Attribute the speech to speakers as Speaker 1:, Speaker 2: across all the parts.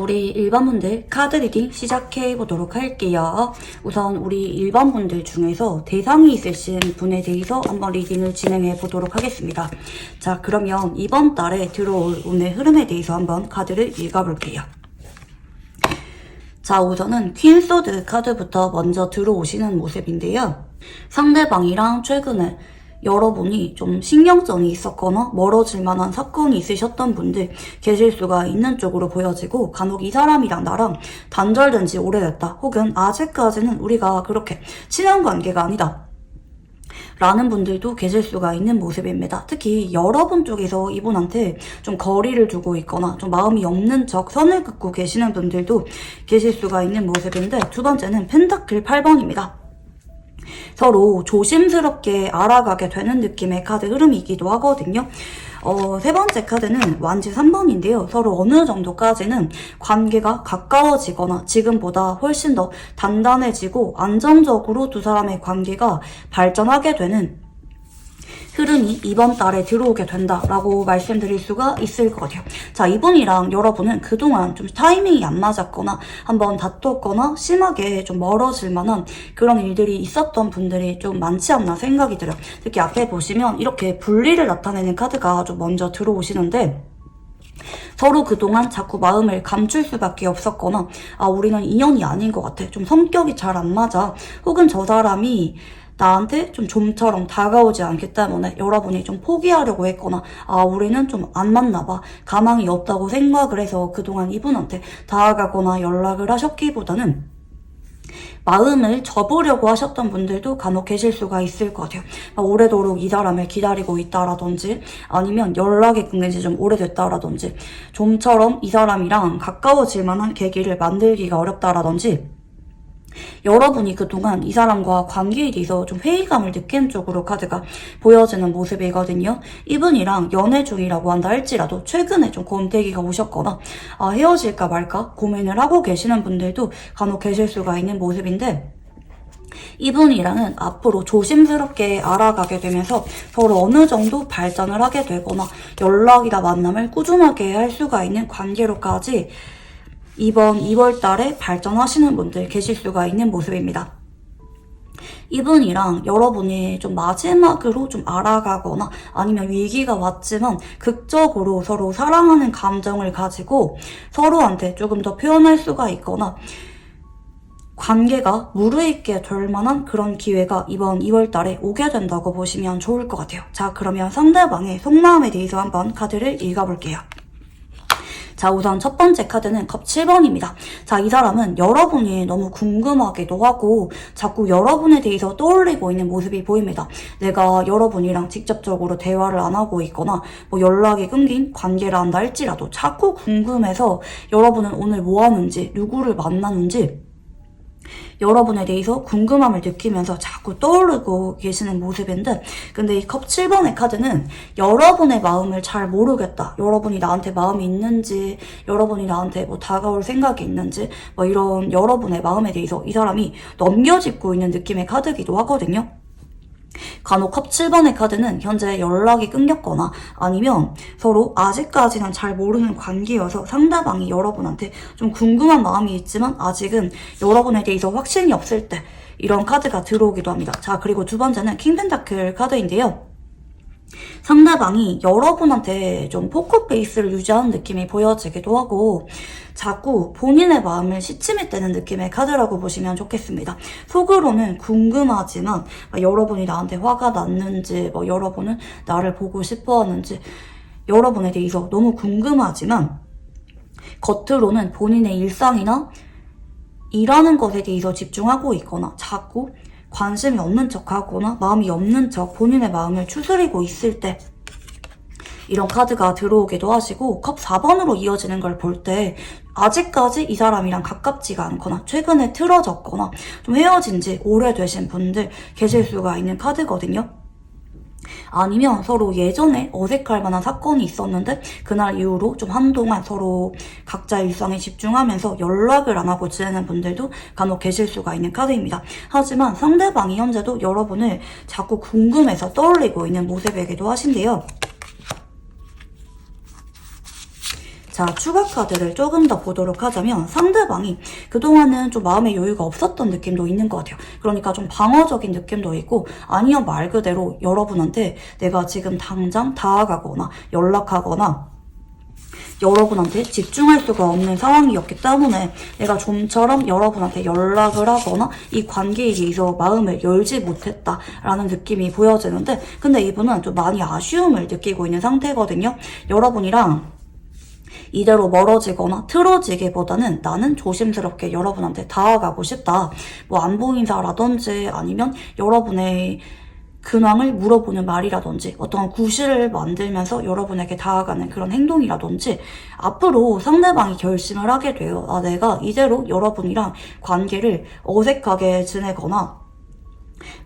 Speaker 1: 우리 1번분들 카드 리딩 시작해보도록 할게요. 우선 우리 1번분들 중에서 대상이 있으신 분에 대해서 한번 리딩을 진행해보도록 하겠습니다. 자, 그러면 이번 달에 들어올 운의 흐름에 대해서 한번 카드를 읽어볼게요. 자, 우선은 퀸 소드 카드부터 먼저 들어오시는 모습인데요. 상대방이랑 최근에 여러분이 좀 신경전이 있었거나 멀어질 만한 사건이 있으셨던 분들 계실 수가 있는 쪽으로 보여지고, 간혹 이 사람이랑 나랑 단절된 지 오래됐다, 혹은 아직까지는 우리가 그렇게 친한 관계가 아니다 라는 분들도 계실 수가 있는 모습입니다. 특히 여러분 쪽에서 이분한테 좀 거리를 두고 있거나 좀 마음이 없는 척 선을 긋고 계시는 분들도 계실 수가 있는 모습인데, 두 번째는 펜타클 8번입니다. 서로 조심스럽게 알아가게 되는 느낌의 카드 흐름이기도 하거든요. 세 번째 카드는 완지 3번인데요. 서로 어느 정도까지는 관계가 가까워지거나 지금보다 훨씬 더 단단해지고 안정적으로 두 사람의 관계가 발전하게 되는 흐름이 이번 달에 들어오게 된다라고 말씀드릴 수가 있을 것 같아요. 자, 이분이랑 여러분은 그동안 좀 타이밍이 안 맞았거나 한번 다퉜거나 심하게 좀 멀어질 만한 그런 일들이 있었던 분들이 좀 많지 않나 생각이 들어요. 특히 앞에 보시면 이렇게 분리를 나타내는 카드가 좀 먼저 들어오시는데, 서로 그동안 자꾸 마음을 감출 수밖에 없었거나, 우리는 인연이 아닌 것 같아, 좀 성격이 잘 안 맞아, 혹은 저 사람이 나한테 좀 좀처럼 다가오지 않기 때문에 여러분이 좀 포기하려고 했거나, 우리는 좀 안 맞나봐, 가망이 없다고 생각을 해서 그동안 이분한테 다가가거나 연락을 하셨기보다는 마음을 접으려고 하셨던 분들도 간혹 계실 수가 있을 것 같아요. 오래도록 이 사람을 기다리고 있다라든지, 아니면 연락이 끊긴 지 좀 오래됐다라든지, 좀처럼 이 사람이랑 가까워질 만한 계기를 만들기가 어렵다라든지, 여러분이 그동안 이 사람과 관계에 대해서 좀 회의감을 느낀 쪽으로 카드가 보여지는 모습이거든요. 이분이랑 연애 중이라고 한다 할지라도 최근에 좀 권태기가 오셨거나 헤어질까 말까 고민을 하고 계시는 분들도 간혹 계실 수가 있는 모습인데, 이분이랑은 앞으로 조심스럽게 알아가게 되면서 서로 어느 정도 발전을 하게 되거나 연락이나 만남을 꾸준하게 할 수가 있는 관계로까지 이번 2월 달에 발전하시는 분들 계실 수가 있는 모습입니다. 이분이랑 여러분이 좀 마지막으로 좀 알아가거나 아니면 위기가 왔지만 극적으로 서로 사랑하는 감정을 가지고 서로한테 조금 더 표현할 수가 있거나 관계가 무르익게 될 만한 그런 기회가 이번 2월 달에 오게 된다고 보시면 좋을 것 같아요. 자, 그러면 상대방의 속마음에 대해서 한번 카드를 읽어볼게요. 자, 우선 첫 번째 카드는 컵 7번입니다. 자, 이 사람은 여러분이 너무 궁금하기도 하고 자꾸 여러분에 대해서 떠올리고 있는 모습이 보입니다. 내가 여러분이랑 직접적으로 대화를 안 하고 있거나 연락이 끊긴 관계를 한다 할지라도 자꾸 궁금해서 여러분은 오늘 뭐 하는지, 누구를 만나는지 여러분에 대해서 궁금함을 느끼면서 자꾸 떠오르고 계시는 모습인데, 근데 이 컵 7번의 카드는 여러분의 마음을 잘 모르겠다, 여러분이 나한테 마음이 있는지, 여러분이 나한테 다가올 생각이 있는지, 이런 여러분의 마음에 대해서 이 사람이 넘겨짚고 있는 느낌의 카드이기도 하거든요. 간혹 컵 7번의 카드는 현재 연락이 끊겼거나 아니면 서로 아직까지는 잘 모르는 관계여서 상대방이 여러분한테 좀 궁금한 마음이 있지만 아직은 여러분에 대해서 확신이 없을 때 이런 카드가 들어오기도 합니다. 자, 그리고 두 번째는 킹 펜타클 카드인데요. 상대방이 여러분한테 좀 포커페이스를 유지하는 느낌이 보여지기도 하고 자꾸 본인의 마음을 시치미떼는 느낌의 카드라고 보시면 좋겠습니다. 속으로는 궁금하지만 여러분이 나한테 화가 났는지, 여러분은 나를 보고 싶어 하는지, 여러분에 대해서 너무 궁금하지만 겉으로는 본인의 일상이나 일하는 것에 대해서 집중하고 있거나 자꾸 관심이 없는 척하거나 마음이 없는 척 본인의 마음을 추스리고 있을 때 이런 카드가 들어오기도 하시고, 컵 4번으로 이어지는 걸 볼 때 아직까지 이 사람이랑 가깝지가 않거나 최근에 틀어졌거나 좀 헤어진 지 오래되신 분들 계실 수가 있는 카드거든요. 아니면 서로 예전에 어색할 만한 사건이 있었는데 그날 이후로 좀 한동안 서로 각자 일상에 집중하면서 연락을 안 하고 지내는 분들도 간혹 계실 수가 있는 카드입니다. 하지만 상대방이 현재도 여러분을 자꾸 궁금해서 떠올리고 있는 모습이기도 하신데요. 자, 추가 카드를 조금 더 보도록 하자면 상대방이 그동안은 좀 마음의 여유가 없었던 느낌도 있는 것 같아요. 그러니까 좀 방어적인 느낌도 있고, 아니면 말 그대로 여러분한테 내가 지금 당장 다가가거나 연락하거나 여러분한테 집중할 수가 없는 상황이었기 때문에 내가 좀처럼 여러분한테 연락을 하거나 이 관계에 대해서 마음을 열지 못했다라는 느낌이 보여지는데, 근데 이분은 좀 많이 아쉬움을 느끼고 있는 상태거든요. 여러분이랑 이대로 멀어지거나 틀어지기보다는 나는 조심스럽게 여러분한테 다가가고 싶다. 뭐 안부 인사라든지 아니면 여러분의 근황을 물어보는 말이라든지 어떤 구실을 만들면서 여러분에게 다가가는 그런 행동이라든지, 앞으로 상대방이 결심을 하게 돼요. 아, 내가 이대로 여러분이랑 관계를 어색하게 지내거나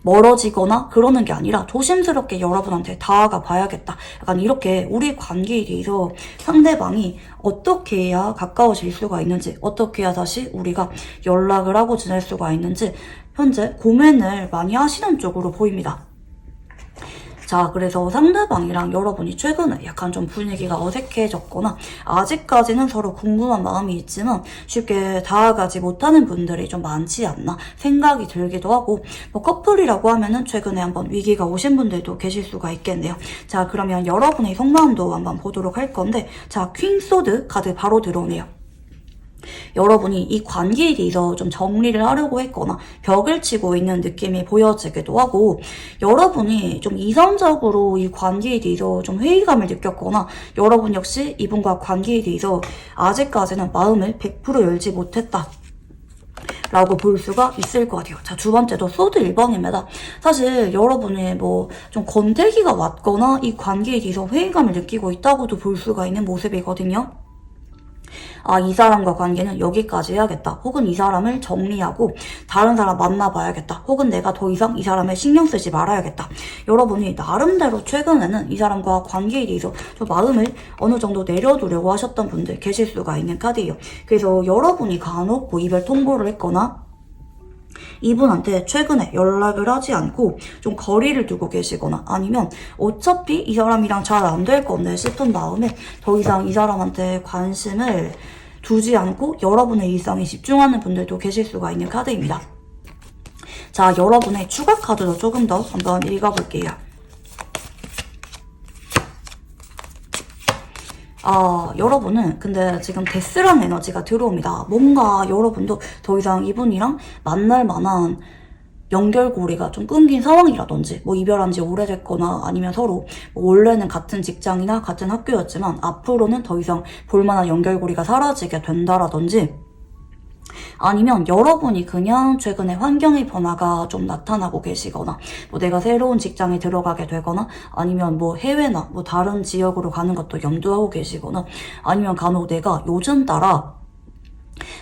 Speaker 1: 멀어지거나 그러는 게 아니라 조심스럽게 여러분한테 다가가 봐야겠다. 약간 이렇게 우리 관계에 대해서 상대방이 어떻게 해야 가까워질 수가 있는지, 어떻게 해야 다시 우리가 연락을 하고 지낼 수가 있는지 현재 고민을 많이 하시는 쪽으로 보입니다. 자, 그래서 상대방이랑 여러분이 최근에 약간 좀 분위기가 어색해졌거나 아직까지는 서로 궁금한 마음이 있지만 쉽게 다가가지 못하는 분들이 좀 많지 않나 생각이 들기도 하고, 뭐 커플이라고 하면은 최근에 한번 위기가 오신 분들도 계실 수가 있겠네요. 자, 그러면 여러분의 속마음도 한번 보도록 할 건데, 자, 퀸소드 카드 바로 들어오네요. 여러분이 이 관계에 대해서 좀 정리를 하려고 했거나 벽을 치고 있는 느낌이 보여지기도 하고, 여러분이 좀 이성적으로 이 관계에 대해서 좀 회의감을 느꼈거나 여러분 역시 이분과 관계에 대해서 아직까지는 마음을 100% 열지 못했다 라고 볼 수가 있을 것 같아요. 자, 두 번째도 소드 1번입니다. 사실 여러분이 뭐 좀 권태기가 왔거나 이 관계에 대해서 회의감을 느끼고 있다고도 볼 수가 있는 모습이거든요. 아, 이 사람과 관계는 여기까지 해야겠다. 혹은 이 사람을 정리하고 다른 사람 만나봐야겠다. 혹은 내가 더 이상 이 사람을 신경 쓰지 말아야겠다. 여러분이 나름대로 최근에는 이 사람과 관계에 대해서 좀 마음을 어느 정도 내려두려고 하셨던 분들 계실 수가 있는 카드예요. 그래서 여러분이 간혹 뭐 이별 통보를 했거나 이분한테 최근에 연락을 하지 않고 좀 거리를 두고 계시거나, 아니면 어차피 이 사람이랑 잘 안 될 건데 싶은 마음에 더 이상 이 사람한테 관심을 두지 않고 여러분의 일상에 집중하는 분들도 계실 수가 있는 카드입니다. 자, 여러분의 추가 카드도 조금 더 한번 읽어볼게요. 아, 여러분은 근데 지금 데스라는 에너지가 들어옵니다. 뭔가 여러분도 더 이상 이분이랑 만날 만한 연결고리가 좀 끊긴 상황이라든지, 뭐 이별한 지 오래됐거나, 아니면 서로 뭐 원래는 같은 직장이나 같은 학교였지만 앞으로는 더 이상 볼만한 연결고리가 사라지게 된다라든지, 아니면 여러분이 그냥 최근에 환경의 변화가 좀 나타나고 계시거나, 뭐 내가 새로운 직장에 들어가게 되거나, 아니면 뭐 해외나 뭐 다른 지역으로 가는 것도 염두하고 계시거나, 아니면 간혹 내가 요즘 따라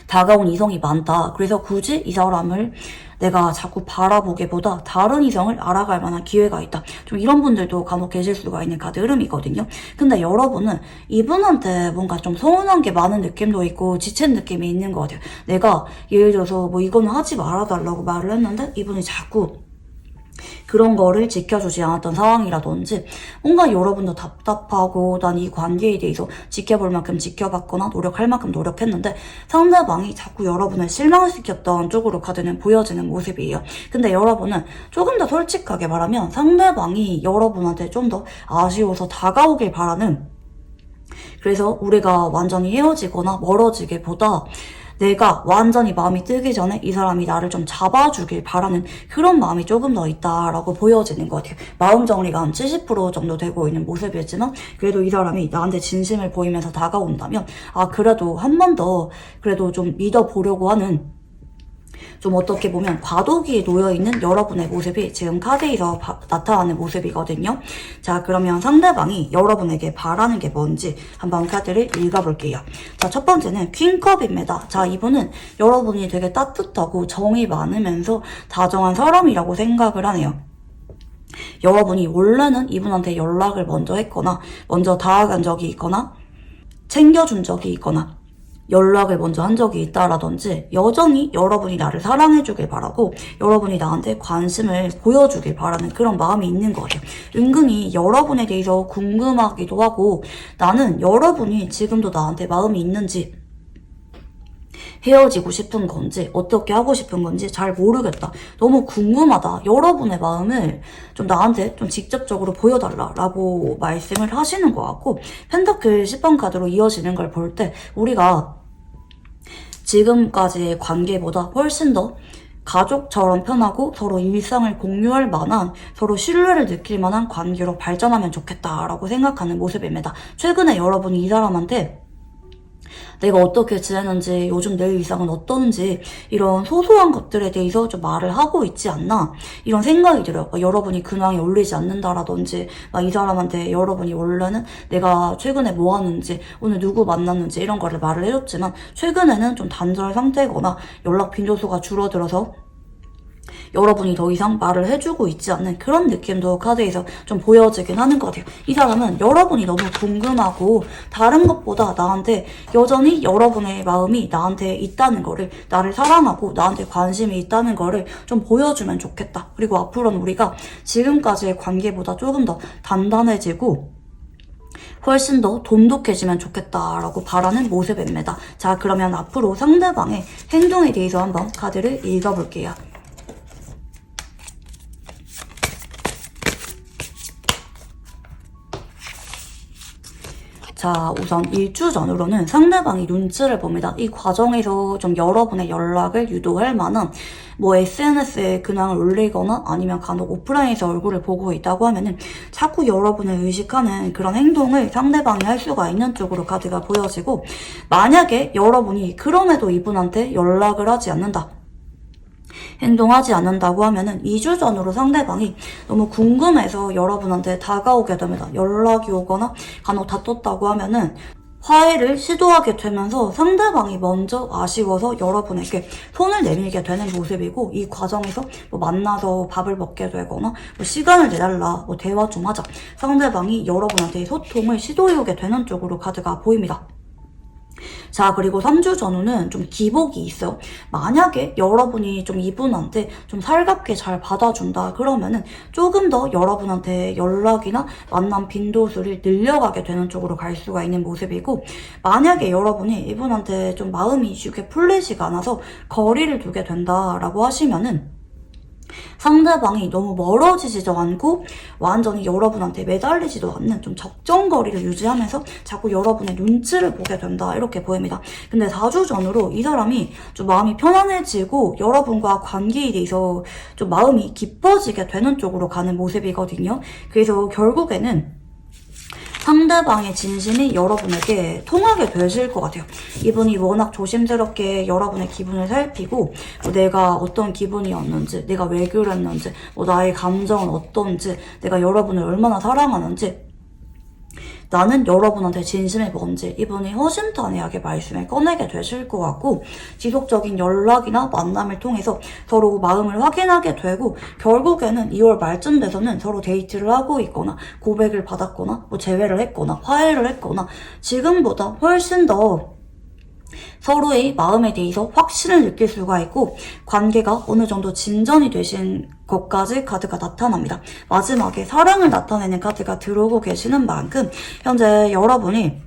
Speaker 1: 다가온 이성이 많다. 그래서 굳이 이 사람을 내가 자꾸 바라보기보다 다른 이성을 알아갈 만한 기회가 있다. 좀 이런 분들도 간혹 계실 수가 있는 카드 흐름이거든요. 근데 여러분은 이분한테 뭔가 좀 서운한 게 많은 느낌도 있고 지친 느낌이 있는 것 같아요. 내가 예를 들어서 뭐 이거는 하지 말아달라고 말을 했는데 이분이 자꾸 그런 거를 지켜주지 않았던 상황이라든지, 뭔가 여러분도 답답하고 난 이 관계에 대해서 지켜볼 만큼 지켜봤거나 노력할 만큼 노력했는데 상대방이 자꾸 여러분을 실망시켰던 쪽으로 카드는 보여지는 모습이에요. 근데 여러분은 조금 더 솔직하게 말하면 상대방이 여러분한테 좀 더 아쉬워서 다가오길 바라는, 그래서 우리가 완전히 헤어지거나 멀어지기보다 내가 완전히 마음이 뜨기 전에 이 사람이 나를 좀 잡아주길 바라는 그런 마음이 조금 더 있다라고 보여지는 것 같아요. 마음 정리가 한 70% 정도 되고 있는 모습이었지만, 그래도 이 사람이 나한테 진심을 보이면서 다가온다면, 아, 그래도 한 번 더 그래도 좀 믿어보려고 하는, 좀 어떻게 보면 과도기에 놓여있는 여러분의 모습이 지금 카드에서 나타나는 모습이거든요. 자, 그러면 상대방이 여러분에게 바라는 게 뭔지 한번 카드를 읽어볼게요. 자, 첫 번째는 퀸컵입니다. 자, 이분은 여러분이 되게 따뜻하고 정이 많으면서 다정한 사람이라고 생각을 하네요. 여러분이 원래는 이분한테 연락을 먼저 했거나 먼저 다가간 적이 있거나 챙겨준 적이 있거나 연락을 먼저 한 적이 있다라든지 여전히 여러분이 나를 사랑해주길 바라고 여러분이 나한테 관심을 보여주길 바라는 그런 마음이 있는 것 같아요. 은근히 여러분에 대해서 궁금하기도 하고 나는 여러분이 지금도 나한테 마음이 있는지 헤어지고 싶은 건지 어떻게 하고 싶은 건지 잘 모르겠다. 너무 궁금하다. 여러분의 마음을 좀 나한테 좀 직접적으로 보여달라라고 말씀을 하시는 것 같고 펜타클 10번 카드로 이어지는 걸 볼 때 우리가 지금까지의 관계보다 훨씬 더 가족처럼 편하고 서로 일상을 공유할 만한 서로 신뢰를 느낄 만한 관계로 발전하면 좋겠다라고 생각하는 모습입니다. 최근에 여러분이 이 사람한테 내가 어떻게 지내는지 요즘 내 일상은 어떤지 이런 소소한 것들에 대해서 좀 말을 하고 있지 않나 이런 생각이 들어요. 여러분이 근황에 올리지 않는다라든지 이 사람한테 여러분이 원래는 내가 최근에 뭐 하는지 오늘 누구 만났는지 이런 거를 말을 해줬지만 최근에는 좀 단절 상태거나 연락 빈도수가 줄어들어서 여러분이 더 이상 말을 해주고 있지 않는 그런 느낌도 카드에서 좀 보여지긴 하는 것 같아요. 이 사람은 여러분이 너무 궁금하고 다른 것보다 나한테 여전히 여러분의 마음이 나한테 있다는 거를 나를 사랑하고 나한테 관심이 있다는 거를 좀 보여주면 좋겠다. 그리고 앞으로는 우리가 지금까지의 관계보다 조금 더 단단해지고 훨씬 더 돈독해지면 좋겠다라고 바라는 모습입니다. 자, 그러면 앞으로 상대방의 행동에 대해서 한번 카드를 읽어볼게요. 자, 우선 일주 전으로는 상대방이 눈치를 봅니다. 이 과정에서 좀 여러분의 연락을 유도할 만한 SNS에 근황을 올리거나 아니면 간혹 오프라인에서 얼굴을 보고 있다고 하면은 자꾸 여러분을 의식하는 그런 행동을 상대방이 할 수가 있는 쪽으로 카드가 보여지고 만약에 여러분이 그럼에도 이분한테 연락을 하지 않는다. 행동하지 않는다고 하면은 2주 전으로 상대방이 너무 궁금해서 여러분한테 다가오게 됩니다. 연락이 오거나 간혹 다퉜다고 하면은 화해를 시도하게 되면서 상대방이 먼저 아쉬워서 여러분에게 손을 내밀게 되는 모습이고 이 과정에서 만나서 밥을 먹게 되거나 시간을 내달라 대화 좀 하자 상대방이 여러분한테 소통을 시도해오게 되는 쪽으로 카드가 보입니다. 자, 그리고 3주 전후는 좀 기복이 있어요. 만약에 여러분이 좀 이분한테 좀 살갑게 잘 받아준다 그러면은 조금 더 여러분한테 연락이나 만남 빈도수를 늘려가게 되는 쪽으로 갈 수가 있는 모습이고 만약에 여러분이 이분한테 좀 마음이 쉽게 풀리지가 않아서 거리를 두게 된다라고 하시면은 상대방이 너무 멀어지지도 않고 완전히 여러분한테 매달리지도 않는 좀 적정거리를 유지하면서 자꾸 여러분의 눈치를 보게 된다 이렇게 보입니다. 근데 4주 전으로 이 사람이 좀 마음이 편안해지고 여러분과 관계에 대해서 좀 마음이 깊어지게 되는 쪽으로 가는 모습이거든요. 그래서 결국에는 상대방의 진심이 여러분에게 통하게 되실 것 같아요. 이분이 워낙 조심스럽게 여러분의 기분을 살피고 내가 어떤 기분이었는지 내가 왜 그랬는지 나의 감정은 어떤지 내가 여러분을 얼마나 사랑하는지 나는 여러분한테 진심이 뭔지 이분이 허심탄회하게 말씀을 꺼내게 되실 것 같고 지속적인 연락이나 만남을 통해서 서로 마음을 확인하게 되고 결국에는 2월 말쯤 돼서는 서로 데이트를 하고 있거나 고백을 받았거나 재회를 했거나 화해를 했거나 지금보다 훨씬 더 서로의 마음에 대해서 확신을 느낄 수가 있고 관계가 어느 정도 진전이 되신 것까지 카드가 나타납니다. 마지막에 사랑을 나타내는 카드가 들어오고 계시는 만큼 현재 여러분이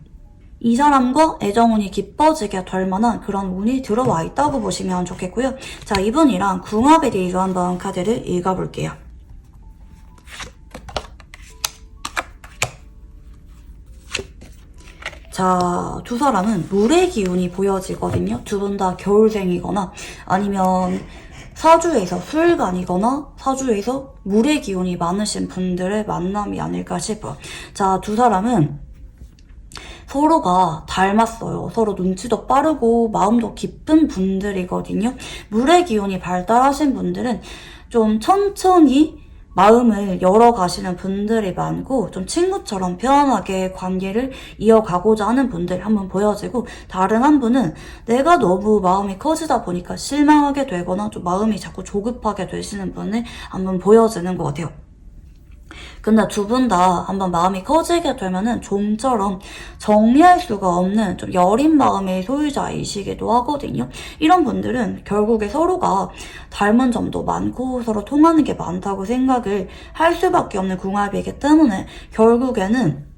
Speaker 1: 이 사람과 애정운이 깊어지게 될 만한 그런 운이 들어와 있다고 보시면 좋겠고요. 자, 이분이랑 궁합에 대해서 한번 카드를 읽어볼게요. 자, 두 사람은 물의 기운이 보여지거든요. 두 분 다 겨울생이거나 아니면 사주에서 수일간이거나 사주에서 물의 기운이 많으신 분들의 만남이 아닐까 싶어요. 자, 두 사람은 서로가 닮았어요. 서로 눈치도 빠르고 마음도 깊은 분들이거든요. 물의 기운이 발달하신 분들은 좀 천천히 마음을 열어가시는 분들이 많고 좀 친구처럼 편안하게 관계를 이어가고자 하는 분들 한번 보여지고 다른 한 분은 내가 너무 마음이 커지다 보니까 실망하게 되거나 좀 마음이 자꾸 조급하게 되시는 분을 한번 보여지는 것 같아요. 근데 두 분 다 한번 마음이 커지게 되면은 좀처럼 정리할 수가 없는 좀 여린 마음의 소유자이시기도 하거든요. 이런 분들은 결국에 서로가 닮은 점도 많고 서로 통하는 게 많다고 생각을 할 수밖에 없는 궁합이기 때문에 결국에는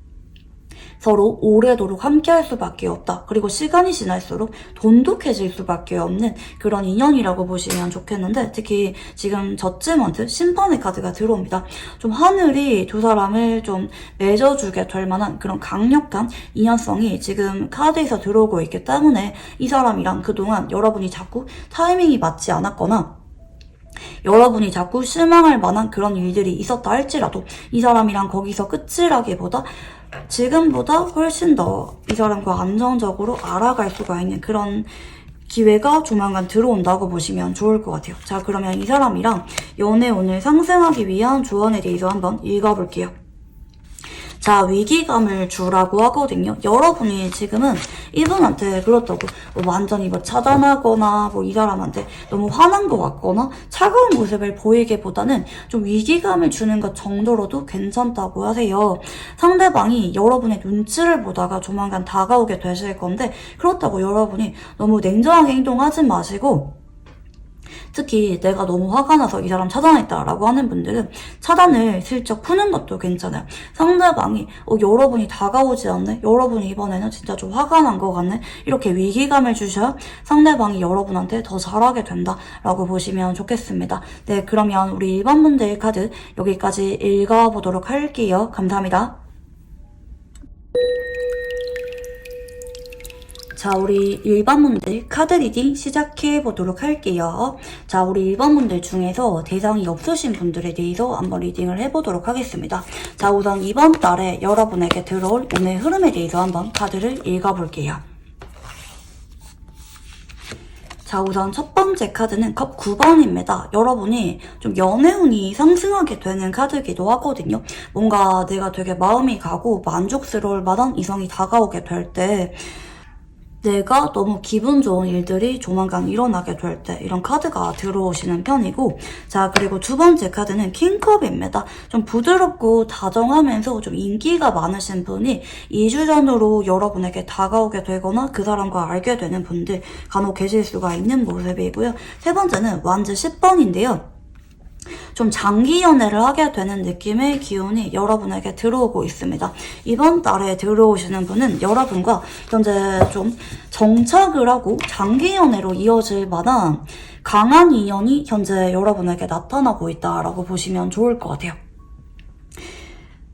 Speaker 1: 서로 오래도록 함께 할 수밖에 없다. 그리고 시간이 지날수록 돈독해질 수밖에 없는 그런 인연이라고 보시면 좋겠는데, 특히 지금 저지먼트 심판의 카드가 들어옵니다. 좀 하늘이 두 사람을 좀 맺어주게 될 만한 그런 강력한 인연성이 지금 카드에서 들어오고 있기 때문에 이 사람이랑 그동안 여러분이 자꾸 타이밍이 맞지 않았거나 여러분이 자꾸 실망할 만한 그런 일들이 있었다 할지라도 이 사람이랑 거기서 끝이라기보다 지금보다 훨씬 더 이 사람과 안정적으로 알아갈 수가 있는 그런 기회가 조만간 들어온다고 보시면 좋을 것 같아요. 자, 그러면 이 사람이랑 연애 운을 상승하기 위한 조언에 대해서 한번 읽어볼게요. 자, 위기감을 주라고 하거든요. 여러분이 지금은 이분한테 그렇다고 완전히 차단하거나 이 사람한테 너무 화난 것 같거나 차가운 모습을 보이기보다는 좀 위기감을 주는 것 정도로도 괜찮다고 하세요. 상대방이 여러분의 눈치를 보다가 조만간 다가오게 되실 건데, 그렇다고 여러분이 너무 냉정하게 행동하지 마시고, 특히 내가 너무 화가 나서 이 사람 차단했다라고 하는 분들은 차단을 슬쩍 푸는 것도 괜찮아요. 상대방이 여러분이 다가오지 않네? 여러분이 이번에는 진짜 좀 화가 난 것 같네? 이렇게 위기감을 주셔야 상대방이 여러분한테 더 잘하게 된다라고 보시면 좋겠습니다. 네, 그러면 우리 일반 분들 카드 여기까지 읽어보도록 할게요. 감사합니다. 자, 우리 1번분들 카드 리딩 시작해보도록 할게요. 자, 우리 1번분들 중에서 대상이 없으신 분들에 대해서 한번 리딩을 해보도록 하겠습니다. 자, 우선 이번 달에 여러분에게 들어올 운의 흐름에 대해서 한번 카드를 읽어볼게요. 자, 우선 첫 번째 카드는 컵 9번입니다. 여러분이 좀 연애운이 상승하게 되는 카드이기도 하거든요. 뭔가 내가 되게 마음이 가고 만족스러울 만한 이성이 다가오게 될 때 내가 너무 기분 좋은 일들이 조만간 일어나게 될 때 이런 카드가 들어오시는 편이고, 자, 그리고 두 번째 카드는 킹컵입니다. 좀 부드럽고 다정하면서 좀 인기가 많으신 분이 2주 전으로 여러분에게 다가오게 되거나 그 사람과 알게 되는 분들 간혹 계실 수가 있는 모습이고요. 세 번째는 완즈 10번인데요. 좀 장기 연애를 하게 되는 느낌의 기운이 여러분에게 들어오고 있습니다. 이번 달에 들어오시는 분은 여러분과 현재 좀 정착을 하고 장기 연애로 이어질 만한 강한 인연이 현재 여러분에게 나타나고 있다라고 보시면 좋을 것 같아요.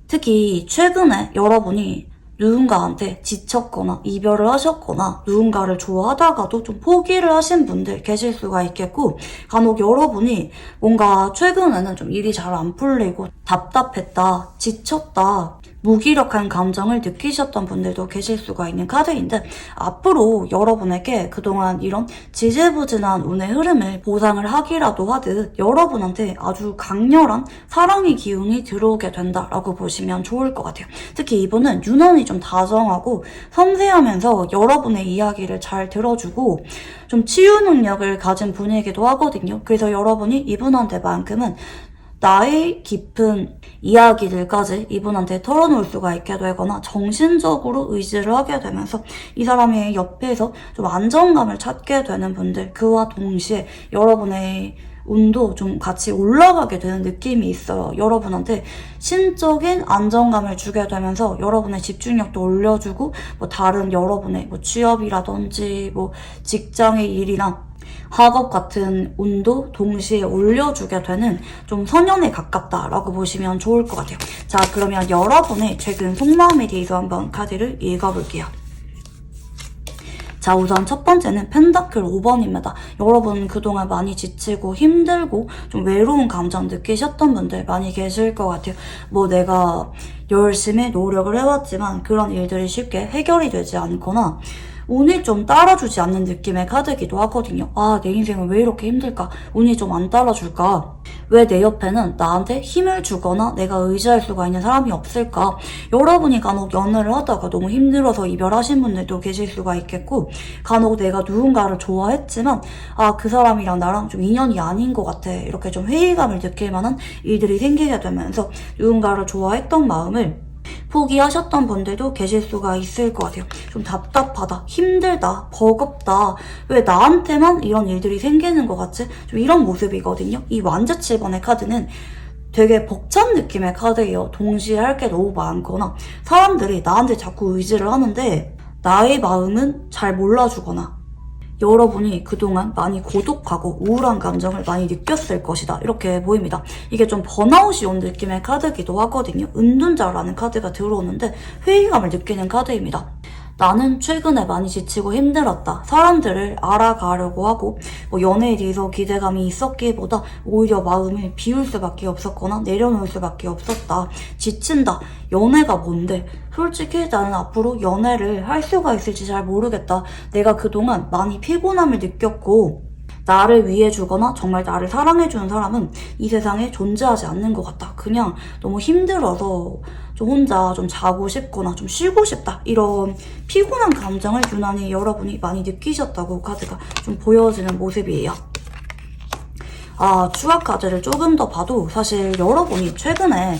Speaker 1: 특히 최근에 여러분이 누군가한테 지쳤거나 이별을 하셨거나 누군가를 좋아하다가도 좀 포기를 하신 분들 계실 수가 있겠고, 간혹 여러분이 뭔가 최근에는 좀 일이 잘 안 풀리고 답답했다, 지쳤다, 무기력한 감정을 느끼셨던 분들도 계실 수가 있는 카드인데, 앞으로 여러분에게 그동안 이런 지지부진한 운의 흐름을 보상을 하기라도 하듯 여러분한테 아주 강렬한 사랑의 기운이 들어오게 된다라고 보시면 좋을 것 같아요. 특히 이분은 유난히 좀 다정하고 섬세하면서 여러분의 이야기를 잘 들어주고 좀 치유 능력을 가진 분이기도 하거든요. 그래서 여러분이 이분한테만큼은 나의 깊은 이야기들까지 이분한테 털어놓을 수가 있게 되거나 정신적으로 의지를 하게 되면서 이 사람의 옆에서 좀 안정감을 찾게 되는 분들, 그와 동시에 여러분의 운도 좀 같이 올라가게 되는 느낌이 있어요. 여러분한테 심적인 안정감을 주게 되면서 여러분의 집중력도 올려주고 다른 여러분의 취업이라든지 직장의 일이나 학업 같은 운도 동시에 올려주게 되는 좀 선연에 가깝다라고 보시면 좋을 것 같아요. 자, 그러면 여러분의 최근 속마음에 대해서 한번 카드를 읽어볼게요. 자, 우선 첫 번째는 펜타클 5번입니다. 여러분 그동안 많이 지치고 힘들고 좀 외로운 감정 느끼셨던 분들 많이 계실 것 같아요. 내가 열심히 노력을 해왔지만 그런 일들이 쉽게 해결이 되지 않거나 운이 좀 따라주지 않는 느낌의 카드이기도 하거든요. 아, 내 인생은 왜 이렇게 힘들까? 운이 좀 안 따라줄까? 왜 내 옆에는 나한테 힘을 주거나 내가 의지할 수가 있는 사람이 없을까? 여러분이 간혹 연애를 하다가 너무 힘들어서 이별하신 분들도 계실 수가 있겠고, 간혹 내가 누군가를 좋아했지만 아, 그 사람이랑 나랑 좀 인연이 아닌 것 같아, 이렇게 좀 회의감을 느낄 만한 일들이 생기게 되면서 누군가를 좋아했던 마음을 포기하셨던 분들도 계실 수가 있을 것 같아요. 좀 답답하다, 힘들다, 버겁다, 왜 나한테만 이런 일들이 생기는 것 같지? 좀 이런 모습이거든요. 이 완자 7번의 카드는 되게 벅찬 느낌의 카드예요. 동시에 할 게 너무 많거나 사람들이 나한테 자꾸 의지를 하는데 나의 마음은 잘 몰라주거나 여러분이 그동안 많이 고독하고 우울한 감정을 많이 느꼈을 것이다, 이렇게 보입니다. 이게 좀 번아웃이 온 느낌의 카드이기도 하거든요. 은둔자라는 카드가 들어오는데 회의감을 느끼는 카드입니다. 나는 최근에 많이 지치고 힘들었다. 사람들을 알아가려고 하고 연애에 대해서 기대감이 있었기보다 오히려 마음을 비울 수밖에 없었거나 내려놓을 수밖에 없었다. 지친다. 연애가 뭔데? 솔직히 나는 앞으로 연애를 할 수가 있을지 잘 모르겠다. 내가 그동안 많이 피곤함을 느꼈고 나를 위해주거나 정말 나를 사랑해주는 사람은 이 세상에 존재하지 않는 것 같다. 그냥 너무 힘들어서 좀 혼자 좀 자고 싶거나 좀 쉬고 싶다, 이런 피곤한 감정을 유난히 여러분이 많이 느끼셨다고 카드가 좀 보여지는 모습이에요. 아, 추가 카드를 조금 더 봐도 사실 여러분이 최근에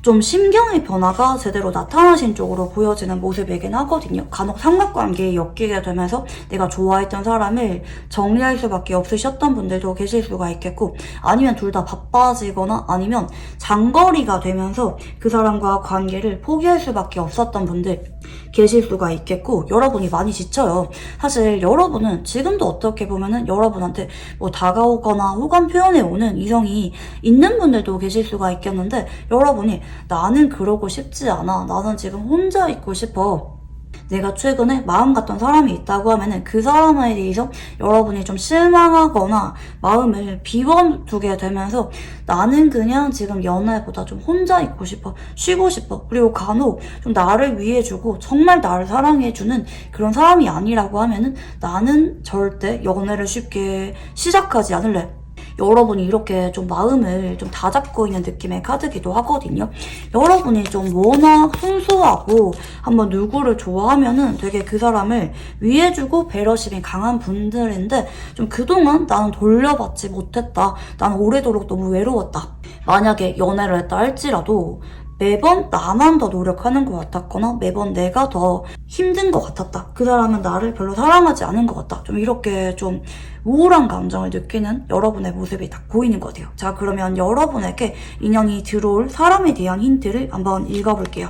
Speaker 1: 좀 심경의 변화가 제대로 나타나신 쪽으로 보여지는 모습이긴 하거든요. 간혹 삼각관계에 엮이게 되면서 내가 좋아했던 사람을 정리할 수밖에 없으셨던 분들도 계실 수가 있겠고, 아니면 둘 다 바빠지거나 아니면 장거리가 되면서 그 사람과 관계를 포기할 수밖에 없었던 분들 계실 수가 있겠고, 여러분이 많이 지쳐요. 사실 여러분은 지금도 어떻게 보면은 여러분한테 다가오거나 호감 표현해 오는 이성이 있는 분들도 계실 수가 있겠는데, 여러분이 나는 그러고 싶지 않아, 나는 지금 혼자 있고 싶어, 내가 최근에 마음 같던 사람이 있다고 하면은 그 사람에 대해서 여러분이 좀 실망하거나 마음을 비워두게 되면서 나는 그냥 지금 연애보다 좀 혼자 있고 싶어, 쉬고 싶어, 그리고 간혹 좀 나를 위해주고 정말 나를 사랑해주는 그런 사람이 아니라고 하면은 나는 절대 연애를 쉽게 시작하지 않을래, 여러분이 이렇게 좀 마음을 좀 다잡고 있는 느낌의 카드기도 하거든요. 여러분이 좀 워낙 순수하고 한번 누구를 좋아하면은 되게 그 사람을 위해주고 배려심이 강한 분들인데, 좀 그동안 나는 돌려받지 못했다, 나는 오래도록 너무 외로웠다, 만약에 연애를 했다 할지라도 매번 나만 더 노력하는 것 같았거나 매번 내가 더 힘든 것 같았다, 그 사람은 나를 별로 사랑하지 않은 것 같다, 좀 이렇게 좀 우울한 감정을 느끼는 여러분의 모습이 딱 보이는 것 같아요. 자, 그러면 여러분에게 인연이 들어올 사람에 대한 힌트를 한번 읽어볼게요.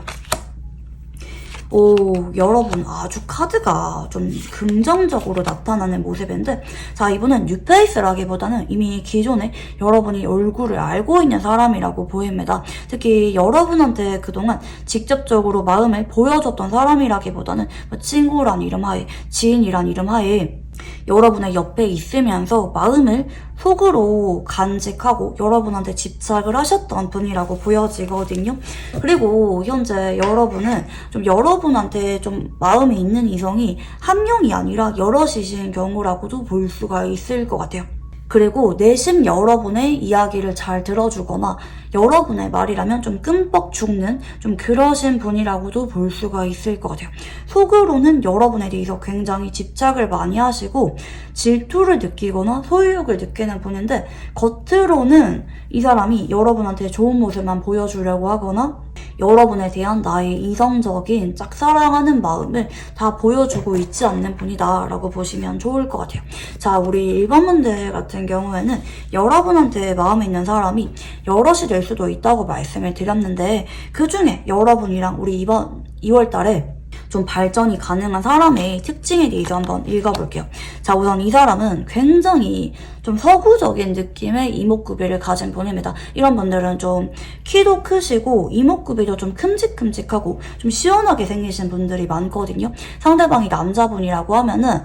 Speaker 1: 오, 여러분 아주 카드가 좀 긍정적으로 나타나는 모습인데, 자, 이분은 뉴페이스라기보다는 이미 기존에 여러분이 얼굴을 알고 있는 사람이라고 보입니다. 특히 여러분한테 그동안 직접적으로 마음을 보여줬던 사람이라기보다는 친구란 이름 하에, 지인이란 이름 하에 여러분의 옆에 있으면서 마음을 속으로 간직하고 여러분한테 집착을 하셨던 분이라고 보여지거든요. 그리고 현재 여러분은 좀 여러분한테 좀 마음이 있는 이성이 한 명이 아니라 여럿이신 경우라고도 볼 수가 있을 것 같아요. 그리고 내심 여러분의 이야기를 잘 들어주거나 여러분의 말이라면 좀 끔뻑 죽는 좀 그러신 분이라고도 볼 수가 있을 것 같아요. 속으로는 여러분에 대해서 굉장히 집착을 많이 하시고 질투를 느끼거나 소유욕을 느끼는 분인데, 겉으로는 이 사람이 여러분한테 좋은 모습만 보여주려고 하거나 여러분에 대한 나의 이성적인 짝사랑하는 마음을 다 보여주고 있지 않는 분이다 라고 보시면 좋을 것 같아요. 자, 우리 1번 분들 같은 경우에는 여러분한테 마음에 있는 사람이 여럿이 될 수도 있다고 말씀을 드렸는데, 그 중에 여러분이랑 우리 이번 2월 달에 좀 발전이 가능한 사람의 특징에 대해서 한번 읽어볼게요. 자, 우선 이 사람은 굉장히 좀 서구적인 느낌의 이목구비를 가진 분입니다. 이런 분들은 좀 키도 크시고 이목구비도 좀 큼직큼직하고 좀 시원하게 생기신 분들이 많거든요. 상대방이 남자분이라고 하면은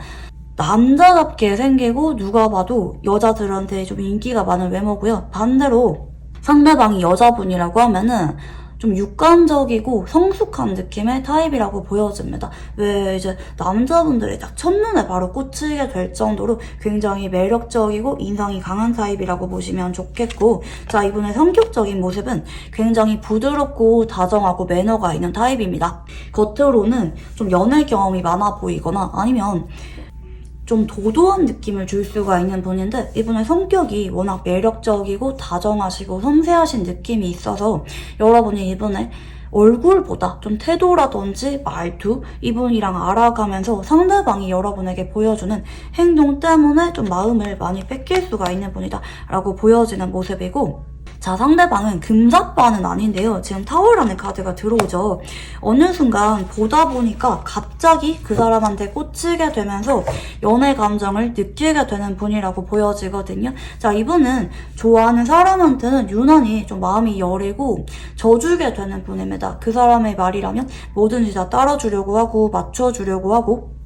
Speaker 1: 남자답게 생기고 누가 봐도 여자들한테 좀 인기가 많은 외모고요. 반대로 상대방이 여자분이라고 하면은 좀 육감적이고 성숙한 느낌의 타입이라고 보여집니다. 왜 이제 남자분들이 딱 첫눈에 바로 꽂히게 될 정도로 굉장히 매력적이고 인상이 강한 타입이라고 보시면 좋겠고, 자, 이분의 성격적인 모습은 굉장히 부드럽고 다정하고 매너가 있는 타입입니다. 겉으로는 좀 연애 경험이 많아 보이거나 아니면 좀 도도한 느낌을 줄 수가 있는 분인데, 이분의 성격이 워낙 매력적이고 다정하시고 섬세하신 느낌이 있어서 여러분이 이분의 얼굴보다 좀 태도라든지 말투, 이분이랑 알아가면서 상대방이 여러분에게 보여주는 행동 때문에 좀 마음을 많이 뺏길 수가 있는 분이다 라고 보여지는 모습이고, 자, 상대방은 금사빠는 아닌데요. 지금 타워라는 카드가 들어오죠. 어느 순간 보다 보니까 갑자기 그 사람한테 꽂히게 되면서 연애 감정을 느끼게 되는 분이라고 보여지거든요. 자, 이분은 좋아하는 사람한테는 유난히 좀 마음이 여리고 져주게 되는 분입니다. 그 사람의 말이라면 뭐든지 다 따라주려고 하고 맞춰주려고 하고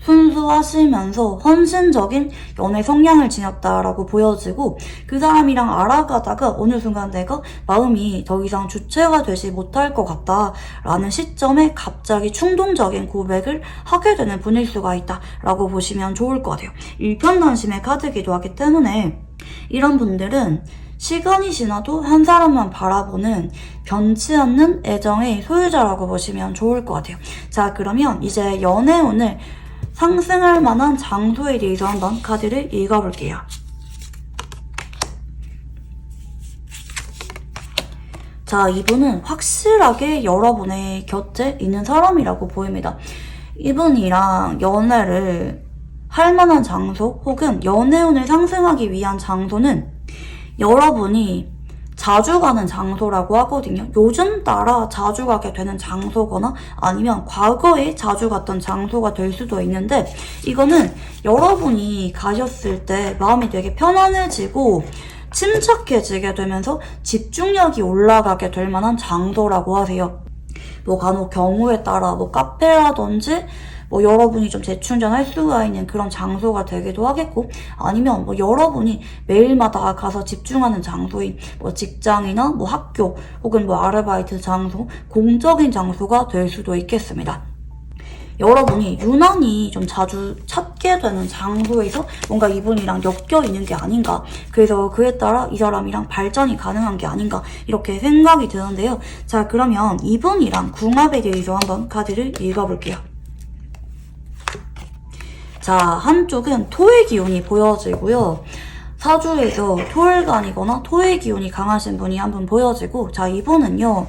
Speaker 1: 순수하시면서 헌신적인 연애 성향을 지녔다라고 보여지고, 그 사람이랑 알아가다가 어느 순간 내가 마음이 더 이상 주체가 되지 못할 것 같다라는 시점에 갑자기 충동적인 고백을 하게 되는 분일 수가 있다라고 보시면 좋을 것 같아요. 일편단심의 카드이기도 하기 때문에 이런 분들은 시간이 지나도 한 사람만 바라보는 변치 않는 애정의 소유자라고 보시면 좋을 것 같아요. 자, 그러면 이제 연애운을 상승할 만한 장소에 대해서 한번 카드를 읽어볼게요. 자, 이분은 확실하게 여러분의 곁에 있는 사람이라고 보입니다. 이분이랑 연애를 할 만한 장소 혹은 연애운을 상승하기 위한 장소는 여러분이 자주 가는 장소라고 하거든요. 요즘 따라 자주 가게 되는 장소거나 아니면 과거에 자주 갔던 장소가 될 수도 있는데, 이거는 여러분이 가셨을 때 마음이 되게 편안해지고 침착해지게 되면서 집중력이 올라가게 될 만한 장소라고 하세요. 뭐 간혹 경우에 따라 뭐 카페라든지 뭐 여러분이 좀 재충전할 수가 있는 그런 장소가 되기도 하겠고, 아니면 뭐 여러분이 매일마다 가서 집중하는 장소인 뭐 직장이나 뭐 학교 혹은 뭐 아르바이트 장소, 공적인 장소가 될 수도 있겠습니다. 여러분이 유난히 좀 자주 찾게 되는 장소에서 뭔가 이분이랑 엮여 있는 게 아닌가, 그래서 그에 따라 이 사람이랑 발전이 가능한 게 아닌가 이렇게 생각이 드는데요. 자, 그러면 이분이랑 궁합에 대해서 한번 카드를 읽어볼게요. 자, 한쪽은 토의 기운이 보여지고요. 사주에서 토일간이거나 토의 기운이 강하신 분이 한 분 보여지고, 자, 이분은요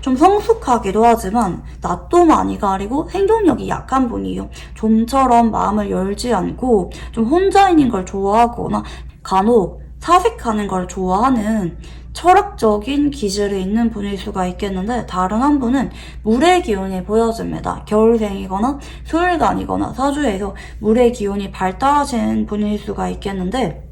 Speaker 1: 좀 성숙하기도 하지만 낯도 많이 가리고 행동력이 약한 분이에요. 좀처럼 마음을 열지 않고 좀 혼자 있는 걸 좋아하거나 간혹 사색하는 걸 좋아하는 철학적인 기질이 있는 분일 수가 있겠는데, 다른 한 분은 물의 기운이 보여집니다. 겨울생이거나 수일간이거나 사주에서 물의 기운이 발달하신 분일 수가 있겠는데,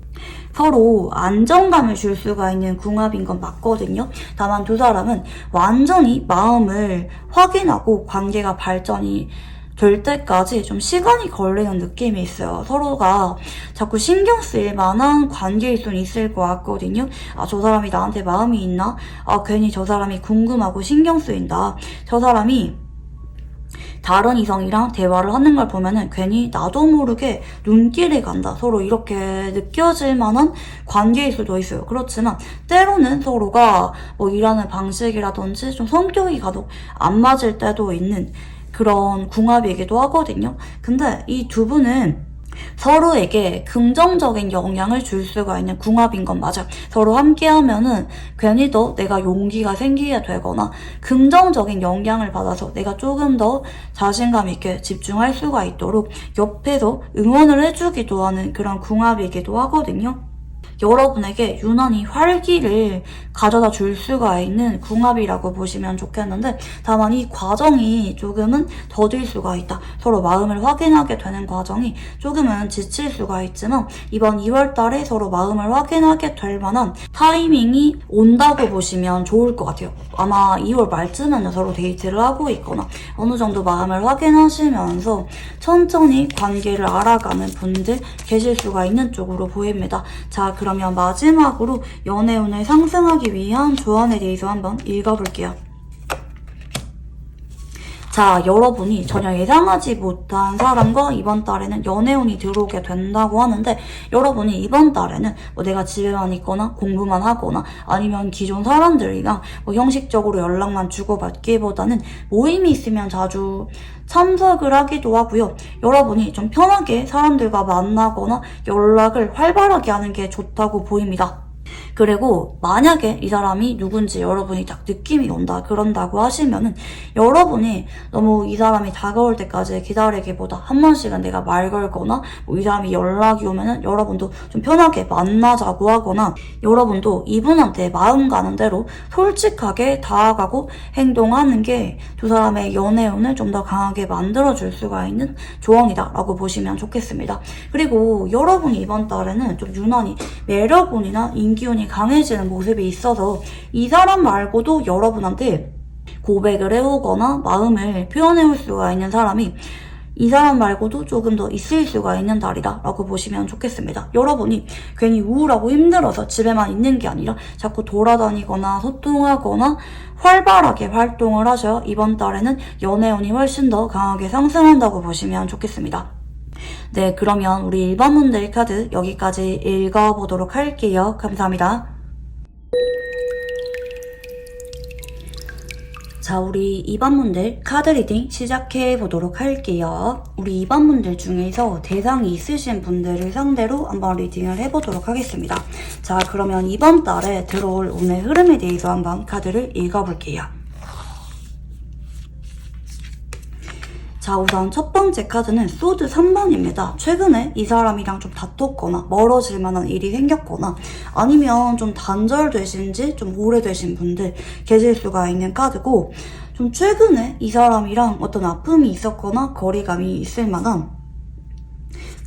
Speaker 1: 서로 안정감을 줄 수가 있는 궁합인 건 맞거든요. 다만 두 사람은 완전히 마음을 확인하고 관계가 발전이 될 때까지 좀 시간이 걸리는 느낌이 있어요. 서로가 자꾸 신경 쓰일 만한 관계일 수는 있을 것 같거든요. 아, 저 사람이 나한테 마음이 있나? 아, 괜히 저 사람이 궁금하고 신경 쓰인다. 저 사람이 다른 이성이랑 대화를 하는 걸 보면은 괜히 나도 모르게 눈길이 간다. 서로 이렇게 느껴질 만한 관계일 수도 있어요. 그렇지만 때로는 서로가 뭐 일하는 방식이라든지 좀 성격이 가도 안 맞을 때도 있는 그런 궁합이기도 하거든요. 근데 이 두 분은 서로에게 긍정적인 영향을 줄 수가 있는 궁합인 건 맞아요. 서로 함께 하면은 괜히 더 내가 용기가 생기게 되거나 긍정적인 영향을 받아서 내가 조금 더 자신감 있게 집중할 수가 있도록 옆에서 응원을 해주기도 하는 그런 궁합이기도 하거든요. 여러분에게 유난히 활기를 가져다 줄 수가 있는 궁합이라고 보시면 좋겠는데, 다만 이 과정이 조금은 더딜 수가 있다. 서로 마음을 확인하게 되는 과정이 조금은 지칠 수가 있지만 이번 2월 달에 서로 마음을 확인하게 될 만한 타이밍이 온다고 보시면 좋을 것 같아요. 아마 2월 말쯤에는 서로 데이트를 하고 있거나 어느 정도 마음을 확인하시면서 천천히 관계를 알아가는 분들 계실 수가 있는 쪽으로 보입니다. 자, 그러면 마지막으로 연애운을 상승하기 위한 조언에 대해서 한번 읽어볼게요. 자, 여러분이 전혀 예상하지 못한 사람과 이번 달에는 연애운이 들어오게 된다고 하는데, 여러분이 이번 달에는 뭐 내가 집에만 있거나 공부만 하거나 아니면 기존 사람들이랑 뭐 형식적으로 연락만 주고받기보다는 모임이 있으면 자주 참석을 하기도 하고요. 여러분이 좀 편하게 사람들과 만나거나 연락을 활발하게 하는 게 좋다고 보입니다. 그리고 만약에 이 사람이 누군지 여러분이 딱 느낌이 온다 그런다고 하시면은, 여러분이 너무 이 사람이 다가올 때까지 기다리기보다 한 번씩은 내가 말 걸거나 뭐 이 사람이 연락이 오면은 여러분도 좀 편하게 만나자고 하거나, 여러분도 이분한테 마음 가는 대로 솔직하게 다가가고 행동하는 게 두 사람의 연애운을 좀 더 강하게 만들어줄 수가 있는 조언이다 라고 보시면 좋겠습니다. 그리고 여러분이 이번 달에는 좀 유난히 매력운이나 인기운이 강해지는 모습이 있어서 이 사람 말고도 여러분한테 고백을 해오거나 마음을 표현해올 수가 있는 사람이 이 사람 말고도 조금 더 있을 수가 있는 달이다 라고 보시면 좋겠습니다. 여러분이 괜히 우울하고 힘들어서 집에만 있는 게 아니라 자꾸 돌아다니거나 소통하거나 활발하게 활동을 하셔야 이번 달에는 연애운이 훨씬 더 강하게 상승한다고 보시면 좋겠습니다. 네, 그러면 우리 일반분들 카드 여기까지 읽어보도록 할게요. 감사합니다. 자, 우리 2번분들 카드 리딩 시작해보도록 할게요. 우리 2번분들 중에서 대상이 있으신 분들을 상대로 한번 리딩을 해보도록 하겠습니다. 자, 그러면 이번 달에 들어올 운의 흐름에 대해서 한번 카드를 읽어볼게요. 자, 우선 첫 번째 카드는 소드 3번입니다. 최근에 이 사람이랑 좀 다퉜거나 멀어질 만한 일이 생겼거나 아니면 좀 단절되신 지 좀 오래되신 분들 계실 수가 있는 카드고, 좀 최근에 이 사람이랑 어떤 아픔이 있었거나 거리감이 있을 만한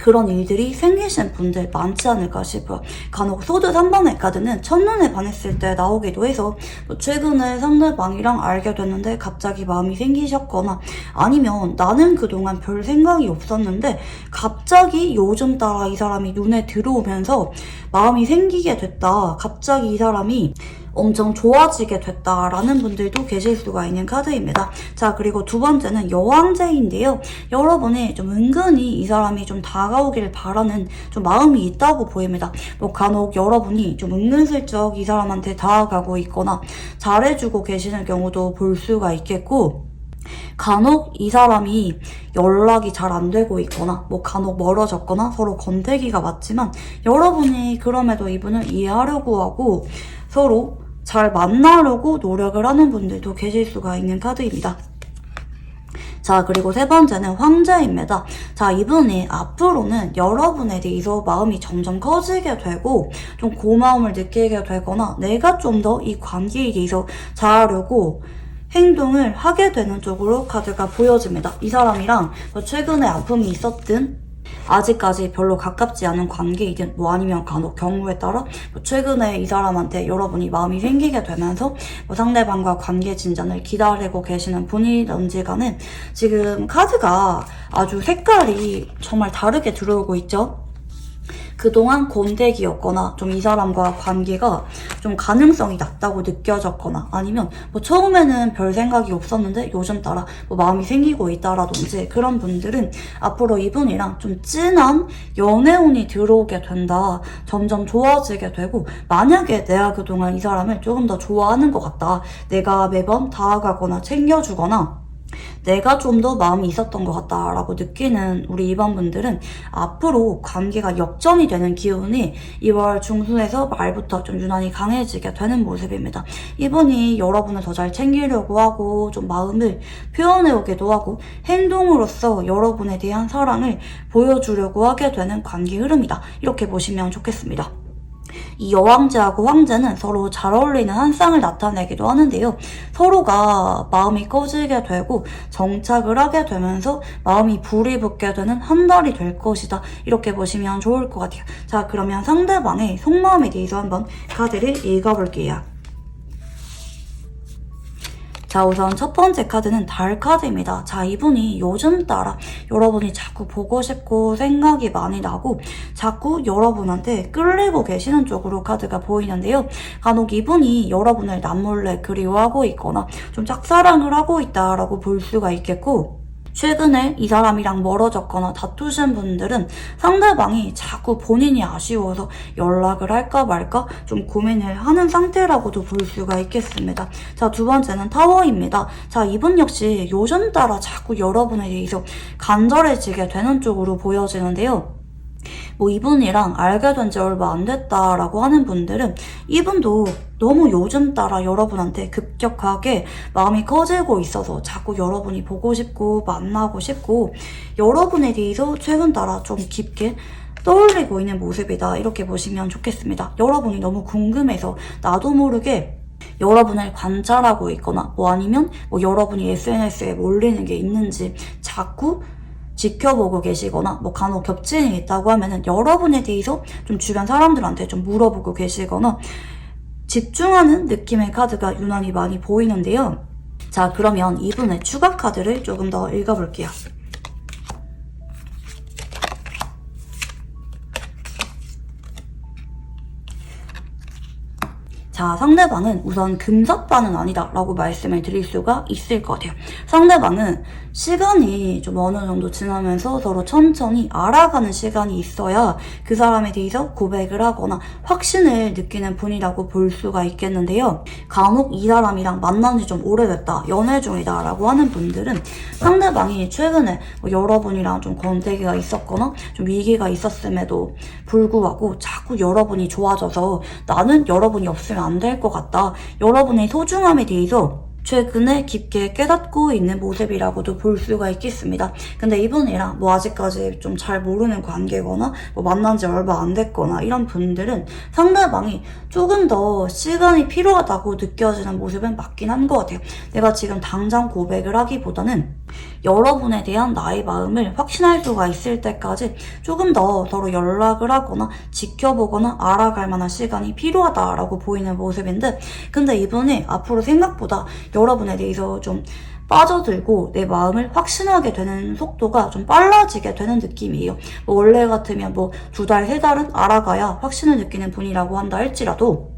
Speaker 1: 그런 일들이 생기신 분들 많지 않을까 싶어요. 간혹 소드 3번의 카드는 첫눈에 반했을 때 나오기도 해서 뭐 최근에 상대방이랑 알게 됐는데 갑자기 마음이 생기셨거나, 아니면 나는 그동안 별 생각이 없었는데 갑자기 요즘 따라 이 사람이 눈에 들어오면서 마음이 생기게 됐다, 갑자기 이 사람이 엄청 좋아지게 됐다라는 분들도 계실 수가 있는 카드입니다. 자, 그리고 두 번째는 여왕제인데요. 여러분이 좀 은근히 이 사람이 좀 다가오길 바라는 좀 마음이 있다고 보입니다. 뭐 간혹 여러분이 좀 은근슬쩍 이 사람한테 다가가고 있거나 잘해주고 계시는 경우도 볼 수가 있겠고, 간혹 이 사람이 연락이 잘 안 되고 있거나 뭐 간혹 멀어졌거나 서로 건태기가 맞지만 여러분이 그럼에도 이분을 이해하려고 하고 서로 잘 만나려고 노력을 하는 분들도 계실 수가 있는 카드입니다. 자, 그리고 세 번째는 황제입니다. 자, 이분이 앞으로는 여러분에 대해서 마음이 점점 커지게 되고 좀 고마움을 느끼게 되거나 내가 좀 더 이 관계에 대해서 잘하려고 행동을 하게 되는 쪽으로 카드가 보여집니다. 이 사람이랑 최근에 아픔이 있었든 아직까지 별로 가깝지 않은 관계이든 뭐 아니면 간혹 경우에 따라 뭐 최근에 이 사람한테 여러분이 마음이 생기게 되면서 뭐 상대방과 관계 진전을 기다리고 계시는 분이든지 간에 지금 카드가 아주 색깔이 정말 다르게 들어오고 있죠. 그동안 권태기였거나 좀 이 사람과 관계가 좀 가능성이 낮다고 느껴졌거나, 아니면 뭐 처음에는 별 생각이 없었는데 요즘 따라 뭐 마음이 생기고 있다라든지, 그런 분들은 앞으로 이분이랑 좀 진한 연애운이 들어오게 된다, 점점 좋아지게 되고, 만약에 내가 그동안 이 사람을 조금 더 좋아하는 것 같다, 내가 매번 다가가거나 챙겨주거나 내가 좀 더 마음이 있었던 것 같다라고 느끼는 우리 2번 분들은 앞으로 관계가 역전이 되는 기운이 2월 중순에서 말부터 좀 유난히 강해지게 되는 모습입니다. 이분이 여러분을 더 잘 챙기려고 하고 좀 마음을 표현해오기도 하고 행동으로써 여러분에 대한 사랑을 보여주려고 하게 되는 관계 흐름이다, 이렇게 보시면 좋겠습니다. 이 여왕제하고 황제는 서로 잘 어울리는 한 쌍을 나타내기도 하는데요. 서로가 마음이 커지게 되고 정착을 하게 되면서 마음이 불이 붙게 되는 한 달이 될 것이다, 이렇게 보시면 좋을 것 같아요. 자, 그러면 상대방의 속마음에 대해서 한번 카드를 읽어볼게요. 자, 우선 첫 번째 카드는 달 카드입니다. 자, 이분이 요즘 따라 여러분이 자꾸 보고 싶고 생각이 많이 나고 자꾸 여러분한테 끌리고 계시는 쪽으로 카드가 보이는데요. 간혹 이분이 여러분을 남몰래 그리워하고 있거나 좀 짝사랑을 하고 있다라고 볼 수가 있겠고, 최근에 이 사람이랑 멀어졌거나 다투신 분들은 상대방이 자꾸 본인이 아쉬워서 연락을 할까 말까 좀 고민을 하는 상태라고도 볼 수가 있겠습니다. 자, 두 번째는 타워입니다. 자, 이분 역시 요즘 따라 자꾸 여러분에 대해서 간절해지게 되는 쪽으로 보여지는데요. 이분이랑 알게 된 지 얼마 안 됐다라고 하는 분들은 이분도 너무 요즘 따라 여러분한테 급격하게 마음이 커지고 있어서 자꾸 여러분이 보고 싶고 만나고 싶고 여러분에 대해서 최근 따라 좀 깊게 떠올리고 있는 모습이다, 이렇게 보시면 좋겠습니다. 여러분이 너무 궁금해서 나도 모르게 여러분을 관찰하고 있거나 아니면 여러분이 SNS에 올리는 게 있는지 자꾸 지켜보고 계시거나 간혹 겹치는 게 있다고 하면은 여러분에 대해서 좀 주변 사람들한테 좀 물어보고 계시거나 집중하는 느낌의 카드가 유난히 많이 보이는데요. 자, 그러면 이분의 추가 카드를 조금 더 읽어볼게요. 자, 상대방은 우선 금사빠는 아니다 라고 말씀을 드릴 수가 있을 것 같아요. 상대방은 시간이 좀 어느 정도 지나면서 서로 천천히 알아가는 시간이 있어야 그 사람에 대해서 고백을 하거나 확신을 느끼는 분이라고 볼 수가 있겠는데요. 간혹 이 사람이랑 만난 지 좀 오래됐다, 연애 중이다 라고 하는 분들은 상대방이 최근에 여러분이랑 좀 권태기가 있었거나 좀 위기가 있었음에도 불구하고 자꾸 여러분이 좋아져서 나는 여러분이 없으면 안 될 것 같다, 여러분의 소중함에 대해서 최근에 깊게 깨닫고 있는 모습이라고도 볼 수가 있겠습니다. 근데 이분이랑 아직까지 좀 잘 모르는 관계거나 만난 지 얼마 안 됐거나 이런 분들은 상대방이 조금 더 시간이 필요하다고 느껴지는 모습은 맞긴 한 것 같아요. 내가 지금 당장 고백을 하기보다는 여러분에 대한 나의 마음을 확신할 수가 있을 때까지 조금 더 서로 연락을 하거나 지켜보거나 알아갈 만한 시간이 필요하다라고 보이는 모습인데, 근데 이분이 앞으로 생각보다 여러분에 대해서 좀 빠져들고 내 마음을 확신하게 되는 속도가 좀 빨라지게 되는 느낌이에요. 원래 같으면 2달, 3달은 알아가야 확신을 느끼는 분이라고 한다 할지라도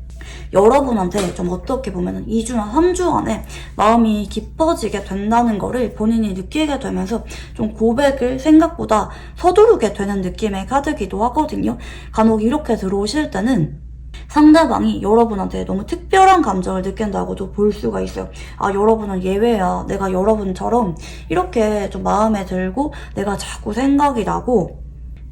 Speaker 1: 여러분한테 좀 어떻게 보면 2주나 3주 안에 마음이 깊어지게 된다는 거를 본인이 느끼게 되면서 좀 고백을 생각보다 서두르게 되는 느낌의 카드기도 하거든요. 간혹 이렇게 들어오실 때는 상대방이 여러분한테 너무 특별한 감정을 느낀다고도 볼 수가 있어요. 아, 여러분은 예외야. 내가 여러분처럼 이렇게 좀 마음에 들고 내가 자꾸 생각이 나고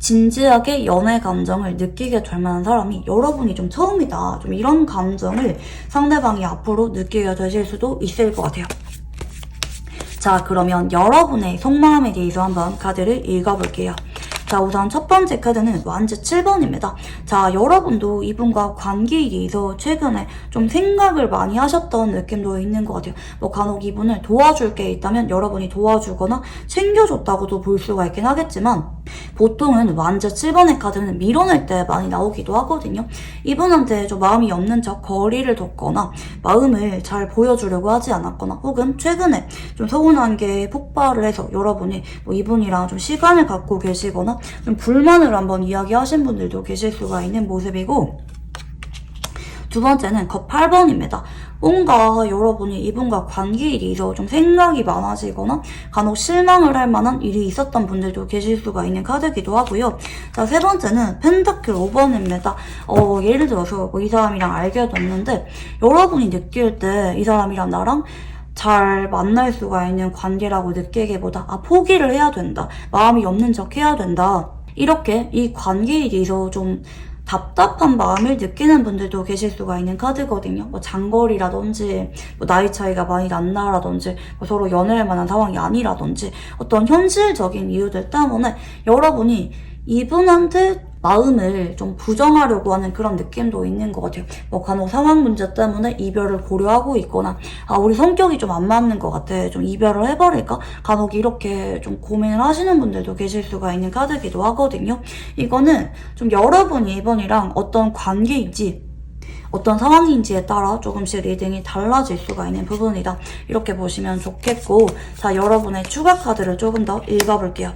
Speaker 1: 진지하게 연애 감정을 느끼게 될 만한 사람이 여러분이 좀 처음이다, 좀 이런 감정을 상대방이 앞으로 느끼게 되실 수도 있을 것 같아요. 자, 그러면 여러분의 속마음에 대해서 한번 카드를 읽어볼게요. 자, 우선 첫 번째 카드는 완즈 7번입니다. 자, 여러분도 이분과 관계에 대해서 최근에 좀 생각을 많이 하셨던 느낌도 있는 것 같아요. 간혹 이분을 도와줄 게 있다면 여러분이 도와주거나 챙겨줬다고도 볼 수가 있긴 하겠지만, 보통은 완즈 7번의 카드는 밀어낼 때 많이 나오기도 하거든요. 이분한테 좀 마음이 없는 척 거리를 뒀거나 마음을 잘 보여주려고 하지 않았거나, 혹은 최근에 좀 서운한 게 폭발을 해서 여러분이 이분이랑 좀 시간을 갖고 계시거나 좀 불만을 한번 이야기하신 분들도 계실 수가 있는 모습이고, 두 번째는 컵 8번입니다. 뭔가 여러분이 이분과 관계에 대해서 좀 생각이 많아지거나 간혹 실망을 할 만한 일이 있었던 분들도 계실 수가 있는 카드기도 하고요. 자, 세 번째는 펜타클 5번입니다. 예를 들어서 이 사람이랑 알게 됐는데 여러분이 느낄 때 이 사람이랑 나랑 잘 만날 수가 있는 관계라고 느끼기보다 포기를 해야 된다, 마음이 없는 척 해야 된다, 이렇게 이 관계에 대해서 좀 답답한 마음을 느끼는 분들도 계실 수가 있는 카드거든요. 장거리라든지 나이 차이가 많이 난다라든지 서로 연애할 만한 상황이 아니라든지 어떤 현실적인 이유들 때문에 여러분이 이분한테 마음을 좀 부정하려고 하는 그런 느낌도 있는 것 같아요. 간혹 상황 문제 때문에 이별을 고려하고 있거나, 우리 성격이 좀 안 맞는 것 같아, 좀 이별을 해버릴까? 간혹 이렇게 좀 고민을 하시는 분들도 계실 수가 있는 카드기도 하거든요. 이거는 좀 여러분이 이분이랑 어떤 관계인지 어떤 상황인지에 따라 조금씩 리딩이 달라질 수가 있는 부분이다. 이렇게 보시면 좋겠고, 자, 여러분의 추가 카드를 조금 더 읽어볼게요.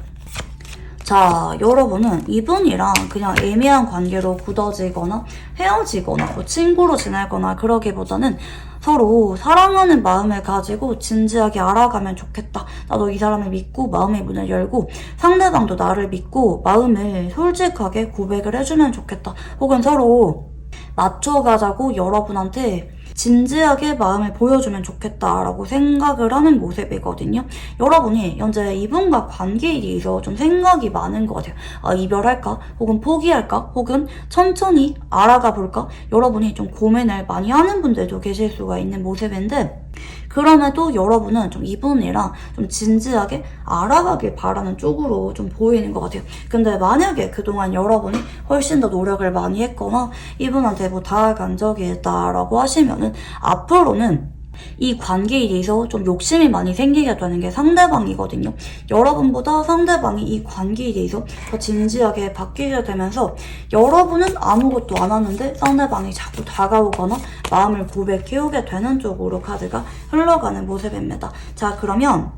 Speaker 1: 자, 여러분은 이분이랑 그냥 애매한 관계로 굳어지거나 헤어지거나 뭐 친구로 지내거나 그러기보다는 서로 사랑하는 마음을 가지고 진지하게 알아가면 좋겠다. 나도 이 사람을 믿고 마음의 문을 열고 상대방도 나를 믿고 마음을 솔직하게 고백을 해주면 좋겠다. 혹은 서로 맞춰가자고 여러분한테 진지하게 마음을 보여주면 좋겠다라고 생각을 하는 모습이거든요. 여러분이 현재 이분과 관계에 대해서 좀 생각이 많은 것 같아요. 아, 이별할까? 혹은 포기할까? 혹은 천천히 알아가 볼까? 여러분이 좀 고민을 많이 하는 분들도 계실 수가 있는 모습인데, 그럼에도 여러분은 좀 이분이랑 좀 진지하게 알아가길 바라는 쪽으로 좀 보이는 것 같아요. 근데 만약에 그동안 여러분이 훨씬 더 노력을 많이 했거나 이분한테 뭐 다가간 적이 있다라고 하시면은 앞으로는 이 관계에 대해서 좀 욕심이 많이 생기게 되는 게 상대방이거든요. 여러분보다 상대방이 이 관계에 대해서 더 진지하게 바뀌게 되면서 여러분은 아무것도 안 하는데 상대방이 자꾸 다가오거나 마음을 고백해오게 되는 쪽으로 카드가 흘러가는 모습입니다. 자, 그러면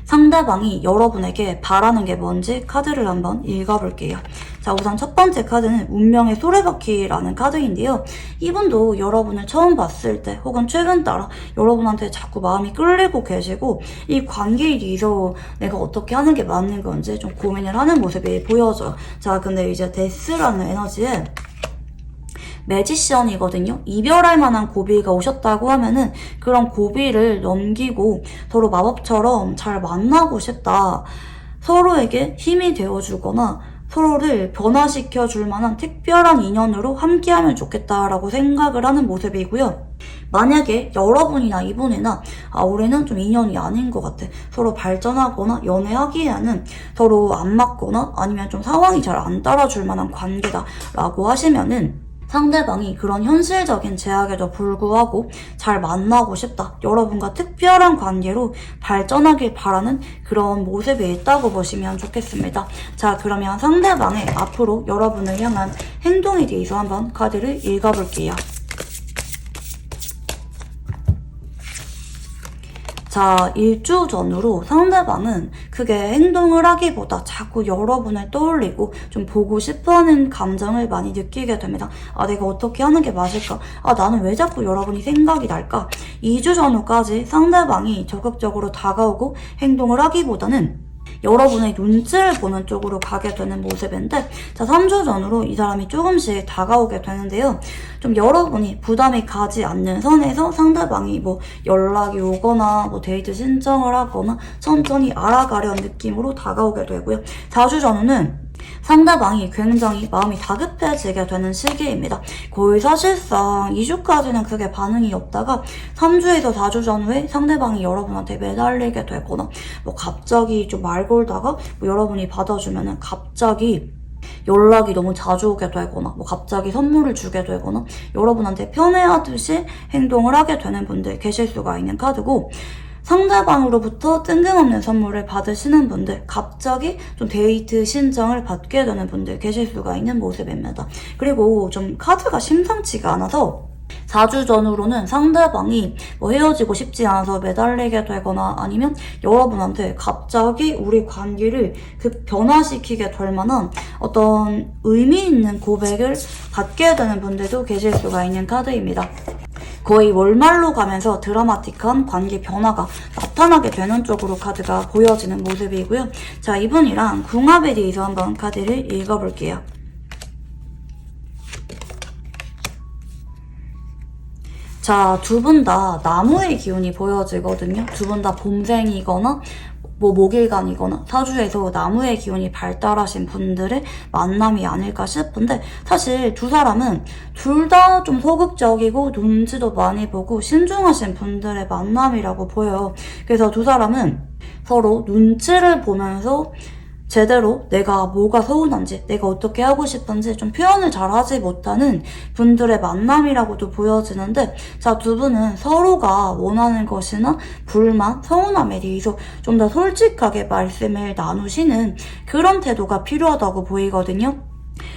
Speaker 1: 상대방이 여러분에게 바라는 게 뭔지 카드를 한번 읽어볼게요. 자, 우선 첫 번째 카드는 운명의 소래바퀴라는 카드인데요. 이분도 여러분을 처음 봤을 때 혹은 최근 따라 여러분한테 자꾸 마음이 끌리고 계시고 이 관계에 대해서 내가 어떻게 하는 게 맞는 건지 좀 고민을 하는 모습이 보여져요. 자, 근데 이제 데스라는 에너지에 매지션이거든요. 이별할 만한 고비가 오셨다고 하면은 그런 고비를 넘기고 서로 마법처럼 잘 만나고 싶다. 서로에게 힘이 되어주거나 서로를 변화시켜 줄 만한 특별한 인연으로 함께하면 좋겠다라고 생각을 하는 모습이고요. 만약에 여러분이나 이분이나 우리는 좀 인연이 아닌 것 같아. 서로 발전하거나 연애하기에는 서로 안 맞거나 아니면 좀 상황이 잘 안 따라줄 만한 관계다라고 하시면은 상대방이 그런 현실적인 제약에도 불구하고 잘 만나고 싶다. 여러분과 특별한 관계로 발전하길 바라는 그런 모습이 있다고 보시면 좋겠습니다. 자, 그러면 상대방의 앞으로 여러분을 향한 행동에 대해서 한번 카드를 읽어볼게요. 자, 일주 전으로 상대방은 크게 행동을 하기보다 자꾸 여러분을 떠올리고 좀 보고 싶어하는 감정을 많이 느끼게 됩니다. 아, 내가 어떻게 하는 게 맞을까? 아, 나는 왜 자꾸 여러분이 생각이 날까? 2주 전후까지 상대방이 적극적으로 다가오고 행동을 하기보다는 여러분의 눈치를 보는 쪽으로 가게 되는 모습인데, 자, 3주 전으로 이 사람이 조금씩 다가오게 되는데요. 좀 여러분이 부담이 가지 않는 선에서 상대방이 뭐 연락이 오거나 뭐 데이트 신청을 하거나 천천히 알아가려는 느낌으로 다가오게 되고요. 4주 전후는 상대방이 굉장히 마음이 다급해지게 되는 시기입니다. 거의 사실상 2주까지는 크게 반응이 없다가 3주에서 4주 전후에 상대방이 여러분한테 매달리게 되거나 뭐 갑자기 좀 말 걸다가 뭐 여러분이 받아주면은 갑자기 연락이 너무 자주 오게 되거나 뭐 갑자기 선물을 주게 되거나 여러분한테 편애하듯이 행동을 하게 되는 분들 계실 수가 있는 카드고, 상대방으로부터 뜬금없는 선물을 받으시는 분들, 갑자기 좀 데이트 신청을 받게 되는 분들 계실 수가 있는 모습입니다. 그리고 좀 카드가 심상치가 않아서 4주 전후로는 상대방이 뭐 헤어지고 싶지 않아서 매달리게 되거나 아니면 여러분한테 갑자기 우리 관계를 변화시키게 될 만한 어떤 의미 있는 고백을 받게 되는 분들도 계실 수가 있는 카드입니다. 거의 월말로 가면서 드라마틱한 관계 변화가 나타나게 되는 쪽으로 카드가 보여지는 모습이고요. 자, 이분이랑 궁합에 대해서 한번 카드를 읽어볼게요. 자, 두 분 다 나무의 기운이 보여지거든요. 두 분 다 봄생이거나 뭐 목일간이거나 사주에서 나무의 기운이 발달하신 분들의 만남이 아닐까 싶은데, 사실 두 사람은 둘 다 좀 소극적이고 눈치도 많이 보고 신중하신 분들의 만남이라고 보여요. 그래서 두 사람은 서로 눈치를 보면서 제대로 내가 뭐가 서운한지, 내가 어떻게 하고 싶은지 좀 표현을 잘 하지 못하는 분들의 만남이라고도 보여지는데, 자, 두 분은 서로가 원하는 것이나 불만, 서운함에 대해서 좀 더 솔직하게 말씀을 나누시는 그런 태도가 필요하다고 보이거든요.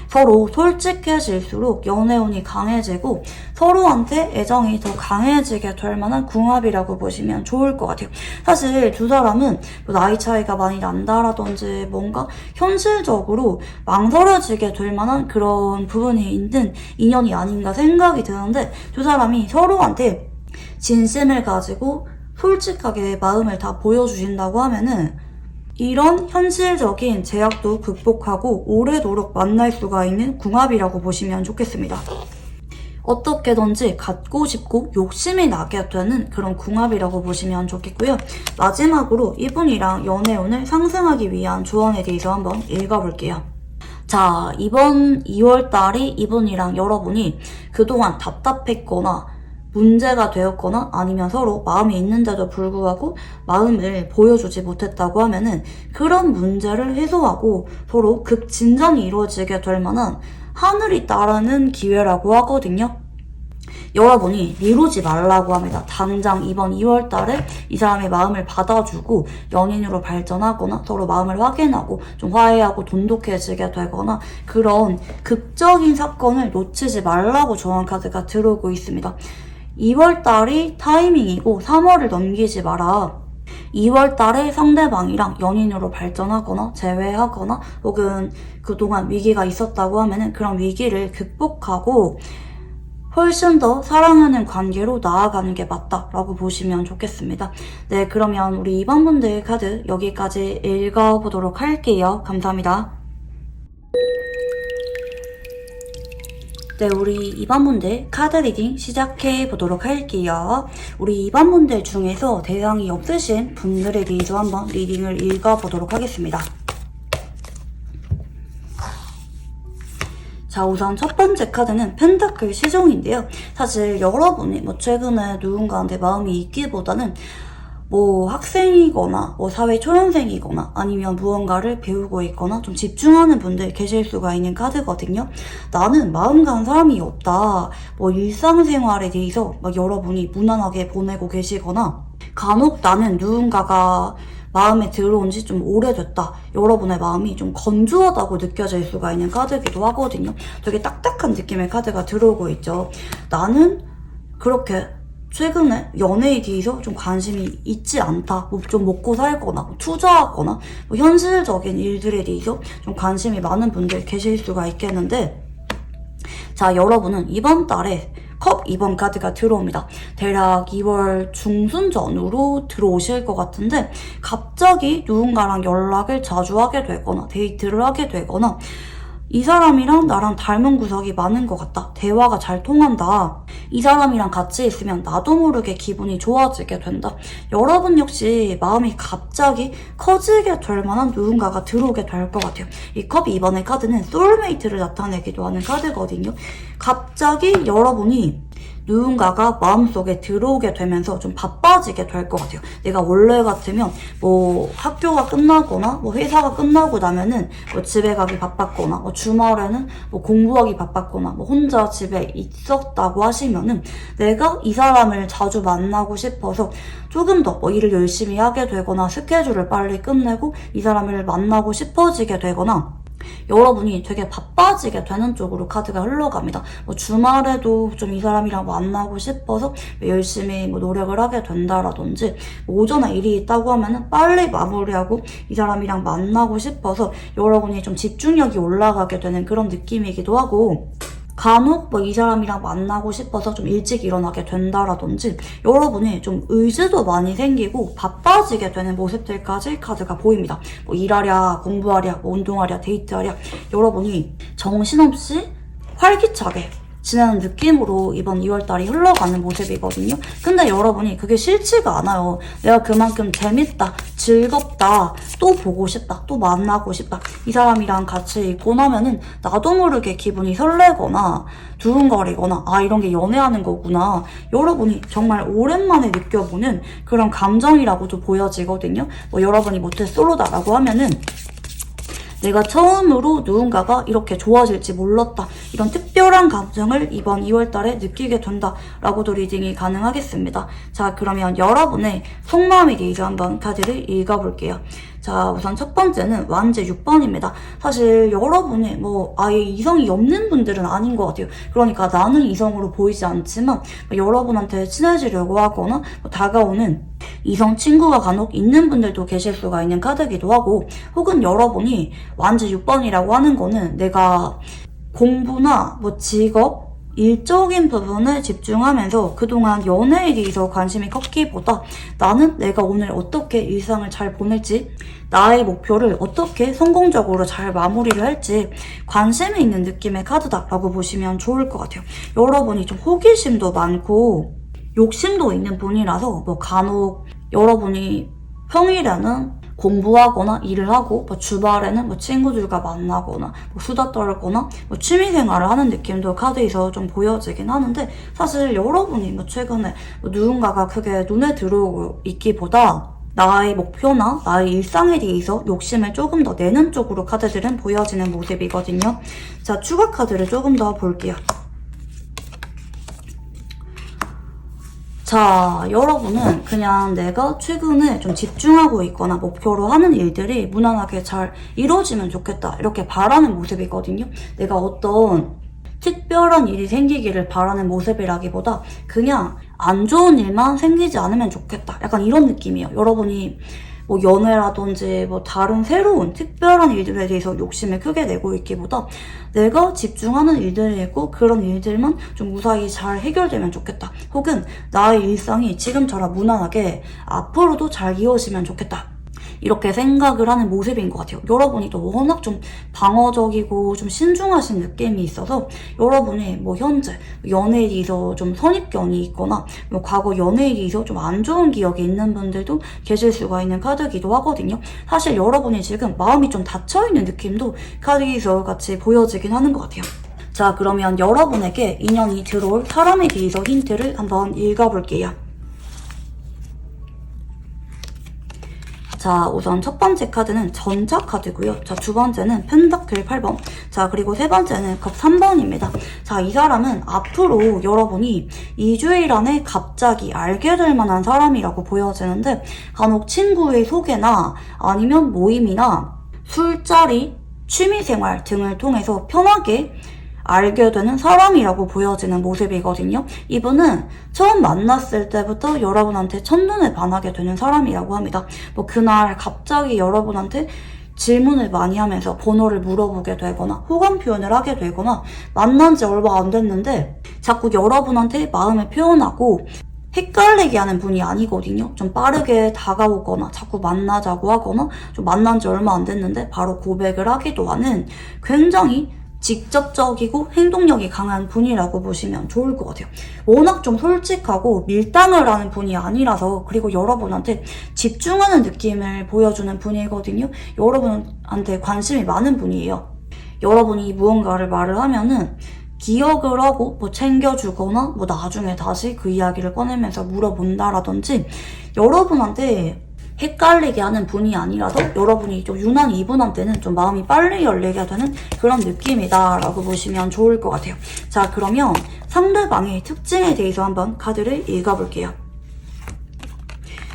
Speaker 1: 서로 솔직해질수록 연애운이 강해지고 서로한테 애정이 더 강해지게 될 만한 궁합이라고 보시면 좋을 것 같아요. 사실 두 사람은 뭐 나이 차이가 많이 난다라든지 뭔가 현실적으로 망설여지게 될 만한 그런 부분이 있는 인연이 아닌가 생각이 드는데, 두 사람이 서로한테 진심을 가지고 솔직하게 마음을 다 보여주신다고 하면은 이런 현실적인 제약도 극복하고 오래도록 만날 수가 있는 궁합이라고 보시면 좋겠습니다. 어떻게든지 갖고 싶고 욕심이 나게 되는 그런 궁합이라고 보시면 좋겠고요. 마지막으로 이분이랑 연애운을 상승하기 위한 조언에 대해서 한번 읽어볼게요. 자, 이번 2월달이 이분이랑 여러분이 그동안 답답했거나 문제가 되었거나 아니면 서로 마음이 있는데도 불구하고 마음을 보여주지 못했다고 하면은 그런 문제를 해소하고 서로 급진전이 이루어지게 될 만한 하늘이 따르는 기회라고 하거든요. 여러분이 미루지 말라고 합니다. 당장 이번 2월 달에 이 사람의 마음을 받아주고 연인으로 발전하거나 서로 마음을 확인하고 좀 화해하고 돈독해지게 되거나 그런 극적인 사건을 놓치지 말라고 조언 카드가 들어오고 있습니다. 2월 달이 타이밍이고 3월을 넘기지 마라. 2월 달에 상대방이랑 연인으로 발전하거나 재회하거나 혹은 그동안 위기가 있었다고 하면은 그런 위기를 극복하고 훨씬 더 사랑하는 관계로 나아가는 게 맞다라고 보시면 좋겠습니다. 네, 그러면 우리 2번 분들 카드 여기까지 읽어보도록 할게요. 감사합니다. 네, 우리 2번 분들 카드 리딩 시작해 보도록 할게요. 우리 2번 분들 중에서 대상이 없으신 분들에 대해서 한번 리딩을 읽어보도록 하겠습니다. 자, 우선 첫 번째 카드는 펜타클 시종인데요. 사실 여러분이 최근에 누군가한테 마음이 있기보다는 학생이거나 사회 초년생이거나 아니면 무언가를 배우고 있거나 좀 집중하는 분들 계실 수가 있는 카드거든요. 나는 마음 간 사람이 없다. 일상생활에 대해서 여러분이 무난하게 보내고 계시거나 간혹 나는 누군가가 마음에 들어온 지 좀 오래됐다. 여러분의 마음이 좀 건조하다고 느껴질 수가 있는 카드이기도 하거든요. 되게 딱딱한 느낌의 카드가 들어오고 있죠. 나는 그렇게 최근에 연애에 대해서 좀 관심이 있지 않다. 좀 먹고 살거나 투자하거나 현실적인 일들에 대해서 좀 관심이 많은 분들 계실 수가 있겠는데, 자, 여러분은 이번 달에 컵 2번 카드가 들어옵니다. 대략 2월 중순 전후로 들어오실 것 같은데 갑자기 누군가랑 연락을 자주 하게 되거나 데이트를 하게 되거나 이 사람이랑 나랑 닮은 구석이 많은 것 같다. 대화가 잘 통한다. 이 사람이랑 같이 있으면 나도 모르게 기분이 좋아지게 된다. 여러분 역시 마음이 갑자기 커지게 될 만한 누군가가 들어오게 될 것 같아요. 이 컵 2번의 카드는 소울메이트를 나타내기도 하는 카드거든요. 갑자기 여러분이 누군가가 마음속에 들어오게 되면서 좀 바빠지게 될 것 같아요. 내가 원래 같으면 학교가 끝나거나 회사가 끝나고 나면은 집에 가기 바빴거나 주말에는 공부하기 바빴거나 혼자 집에 있었다고 하시면은 내가 이 사람을 자주 만나고 싶어서 조금 더 일을 열심히 하게 되거나 스케줄을 빨리 끝내고 이 사람을 만나고 싶어지게 되거나 여러분이 되게 바빠지게 되는 쪽으로 카드가 흘러갑니다. 주말에도 좀 이 사람이랑 만나고 싶어서 열심히 노력을 하게 된다라든지 오전에 일이 있다고 하면은 빨리 마무리하고 이 사람이랑 만나고 싶어서 여러분이 좀 집중력이 올라가게 되는 그런 느낌이기도 하고, 간혹 이 사람이랑 만나고 싶어서 좀 일찍 일어나게 된다라든지 여러분이 좀 의지도 많이 생기고 바빠지게 되는 모습들까지 카드가 보입니다. 일하랴, 공부하랴, 운동하랴, 데이트하랴 여러분이 정신없이 활기차게 지나는 느낌으로 이번 2월달이 흘러가는 모습이거든요. 근데 여러분이 그게 싫지가 않아요. 내가 그만큼 재밌다, 즐겁다, 또 보고 싶다, 또 만나고 싶다. 이 사람이랑 같이 있고 나면은 나도 모르게 기분이 설레거나 두근거리거나 이런 게 연애하는 거구나. 여러분이 정말 오랜만에 느껴보는 그런 감정이라고도 보여지거든요. 여러분이 모태솔로다라고 하면은 내가 처음으로 누군가가 이렇게 좋아질지 몰랐다. 이런 특별한 감정을 이번 2월달에 느끼게 된다라고도 리딩이 가능하겠습니다. 자, 그러면 여러분의 속마음에 대해서 한번 카드를 읽어볼게요. 자, 우선 첫 번째는 완제 6번입니다. 사실 여러분이 아예 이성이 없는 분들은 아닌 것 같아요. 그러니까 나는 이성으로 보이지 않지만 여러분한테 친해지려고 하거나 다가오는 이성 친구가 간혹 있는 분들도 계실 수가 있는 카드이기도 하고, 혹은 여러분이 완제 6번이라고 하는 거는 내가 공부나 직업, 일적인 부분에 집중하면서 그동안 연애에 대해서 관심이 컸기보다 나는 내가 오늘 어떻게 일상을 잘 보낼지, 나의 목표를 어떻게 성공적으로 잘 마무리를 할지 관심이 있는 느낌의 카드다라고 보시면 좋을 것 같아요. 여러분이 좀 호기심도 많고 욕심도 있는 분이라서 간혹 여러분이 평일에는 공부하거나 일을 하고 주말에는 친구들과 만나거나 수다 떨거나 취미생활을 하는 느낌도 카드에서 좀 보여지긴 하는데, 사실 여러분이 최근에 누군가가 크게 눈에 들어오고 있기보다 나의 목표나 나의 일상에 대해서 욕심을 조금 더 내는 쪽으로 카드들은 보여지는 모습이거든요. 자, 추가 카드를 조금 더 볼게요. 자, 여러분은 그냥 내가 최근에 좀 집중하고 있거나 목표로 하는 일들이 무난하게 잘 이루어지면 좋겠다, 이렇게 바라는 모습이거든요. 내가 어떤 특별한 일이 생기기를 바라는 모습이라기보다 그냥 안 좋은 일만 생기지 않으면 좋겠다, 약간 이런 느낌이에요. 여러분이 연애라든지 다른 새로운 특별한 일들에 대해서 욕심을 크게 내고 있기보다 내가 집중하는 일들이 있고 그런 일들만 좀 무사히 잘 해결되면 좋겠다, 혹은 나의 일상이 지금처럼 무난하게 앞으로도 잘 이어지면 좋겠다, 이렇게 생각을 하는 모습인 것 같아요. 여러분이 또 워낙 좀 방어적이고 좀 신중하신 느낌이 있어서 여러분이 현재 연애에 대해서 좀 선입견이 있거나 과거 연애에 대해서 좀 안 좋은 기억이 있는 분들도 계실 수가 있는 카드이기도 하거든요. 사실 여러분이 지금 마음이 좀 닫혀있는 느낌도 카드에서 같이 보여지긴 하는 것 같아요. 자, 그러면 여러분에게 인연이 들어올 사람에 대해서 힌트를 한번 읽어볼게요. 자, 우선 첫 번째 카드는 전자 카드고요. 자, 두 번째는 펜타클 8번. 자, 그리고 세 번째는 컵 3번입니다. 자, 이 사람은 앞으로 여러분이 2주일 안에 갑자기 알게 될 만한 사람이라고 보여지는데, 간혹 친구의 소개나 아니면 모임이나 술자리, 취미생활 등을 통해서 편하게 알게 되는 사람이라고 보여지는 모습이거든요. 이분은 처음 만났을 때부터 여러분한테 첫눈에 반하게 되는 사람이라고 합니다. 그날 갑자기 여러분한테 질문을 많이 하면서 번호를 물어보게 되거나 호감 표현을 하게 되거나, 만난 지 얼마 안 됐는데 자꾸 여러분한테 마음을 표현하고 헷갈리게 하는 분이 아니거든요. 좀 빠르게 다가오거나 자꾸 만나자고 하거나, 좀 만난 지 얼마 안 됐는데 바로 고백을 하기도 하는 굉장히 직접적이고 행동력이 강한 분이라고 보시면 좋을 것 같아요. 워낙 좀 솔직하고 밀당을 하는 분이 아니라서, 그리고 여러분한테 집중하는 느낌을 보여주는 분이거든요. 여러분한테 관심이 많은 분이에요. 여러분이 무언가를 말을 하면은 기억을 하고 챙겨주거나 나중에 다시 그 이야기를 꺼내면서 물어본다라든지, 여러분한테 헷갈리게 하는 분이 아니라서 여러분이 좀 유난히 이분한테는 좀 마음이 빨리 열리게 되는 그런 느낌이다 라고 보시면 좋을 것 같아요. 자, 그러면 상대방의 특징에 대해서 한번 카드를 읽어볼게요.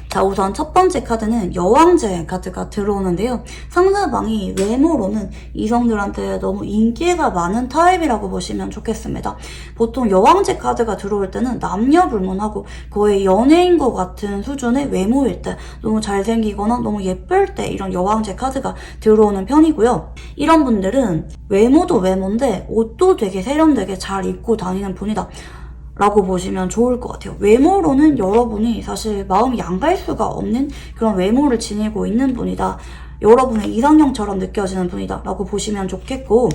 Speaker 1: 자, 우선 첫 번째 카드는 여왕제 카드가 들어오는데요. 상대방이 외모로는 이성들한테 너무 인기가 많은 타입이라고 보시면 좋겠습니다. 보통 여왕제 카드가 들어올 때는 남녀 불문하고 거의 연예인 것 같은 수준의 외모일 때, 너무 잘생기거나 너무 예쁠 때 이런 여왕제 카드가 들어오는 편이고요. 이런 분들은 외모도 외모인데 옷도 되게 세련되게 잘 입고 다니는 분이다 라고 보시면 좋을 것 같아요. 외모로는 여러분이 사실 마음이 안 갈 수가 없는 그런 외모를 지니고 있는 분이다, 여러분의 이상형처럼 느껴지는 분이다 라고 보시면 좋겠고,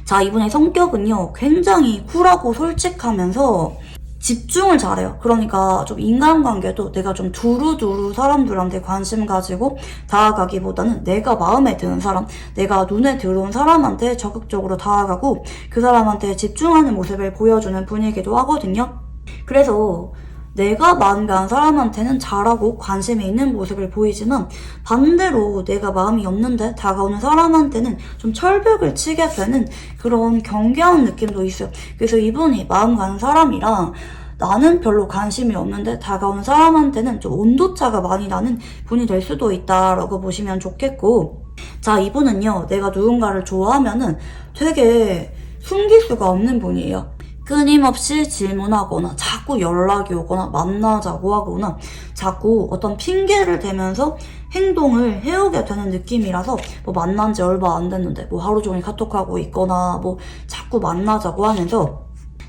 Speaker 1: 자, 이분의 성격은요 굉장히 쿨하고 솔직하면서 집중을 잘해요. 그러니까 좀 인간관계도 내가 좀 두루두루 사람들한테 관심 가지고 다가가기보다는 내가 마음에 드는 사람, 내가 눈에 들어온 사람한테 적극적으로 다가가고 그 사람한테 집중하는 모습을 보여주는 분이기도 하거든요. 그래서 내가 마음이 간 사람한테는 잘하고 관심이 있는 모습을 보이지만, 반대로 내가 마음이 없는데 다가오는 사람한테는 좀 철벽을 치게 되는 그런 경계하는 느낌도 있어요. 그래서 이분이 마음 가는 사람이랑 나는 별로 관심이 없는데 다가온 사람한테는 좀 온도차가 많이 나는 분이 될 수도 있다라고 보시면 좋겠고, 자, 이분은요, 내가 누군가를 좋아하면은 되게 숨길 수가 없는 분이에요. 끊임없이 질문하거나 자꾸 연락이 오거나 만나자고 하거나 자꾸 어떤 핑계를 대면서 행동을 해오게 되는 느낌이라서, 뭐 만난 지 얼마 안 됐는데 뭐 하루 종일 카톡하고 있거나 뭐 자꾸 만나자고 하면서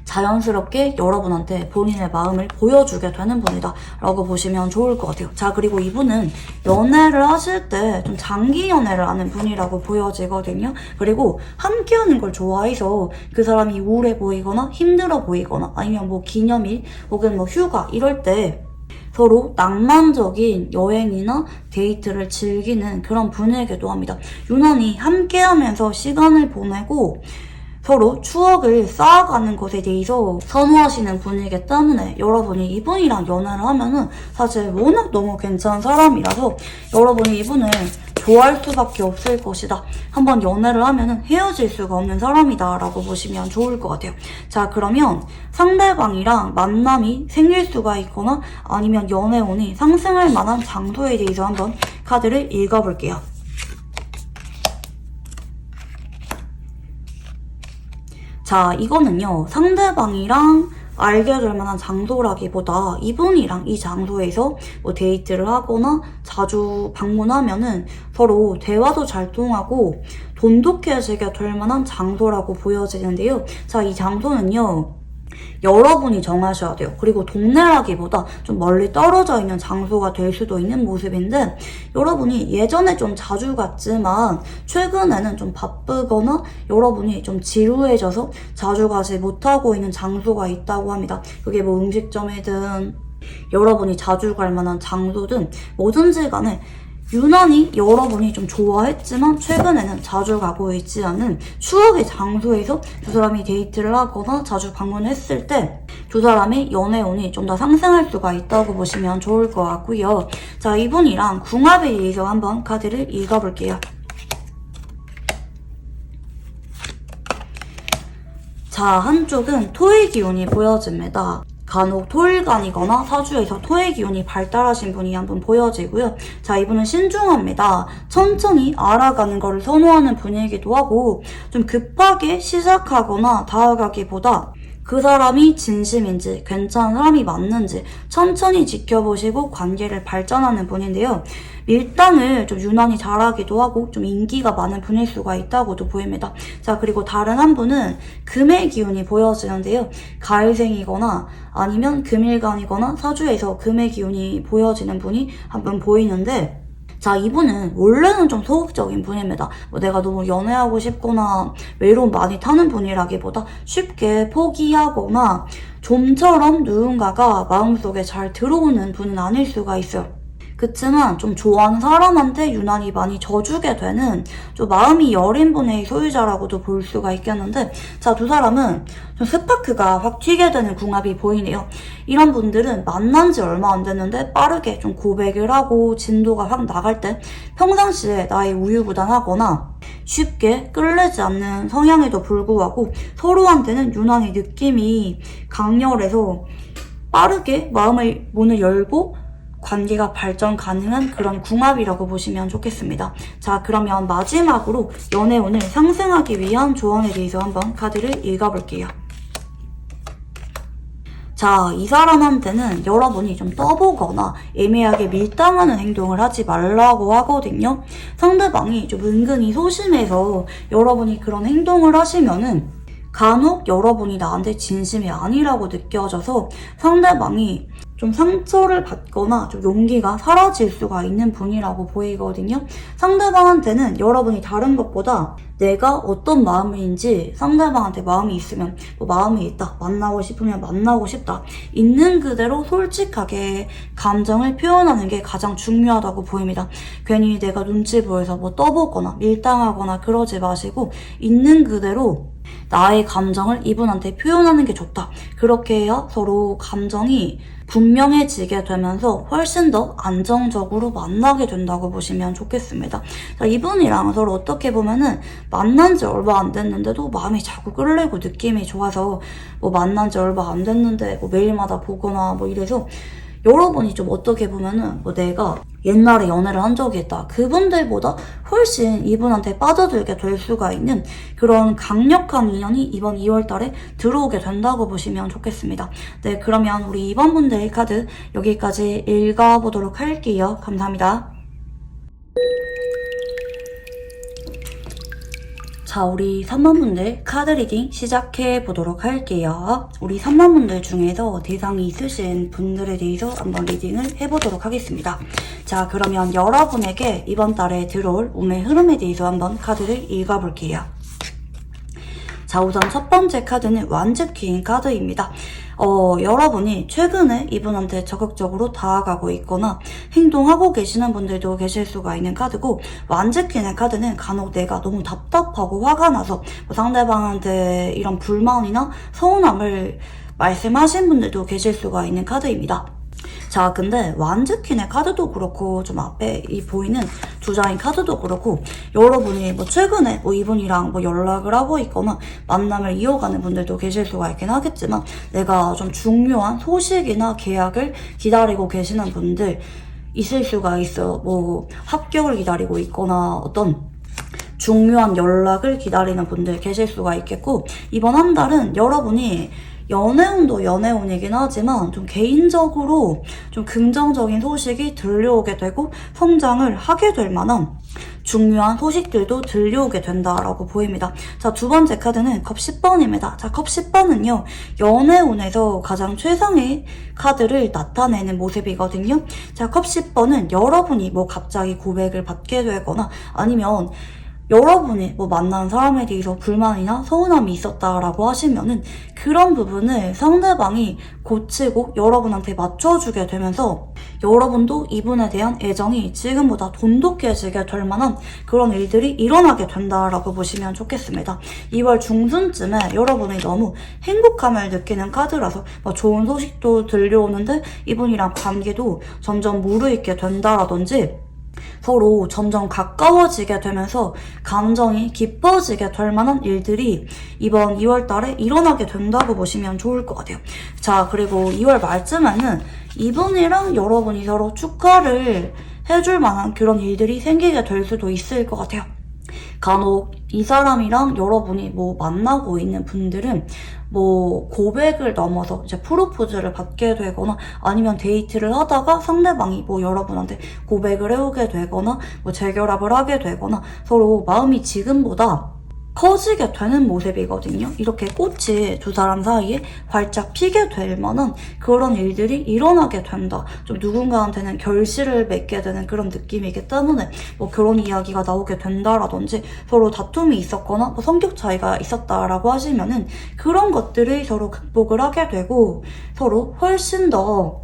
Speaker 1: 자연스럽게 여러분한테 본인의 마음을 보여주게 되는 분이다 라고 보시면 좋을 것 같아요. 자, 그리고 이분은 연애를 하실 때 좀 장기 연애를 하는 분이라고 보여지거든요. 그리고 함께하는 걸 좋아해서 그 사람이 우울해 보이거나 힘들어 보이거나 아니면 뭐 기념일 혹은 뭐 휴가 이럴 때 서로 낭만적인 여행이나 데이트를 즐기는 그런 분이기도 합니다. 유난히 함께하면서 시간을 보내고 서로 추억을 쌓아가는 것에 대해서 선호하시는 분이기 때문에 여러분이 이분이랑 연애를 하면은 사실 워낙 너무 괜찮은 사람이라서 여러분이 이분을 좋아할 수밖에 없을 것이다. 한번 연애를 하면은 헤어질 수가 없는 사람이다 라고 보시면 좋을 것 같아요. 자, 그러면 상대방이랑 만남이 생길 수가 있거나 아니면 연애운이 상승할 만한 장소에 대해서 한번 카드를 읽어볼게요. 자, 이거는요, 상대방이랑 알게 될 만한 장소라기보다 이분이랑 이 장소에서 뭐 데이트를 하거나 자주 방문하면은 서로 대화도 잘 통하고 돈독해지게 될 만한 장소라고 보여지는데요. 자, 이 장소는요, 여러분이 정하셔야 돼요. 그리고 동네라기보다 좀 멀리 떨어져 있는 장소가 될 수도 있는 모습인데, 여러분이 예전에 좀 자주 갔지만 최근에는 좀 바쁘거나 여러분이 좀 지루해져서 자주 가지 못하고 있는 장소가 있다고 합니다. 그게 뭐 음식점이든 여러분이 자주 갈 만한 장소든 뭐든지 간에 유난히 여러분이 좀 좋아했지만 최근에는 자주 가고 있지 않은 추억의 장소에서 두 사람이 데이트를 하거나 자주 방문했을 때 두 사람의 연애운이 좀 더 상승할 수가 있다고 보시면 좋을 것 같고요. 자, 이분이랑 궁합에 의해서 한번 카드를 읽어볼게요. 자, 한쪽은 토의 기운이 보여집니다. 간혹 토일간이거나 사주에서 토의 기운이 발달하신 분이 한번 보여지고요. 자, 이분은 신중합니다. 천천히 알아가는 것을 선호하는 분이기도 하고, 좀 급하게 시작하거나 다가가기보다 그 사람이 진심인지 괜찮은 사람이 맞는지 천천히 지켜보시고 관계를 발전하는 분인데요. 밀당을 좀 유난히 잘하기도 하고 좀 인기가 많은 분일 수가 있다고도 보입니다. 자, 그리고 다른 한 분은 금의 기운이 보여지는데요. 가을생이거나 아니면 금일간이거나 사주에서 금의 기운이 보여지는 분이 한 분 보이는데, 자, 이분은 원래는 좀 소극적인 분입니다. 뭐 내가 너무 연애하고 싶거나 외로움 많이 타는 분이라기보다 쉽게 포기하거나 좀처럼 누군가가 마음속에 잘 들어오는 분은 아닐 수가 있어요. 그치만 좀 좋아하는 사람한테 유난히 많이 져주게 되는 좀 마음이 여린 분의 소유자라고도 볼 수가 있겠는데, 자, 두 사람은 좀 스파크가 확 튀게 되는 궁합이 보이네요. 이런 분들은 만난 지 얼마 안 됐는데 빠르게 좀 고백을 하고 진도가 확 나갈 때 평상시에 나의 우유부단하거나 쉽게 끌리지 않는 성향에도 불구하고 서로한테는 유난히 느낌이 강렬해서 빠르게 마음의 문을 열고 관계가 발전 가능한 그런 궁합이라고 보시면 좋겠습니다. 자, 그러면 마지막으로 연애운을 상승하기 위한 조언에 대해서 한번 카드를 읽어볼게요. 자, 이 사람한테는 여러분이 좀 떠보거나 애매하게 밀당하는 행동을 하지 말라고 하거든요. 상대방이 좀 은근히 소심해서 여러분이 그런 행동을 하시면은 간혹 여러분이 나한테 진심이 아니라고 느껴져서 상대방이 좀 상처를 받거나 좀 용기가 사라질 수가 있는 분이라고 보이거든요. 상대방한테는 여러분이 다른 것보다 내가 어떤 마음인지, 상대방한테 마음이 있으면 뭐 마음이 있다, 만나고 싶으면 만나고 싶다, 있는 그대로 솔직하게 감정을 표현하는 게 가장 중요하다고 보입니다. 괜히 내가 눈치 보여서 뭐 떠보거나 밀당하거나 그러지 마시고 있는 그대로 나의 감정을 이분한테 표현하는 게 좋다. 그렇게 해야 서로 감정이 분명해지게 되면서 훨씬 더 안정적으로 만나게 된다고 보시면 좋겠습니다. 자, 이분이랑 서로 어떻게 보면은 만난 지 얼마 안 됐는데도 마음이 자꾸 끌리고 느낌이 좋아서 뭐 만난 지 얼마 안 됐는데 뭐 매일마다 보거나 뭐 이래서 여러분이 좀 어떻게 보면은 뭐 내가 옛날에 연애를 한 적이 있다. 그분들보다 훨씬 이분한테 빠져들게 될 수가 있는 그런 강력한 인연이 이번 2월 달에 들어오게 된다고 보시면 좋겠습니다. 네, 그러면 우리 2번 분들 카드 여기까지 읽어보도록 할게요. 감사합니다. 자, 우리 3번 분들 카드 리딩 시작해 보도록 할게요. 우리 3번 분들 중에서 대상이 있으신 분들에 대해서 한번 리딩을 해보도록 하겠습니다. 자, 그러면 여러분에게 이번 달에 들어올 운의 흐름에 대해서 한번 카드를 읽어볼게요. 자, 우선 첫 번째 카드는 완즈 퀸 카드입니다. 여러분이 최근에 이분한테 적극적으로 다가가고 있거나 행동하고 계시는 분들도 계실 수가 있는 카드고, 완즈 퀸의 카드는 간혹 내가 너무 답답하고 화가 나서 뭐 상대방한테 이런 불만이나 서운함을 말씀하신 분들도 계실 수가 있는 카드입니다. 자, 근데 완즈 퀸의 카드도 그렇고 좀 앞에 이 보이는 두 장의 카드도 그렇고 여러분이 뭐 최근에 뭐 이분이랑 뭐 연락을 하고 있거나 만남을 이어가는 분들도 계실 수가 있긴 하겠지만, 내가 좀 중요한 소식이나 계약을 기다리고 계시는 분들 있을 수가 있어요. 뭐 합격을 기다리고 있거나 어떤 중요한 연락을 기다리는 분들 계실 수가 있겠고, 이번 한 달은 여러분이 연애운도 연애운이긴 하지만 좀 개인적으로 좀 긍정적인 소식이 들려오게 되고 성장을 하게 될 만한 중요한 소식들도 들려오게 된다라고 보입니다. 자, 두 번째 카드는 컵 10번입니다. 자, 컵 10번은요, 연애운에서 가장 최상의 카드를 나타내는 모습이거든요. 자, 컵 10번은 여러분이 뭐 갑자기 고백을 받게 되거나 아니면 여러분이 뭐 만난 사람에 대해서 불만이나 서운함이 있었다라고 하시면은 그런 부분을 상대방이 고치고 여러분한테 맞춰주게 되면서 여러분도 이분에 대한 애정이 지금보다 돈독해지게 될 만한 그런 일들이 일어나게 된다라고 보시면 좋겠습니다. 2월 중순쯤에 여러분이 너무 행복함을 느끼는 카드라서 뭐 좋은 소식도 들려오는데 이분이랑 관계도 점점 무르익게 된다라든지 서로 점점 가까워지게 되면서 감정이 깊어지게 될 만한 일들이 이번 2월 달에 일어나게 된다고 보시면 좋을 것 같아요. 자, 그리고 2월 말쯤에는 이분이랑 여러분이 서로 축하를 해줄 만한 그런 일들이 생기게 될 수도 있을 것 같아요. 간혹 이 사람이랑 여러분이 뭐 만나고 있는 분들은 뭐 고백을 넘어서 이제 프로포즈를 받게 되거나 아니면 데이트를 하다가 상대방이 뭐 여러분한테 고백을 해오게 되거나 뭐 재결합을 하게 되거나 서로 마음이 지금보다 커지게 되는 모습이거든요. 이렇게 꽃이 두 사람 사이에 활짝 피게 될 만한 그런 일들이 일어나게 된다. 좀 누군가한테는 결실을 맺게 되는 그런 느낌이기 때문에 뭐 결혼 이야기가 나오게 된다라든지 서로 다툼이 있었거나 뭐 성격 차이가 있었다라고 하시면은 그런 것들을 서로 극복을 하게 되고 서로 훨씬 더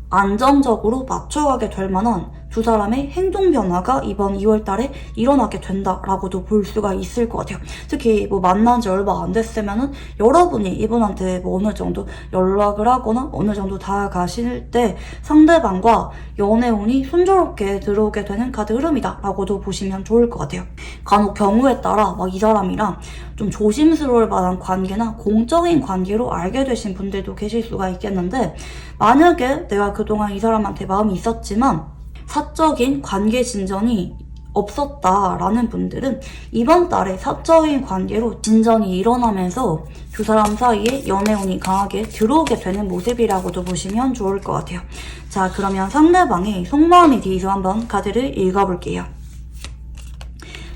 Speaker 1: 안정적으로 맞춰가게 될 만한 두 사람의 행동 변화가 이번 2월 달에 일어나게 된다라고도 볼 수가 있을 것 같아요. 특히 뭐 만난 지 얼마 안 됐으면은 여러분이 이분한테 뭐 어느 정도 연락을 하거나 어느 정도 다가가실 때 상대방과 연애운이 순조롭게 들어오게 되는 카드 흐름이다라고도 보시면 좋을 것 같아요. 간혹 경우에 따라 막 이 사람이랑 좀 조심스러울 만한 관계나 공적인 관계로 알게 되신 분들도 계실 수가 있겠는데, 만약에 내가 그동안 이 사람한테 마음이 있었지만 사적인 관계 진전이 없었다라는 분들은 이번 달에 사적인 관계로 진전이 일어나면서 두 사람 사이에 연애운이 강하게 들어오게 되는 모습이라고도 보시면 좋을 것 같아요. 자, 그러면 상대방의 속마음에 대해서 한번 카드를 읽어볼게요.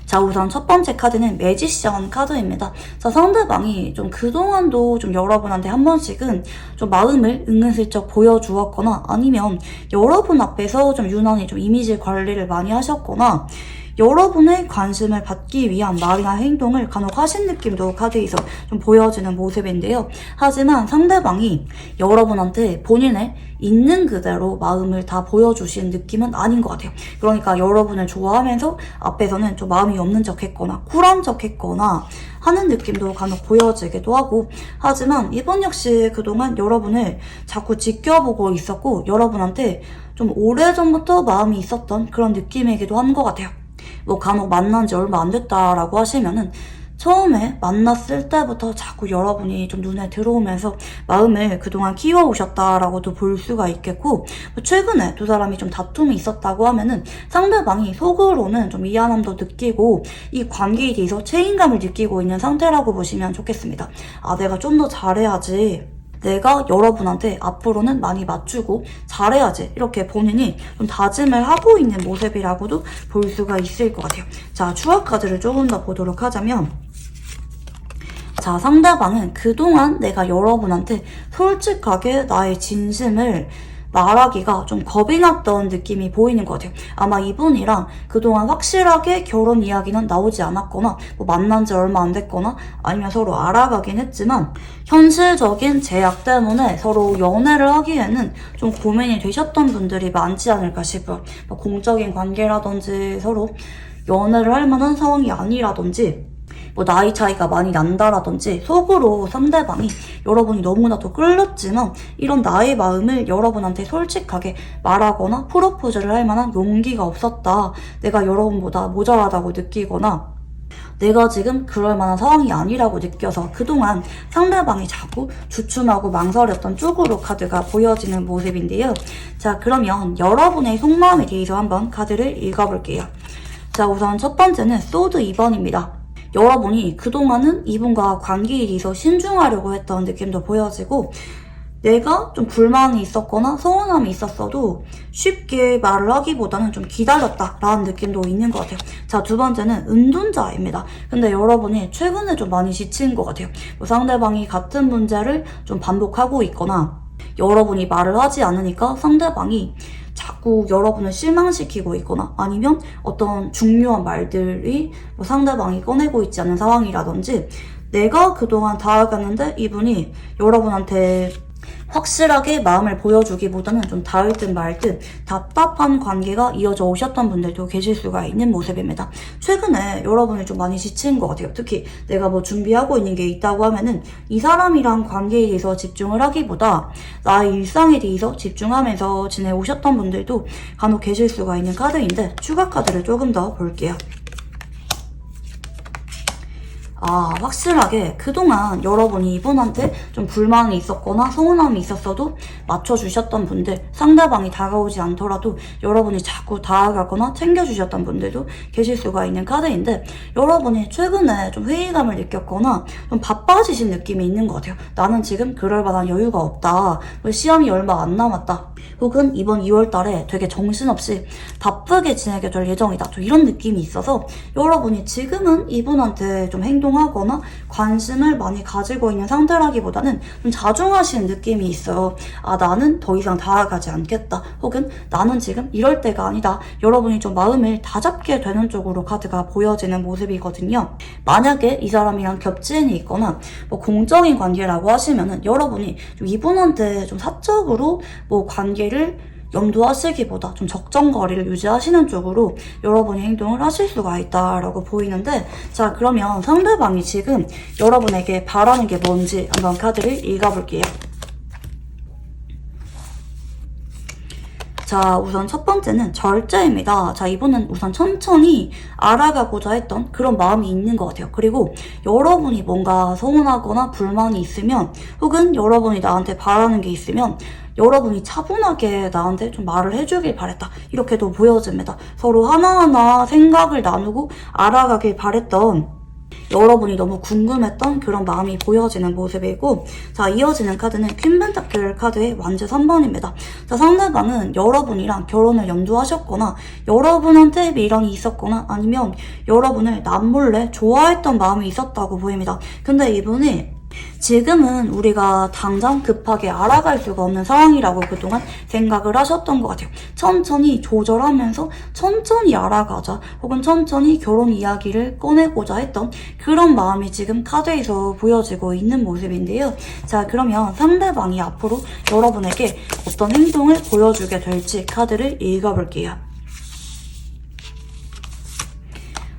Speaker 1: 자, 우선 첫 번째 카드는 매지션 카드입니다. 자, 상대방이 좀 그동안도 좀 여러분한테 한 번씩은 좀 마음을 은근슬쩍 보여주었거나 아니면 여러분 앞에서 좀 유난히 좀 이미지 관리를 많이 하셨거나 여러분의 관심을 받기 위한 말이나 행동을 간혹 하신 느낌도 카드에서 좀 보여지는 모습인데요. 하지만 상대방이 여러분한테 본인의 있는 그대로 마음을 다 보여주신 느낌은 아닌 것 같아요. 그러니까 여러분을 좋아하면서 앞에서는 좀 마음이 없는 척 했거나 쿨한 척 했거나 하는 느낌도 간혹 보여지기도 하고, 하지만 이번 역시 그동안 여러분을 자꾸 지켜보고 있었고 여러분한테 좀 오래전부터 마음이 있었던 그런 느낌이기도 한 것 같아요. 뭐 간혹 만난 지 얼마 안 됐다라고 하시면은 처음에 만났을 때부터 자꾸 여러분이 좀 눈에 들어오면서 마음을 그동안 키워오셨다라고도 볼 수가 있겠고, 최근에 두 사람이 좀 다툼이 있었다고 하면은 상대방이 속으로는 좀 미안함도 느끼고 이 관계에 대해서 책임감을 느끼고 있는 상태라고 보시면 좋겠습니다. 아, 내가 좀 더 잘해야지, 내가 여러분한테 앞으로는 많이 맞추고 잘해야지, 이렇게 본인이 좀 다짐을 하고 있는 모습이라고도 볼 수가 있을 것 같아요. 자, 추억 카드를 조금 더 보도록 하자면, 자, 상대방은 그동안 내가 여러분한테 솔직하게 나의 진심을 말하기가 좀 겁이 났던 느낌이 보이는 것 같아요. 아마 이분이랑 그동안 확실하게 결혼 이야기는 나오지 않았거나 뭐 만난 지 얼마 안 됐거나 아니면 서로 알아가긴 했지만 현실적인 제약 때문에 서로 연애를 하기에는 좀 고민이 되셨던 분들이 많지 않을까 싶어요. 뭐 공적인 관계라든지 서로 연애를 할 만한 상황이 아니라든지 뭐 나이 차이가 많이 난다라든지 속으로 상대방이 여러분이 너무나도 끌렸지만 이런 나의 마음을 여러분한테 솔직하게 말하거나 프로포즈를 할 만한 용기가 없었다, 내가 여러분보다 모자라다고 느끼거나 내가 지금 그럴 만한 상황이 아니라고 느껴서 그동안 상대방이 자꾸 주춤하고 망설였던 쪽으로 카드가 보여지는 모습인데요. 자, 그러면 여러분의 속마음에 대해서 한번 카드를 읽어볼게요. 자, 우선 첫 번째는 소드 2번입니다. 여러분이 그동안은 이분과 관계에 대해서 신중하려고 했던 느낌도 보여지고, 내가 좀 불만이 있었거나 서운함이 있었어도 쉽게 말을 하기보다는 좀 기다렸다라는 느낌도 있는 것 같아요. 자, 두 번째는 은둔자입니다. 근데 여러분이 최근에 좀 많이 지친 것 같아요. 뭐 상대방이 같은 문제를 좀 반복하고 있거나 여러분이 말을 하지 않으니까 상대방이 자꾸 여러분을 실망시키고 있거나 아니면 어떤 중요한 말들이 뭐 상대방이 꺼내고 있지 않은 상황이라든지 내가 그동안 다가갔는데 이분이 여러분한테 확실하게 마음을 보여주기보다는 좀 닿을 듯 말 듯 답답한 관계가 이어져 오셨던 분들도 계실 수가 있는 모습입니다. 최근에 여러분이 좀 많이 지친 것 같아요. 특히 내가 뭐 준비하고 있는 게 있다고 하면은 이 사람이랑 관계에 대해서 집중을 하기보다 나의 일상에 대해서 집중하면서 지내오셨던 분들도 간혹 계실 수가 있는 카드인데, 추가 카드를 조금 더 볼게요. 아, 확실하게 그동안 여러분이 이분한테 좀 불만이 있었거나 서운함이 있었어도 맞춰주셨던 분들, 상대방이 다가오지 않더라도 여러분이 자꾸 다가가거나 챙겨주셨던 분들도 계실 수가 있는 카드인데, 여러분이 최근에 좀 회의감을 느꼈거나 좀 바빠지신 느낌이 있는 것 같아요. 나는 지금 그럴 만한 여유가 없다, 시험이 얼마 안 남았다, 혹은 이번 2월 달에 되게 정신없이 바쁘게 지내게 될 예정이다, 좀 이런 느낌이 있어서 여러분이 지금은 이분한테 좀 행동하거나 관심을 많이 가지고 있는 상태라기보다는 좀 자중하시는 느낌이 있어요. 아, 나는 더 이상 다가가지 않겠다, 혹은 나는 지금 이럴 때가 아니다, 여러분이 좀 마음을 다잡게 되는 쪽으로 카드가 보여지는 모습이거든요. 만약에 이 사람이랑 겹지인이 있거나 뭐 공적인 관계라고 하시면은 여러분이 좀 이분한테 좀 사적으로 뭐 관계를 염두하시기보다 좀 적정거리를 유지하시는 쪽으로 여러분이 행동을 하실 수가 있다라고 보이는데, 자, 그러면 상대방이 지금 여러분에게 바라는 게 뭔지 한번 카드를 읽어볼게요. 자, 우선 첫 번째는 절제입니다. 자, 이분은 우선 천천히 알아가고자 했던 그런 마음이 있는 것 같아요. 그리고 여러분이 뭔가 서운하거나 불만이 있으면, 혹은 여러분이 나한테 바라는 게 있으면 여러분이 차분하게 나한테 좀 말을 해주길 바랬다, 이렇게도 보여집니다. 서로 하나하나 생각을 나누고 알아가길 바랬던, 여러분이 너무 궁금했던 그런 마음이 보여지는 모습이고, 자, 이어지는 카드는 퀸 펜타클 카드의 완제 3번입니다. 자, 상대방은 여러분이랑 결혼을 염두하셨거나 여러분한테 미련이 있었거나 아니면 여러분을 남몰래 좋아했던 마음이 있었다고 보입니다. 근데 이분이 지금은 우리가 당장 급하게 알아갈 수가 없는 상황이라고 그동안 생각을 하셨던 것 같아요. 천천히 조절하면서 천천히 알아가자, 혹은 천천히 결혼 이야기를 꺼내고자 했던 그런 마음이 지금 카드에서 보여지고 있는 모습인데요. 자, 그러면 상대방이 앞으로 여러분에게 어떤 행동을 보여주게 될지 카드를 읽어볼게요.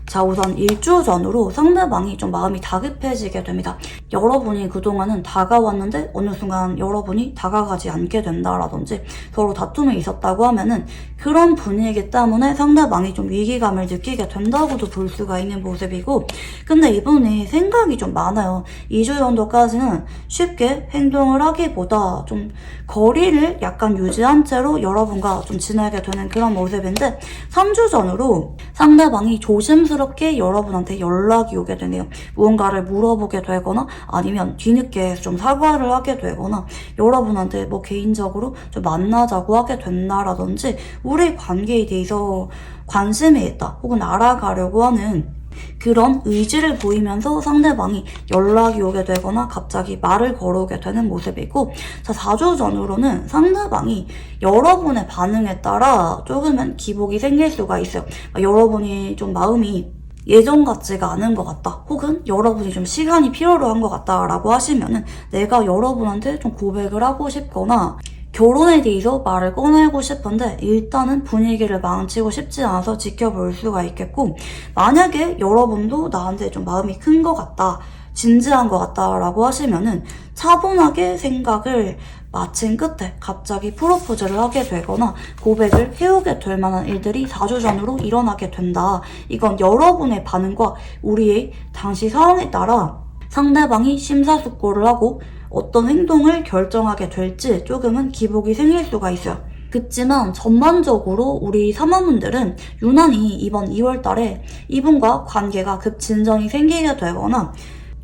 Speaker 1: 자, 우선 일주 전으로 상대방이 좀 마음이 다급해지게 됩니다. 여러분이 그동안은 다가왔는데 어느 순간 여러분이 다가가지 않게 된다라든지 서로 다툼이 있었다고 하면은 그런 분위기 때문에 상대방이 좀 위기감을 느끼게 된다고도 볼 수가 있는 모습이고, 근데 이분이 생각이 좀 많아요. 2주 정도까지는 쉽게 행동을 하기보다 좀 거리를 약간 유지한 채로 여러분과 좀 지내게 되는 그런 모습인데, 3주 전으로 상대방이 조심스럽게 여러분한테 연락이 오게 되네요. 무언가를 물어보게 되거나 아니면 뒤늦게 좀 사과를 하게 되거나 여러분한테 뭐 개인적으로 좀 만나자고 하게 된다라든지 우리 관계에 대해서 관심이 있다 혹은 알아가려고 하는 그런 의지를 보이면서 상대방이 연락이 오게 되거나 갑자기 말을 걸어오게 되는 모습이고, 자, 4주 전으로는 상대방이 여러분의 반응에 따라 조금은 기복이 생길 수가 있어요. 여러분이 좀 마음이 예전 같지가 않은 것 같다, 혹은 여러분이 좀 시간이 필요로 한 것 같다 라고 하시면은 내가 여러분한테 좀 고백을 하고 싶거나 결혼에 대해서 말을 꺼내고 싶은데 일단은 분위기를 망치고 싶지 않아서 지켜볼 수가 있겠고, 만약에 여러분도 나한테 좀 마음이 큰 것 같다, 진지한 것 같다 라고 하시면은 차분하게 생각을 마친 끝에 갑자기 프로포즈를 하게 되거나 고백을 해오게 될 만한 일들이 4주 전으로 일어나게 된다. 이건 여러분의 반응과 우리의 당시 상황에 따라 상대방이 심사숙고를 하고 어떤 행동을 결정하게 될지 조금은 기복이 생길 수가 있어요. 그치만 전반적으로 우리 사모분들은 유난히 이번 2월 달에 이분과 관계가 급진전이 생기게 되거나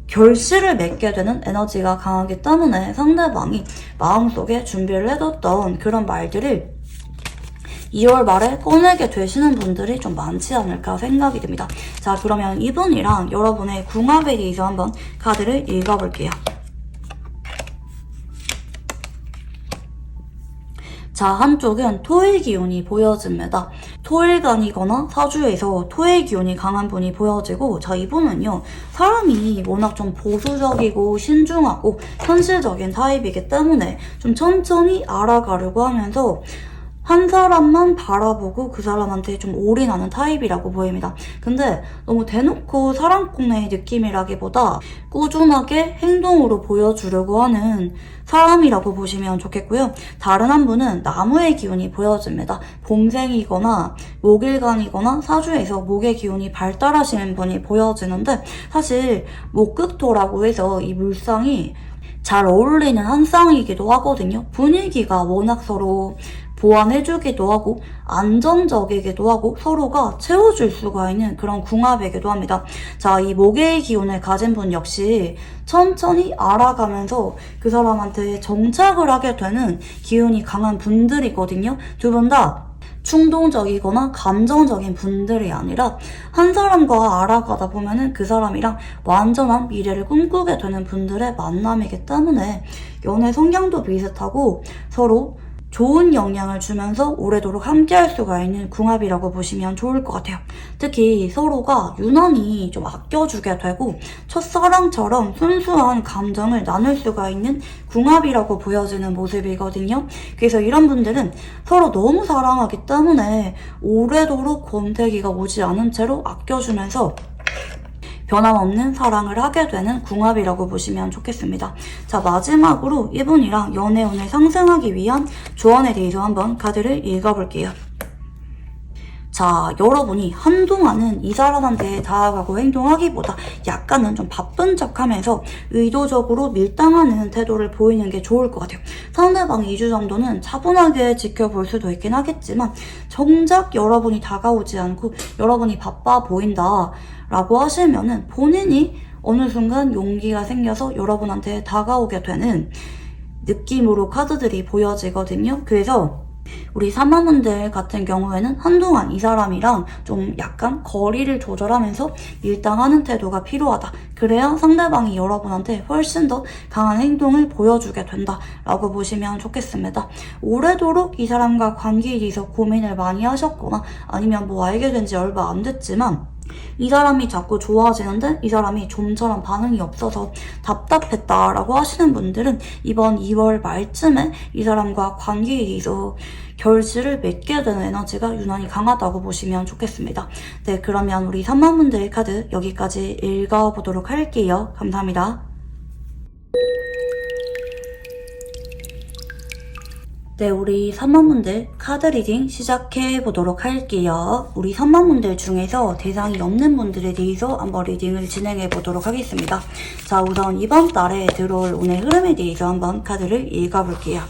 Speaker 1: 결실을 맺게 되는 에너지가 강하기 때문에 상대방이 마음속에 준비를 해뒀던 그런 말들을 2월 말에 꺼내게 되시는 분들이 좀 많지 않을까 생각이 듭니다. 자, 그러면 이분이랑 여러분의 궁합에 대해서 한번 카드를 읽어볼게요. 자, 한쪽은 토의 기운이 보여집니다. 토일간이거나 사주에서 토의 기운이 강한 분이 보여지고, 자, 이분은요, 사람이 워낙 좀 보수적이고 신중하고 현실적인 타입이기 때문에 좀 천천히 알아가려고 하면서 한 사람만 바라보고 그 사람한테 좀 올인하는 타입이라고 보입니다. 근데 너무 대놓고 사랑꾼의 느낌이라기보다 꾸준하게 행동으로 보여주려고 하는 사람이라고 보시면 좋겠고요. 다른 한 분은 나무의 기운이 보여집니다. 봄생이거나 목일간이거나 사주에서 목의 기운이 발달하시는 분이 보여지는데, 사실 목극토라고 해서 이 물상이 잘 어울리는 한 쌍이기도 하거든요. 분위기가 워낙 서로 보완해주기도 하고 안정적이기도 하고 서로가 채워줄 수가 있는 그런 궁합이기도 합니다. 자, 이 목의 기운을 가진 분 역시 천천히 알아가면서 그 사람한테 정착을 하게 되는 기운이 강한 분들이거든요. 두 분 다 충동적이거나 감정적인 분들이 아니라 한 사람과 알아가다 보면은 그 사람이랑 완전한 미래를 꿈꾸게 되는 분들의 만남이기 때문에 연애 성향도 비슷하고 서로 좋은 영향을 주면서 오래도록 함께할 수가 있는 궁합이라고 보시면 좋을 것 같아요. 특히 서로가 유난히 좀 아껴주게 되고 첫사랑처럼 순수한 감정을 나눌 수가 있는 궁합이라고 보여지는 모습이거든요. 그래서 이런 분들은 서로 너무 사랑하기 때문에 오래도록 권태기가 오지 않은 채로 아껴주면서 변함없는 사랑을 하게 되는 궁합이라고 보시면 좋겠습니다. 자, 마지막으로 이분이랑 연애운을 상승하기 위한 조언에 대해서 한번 카드를 읽어볼게요. 자, 여러분이 한동안은 이 사람한테 다가가고 행동하기보다 약간은 좀 바쁜 척하면서 의도적으로 밀당하는 태도를 보이는 게 좋을 것 같아요. 상대방 2주 정도는 차분하게 지켜볼 수도 있긴 하겠지만 정작 여러분이 다가오지 않고 여러분이 바빠 보인다 라고 하시면은 본인이 어느 순간 용기가 생겨서 여러분한테 다가오게 되는 느낌으로 카드들이 보여지거든요. 그래서 우리 사마분들 같은 경우에는 한동안 이 사람이랑 좀 약간 거리를 조절하면서 밀당하는 태도가 필요하다. 그래야 상대방이 여러분한테 훨씬 더 강한 행동을 보여주게 된다라고 보시면 좋겠습니다. 오래도록 이 사람과 관계에 대해서 고민을 많이 하셨거나 아니면 뭐 알게 된 지 얼마 안 됐지만 이 사람이 자꾸 좋아지는데 이 사람이 좀처럼 반응이 없어서 답답했다라고 하시는 분들은 이번 2월 말쯤에 이 사람과 관계에 대해서 결실을 맺게 되는 에너지가 유난히 강하다고 보시면 좋겠습니다. 네, 그러면 우리 3만분들의 카드 여기까지 읽어보도록 할게요. 감사합니다. 네, 우리 3만분들 카드 리딩 시작해보도록 할게요. 우리 3만분들 중에서 대상이 없는 분들에 대해서 한번 리딩을 진행해보도록 하겠습니다. 자, 우선 이번 달에 들어올 운의 흐름에 대해서 한번 카드를 읽어볼게요.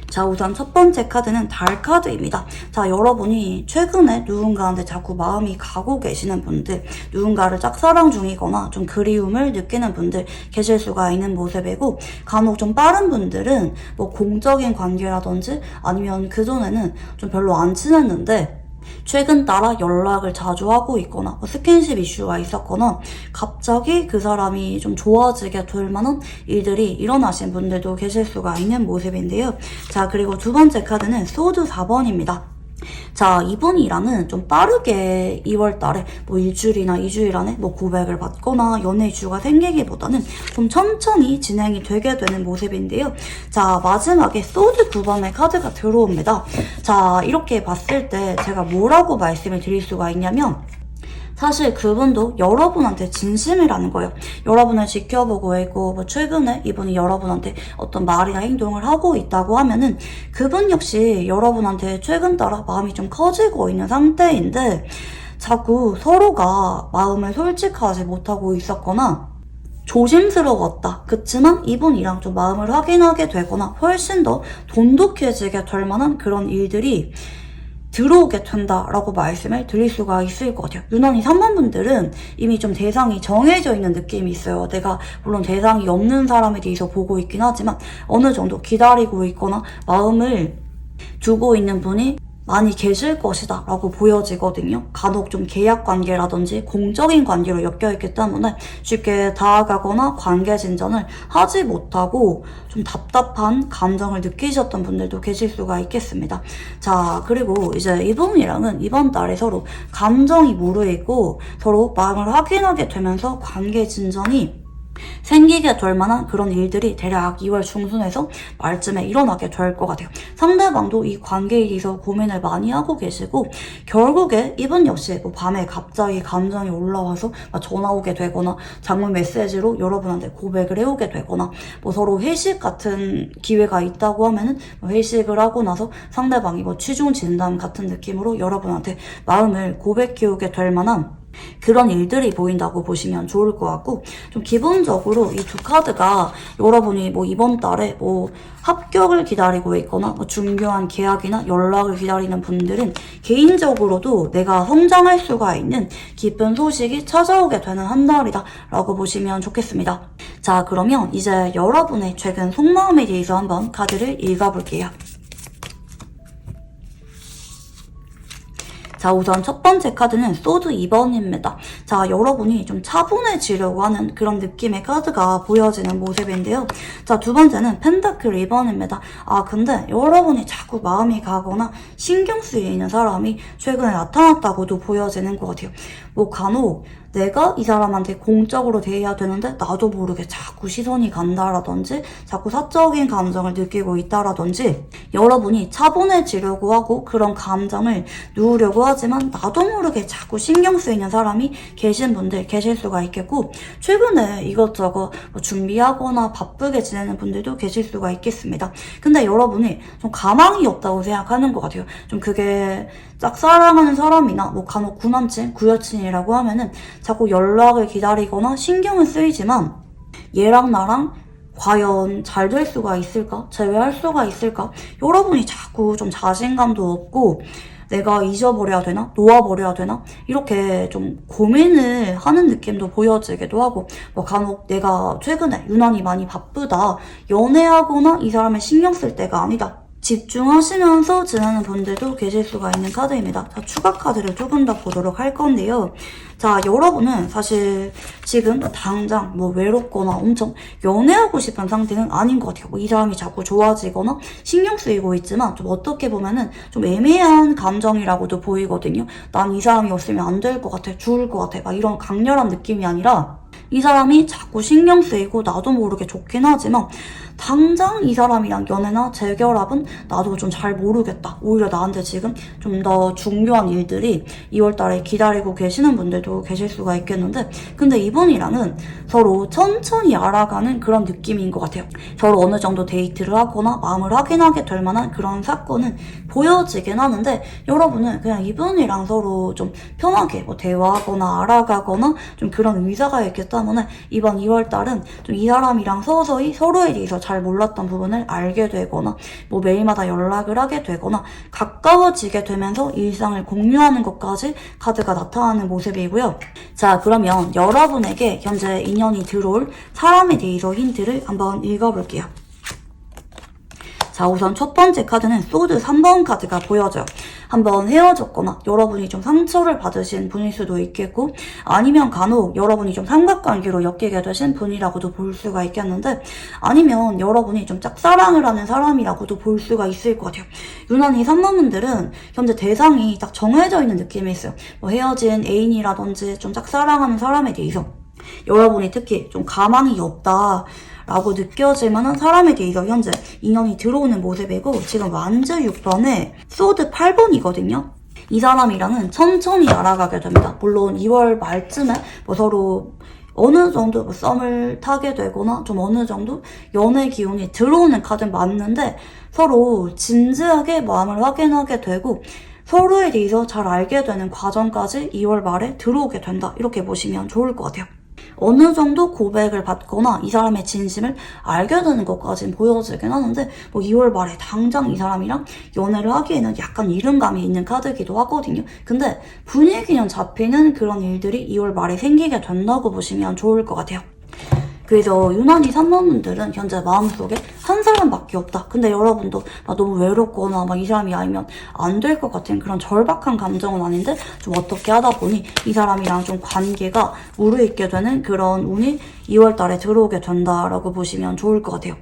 Speaker 1: 자, 우선 첫 번째 카드는 달 카드입니다. 자, 여러분이 최근에 누군가한테 자꾸 마음이 가고 계시는 분들, 누군가를 짝사랑 중이거나 좀 그리움을 느끼는 분들 계실 수가 있는 모습이고, 간혹 좀 빠른 분들은 뭐 공적인 관계라든지 아니면 그전에는 좀 별로 안 친했는데 최근 따라 연락을 자주 하고 있거나 스킨십 이슈가 있었거나 갑자기 그 사람이 좀 좋아지게 될 만한 일들이 일어나신 분들도 계실 수가 있는 모습인데요. 자, 그리고 두 번째 카드는 소드 4번입니다. 자, 이분이랑은 좀 빠르게 2월 달에 뭐 일주일이나 2주일 안에 뭐 고백을 받거나 연애 이슈가 생기기보다는 좀 천천히 진행이 되게 되는 모습인데요. 자, 마지막에 소드 9번의 카드가 들어옵니다. 자, 이렇게 봤을 때 제가 뭐라고 말씀을 드릴 수가 있냐면 사실 그분도 여러분한테 진심이라는 거예요. 여러분을 지켜보고 있고 뭐 최근에 이분이 여러분한테 어떤 말이나 행동을 하고 있다고 하면은 그분 역시 여러분한테 최근 따라 마음이 좀 커지고 있는 상태인데 자꾸 서로가 마음을 솔직하지 못하고 있었거나 조심스러웠다. 그치만 이분이랑 좀 마음을 확인하게 되거나 훨씬 더 돈독해지게 될 만한 그런 일들이 들어오게 된다라고 말씀을 드릴 수가 있을 것 같아요. 유난히 3번분들은 이미 좀 대상이 정해져 있는 느낌이 있어요. 내가 물론 대상이 없는 사람에 대해서 보고 있긴 하지만 어느 정도 기다리고 있거나 마음을 두고 있는 분이 많이 계실 것이다 라고 보여지거든요. 간혹 좀 계약 관계라든지 공적인 관계로 엮여있기 때문에 쉽게 다가가거나 관계 진전을 하지 못하고 좀 답답한 감정을 느끼셨던 분들도 계실 수가 있겠습니다. 자, 그리고 이제 이분이랑은 이번 달에 서로 감정이 무르익고 서로 마음을 확인하게 되면서 관계 진전이 생기게 될 만한 그런 일들이 대략 2월 중순에서 말쯤에 일어나게 될 것 같아요. 상대방도 이 관계에 대해서 고민을 많이 하고 계시고 결국에 이분 역시 뭐 밤에 갑자기 감정이 올라와서 전화 오게 되거나 장문 메시지로 여러분한테 고백을 해오게 되거나 뭐 서로 회식 같은 기회가 있다고 하면은 회식을 하고 나서 상대방이 뭐 취중 진담 같은 느낌으로 여러분한테 마음을 고백해오게 될 만한 그런 일들이 보인다고 보시면 좋을 것 같고 좀 기본적으로 이 두 카드가 여러분이 뭐 이번 달에 뭐 합격을 기다리고 있거나 뭐 중요한 계약이나 연락을 기다리는 분들은 개인적으로도 내가 성장할 수가 있는 기쁜 소식이 찾아오게 되는 한 달이다 라고 보시면 좋겠습니다. 자, 그러면 이제 여러분의 최근 속마음에 대해서 한번 카드를 읽어볼게요. 자, 우선 첫 번째 카드는 소드 2번입니다. 자, 여러분이 좀 차분해지려고 하는 그런 느낌의 카드가 보여지는 모습인데요. 자, 두 번째는 펜타클 2번입니다. 아, 근데 여러분이 자꾸 마음이 가거나 신경 쓰이는 사람이 최근에 나타났다고도 보여지는 것 같아요. 뭐 간혹 내가 이 사람한테 공적으로 대해야 되는데 나도 모르게 자꾸 시선이 간다라든지 자꾸 사적인 감정을 느끼고 있다라든지 여러분이 차분해지려고 하고 그런 감정을 누우려고 하지만 나도 모르게 자꾸 신경 쓰이는 사람이 계신 분들 계실 수가 있겠고 최근에 이것저것 뭐 준비하거나 바쁘게 지내는 분들도 계실 수가 있겠습니다. 근데 여러분이 좀 가망이 없다고 생각하는 것 같아요. 좀 그게 짝사랑하는 사람이나 뭐 간혹 구남친, 구여친이라고 하면은 자꾸 연락을 기다리거나 신경은 쓰이지만 얘랑 나랑 과연 잘 될 수가 있을까? 재회할 수가 있을까? 여러분이 자꾸 좀 자신감도 없고 내가 잊어버려야 되나? 놓아버려야 되나? 이렇게 좀 고민을 하는 느낌도 보여지기도 하고 뭐 간혹 내가 최근에 유난히 많이 바쁘다 연애하거나 이 사람을 신경 쓸 때가 아니다 집중하시면서 지내는 분들도 계실 수가 있는 카드입니다. 자, 추가 카드를 조금 더 보도록 할 건데요. 자, 여러분은 사실 지금 당장 뭐 외롭거나 엄청 연애하고 싶은 상태는 아닌 것 같아요. 뭐 이 사람이 자꾸 좋아지거나 신경 쓰이고 있지만 좀 어떻게 보면은 좀 애매한 감정이라고도 보이거든요. 난 이 사람이 없으면 안 될 것 같아, 죽을 것 같아, 막 이런 강렬한 느낌이 아니라 이 사람이 자꾸 신경 쓰이고 나도 모르게 좋긴 하지만 당장 이 사람이랑 연애나 재결합은 나도 좀 잘 모르겠다. 오히려 나한테 지금 좀 더 중요한 일들이 2월달에 기다리고 계시는 분들도 계실 수가 있겠는데, 근데 이분이랑은 서로 천천히 알아가는 그런 느낌인 것 같아요. 서로 어느 정도 데이트를 하거나 마음을 확인하게 될 만한 그런 사건은 보여지긴 하는데, 여러분은 그냥 이분이랑 서로 좀 편하게 뭐 대화하거나 알아가거나 좀 그런 의사가 있기 때문에 이번 2월달은 좀 이 사람이랑 서서히 서로에 대해서 잘 몰랐던 부분을 알게 되거나 뭐 매일마다 연락을 하게 되거나 가까워지게 되면서 일상을 공유하는 것까지 카드가 나타나는 모습이고요. 자, 그러면 여러분에게 현재 인연이 들어올 사람에 대해서 힌트를 한번 읽어볼게요. 자, 우선 첫 번째 카드는 소드 3번 카드가 보여져요. 한번 헤어졌거나 여러분이 좀 상처를 받으신 분일 수도 있겠고, 아니면 간혹 여러분이 좀 삼각관계로 엮이게 되신 분이라고도 볼 수가 있겠는데, 아니면 여러분이 좀 짝사랑을 하는 사람이라고도 볼 수가 있을 것 같아요. 유난히 3번분들은 현재 대상이 딱 정해져 있는 느낌이 있어요. 뭐 헤어진 애인이라든지 좀 짝사랑하는 사람에 대해서 여러분이 특히 좀 가망이 없다 라고 느껴질 만한 사람에 대해서 현재 인연이 들어오는 모습이고, 지금 완즈 6번에 소드 8번이거든요. 이 사람이랑은 천천히 알아가게 됩니다. 물론 2월 말쯤에 뭐 서로 어느 정도 뭐 썸을 타게 되거나 좀 어느 정도 연애 기운이 들어오는 카드는 맞는데, 서로 진지하게 마음을 확인하게 되고 서로에 대해서 잘 알게 되는 과정까지 2월 말에 들어오게 된다, 이렇게 보시면 좋을 것 같아요. 어느 정도 고백을 받거나 이 사람의 진심을 알게 되는 것까지는 보여지긴 하는데, 뭐 2월 말에 당장 이 사람이랑 연애를 하기에는 약간 이른감이 있는 카드이기도 하거든요. 근데 분위기는 잡히는 그런 일들이 2월 말에 생기게 된다고 보시면 좋을 것 같아요. 그래서 유난히 3번분들은 현재 마음속에 한 사람밖에 없다. 근데 여러분도 너무 외롭거나 이 사람이 아니면 안 될 것 같은 그런 절박한 감정은 아닌데, 좀 어떻게 하다 보니 이 사람이랑 좀 관계가 무르익게 되는 그런 운이 2월 달에 들어오게 된다라고 보시면 좋을 것 같아요.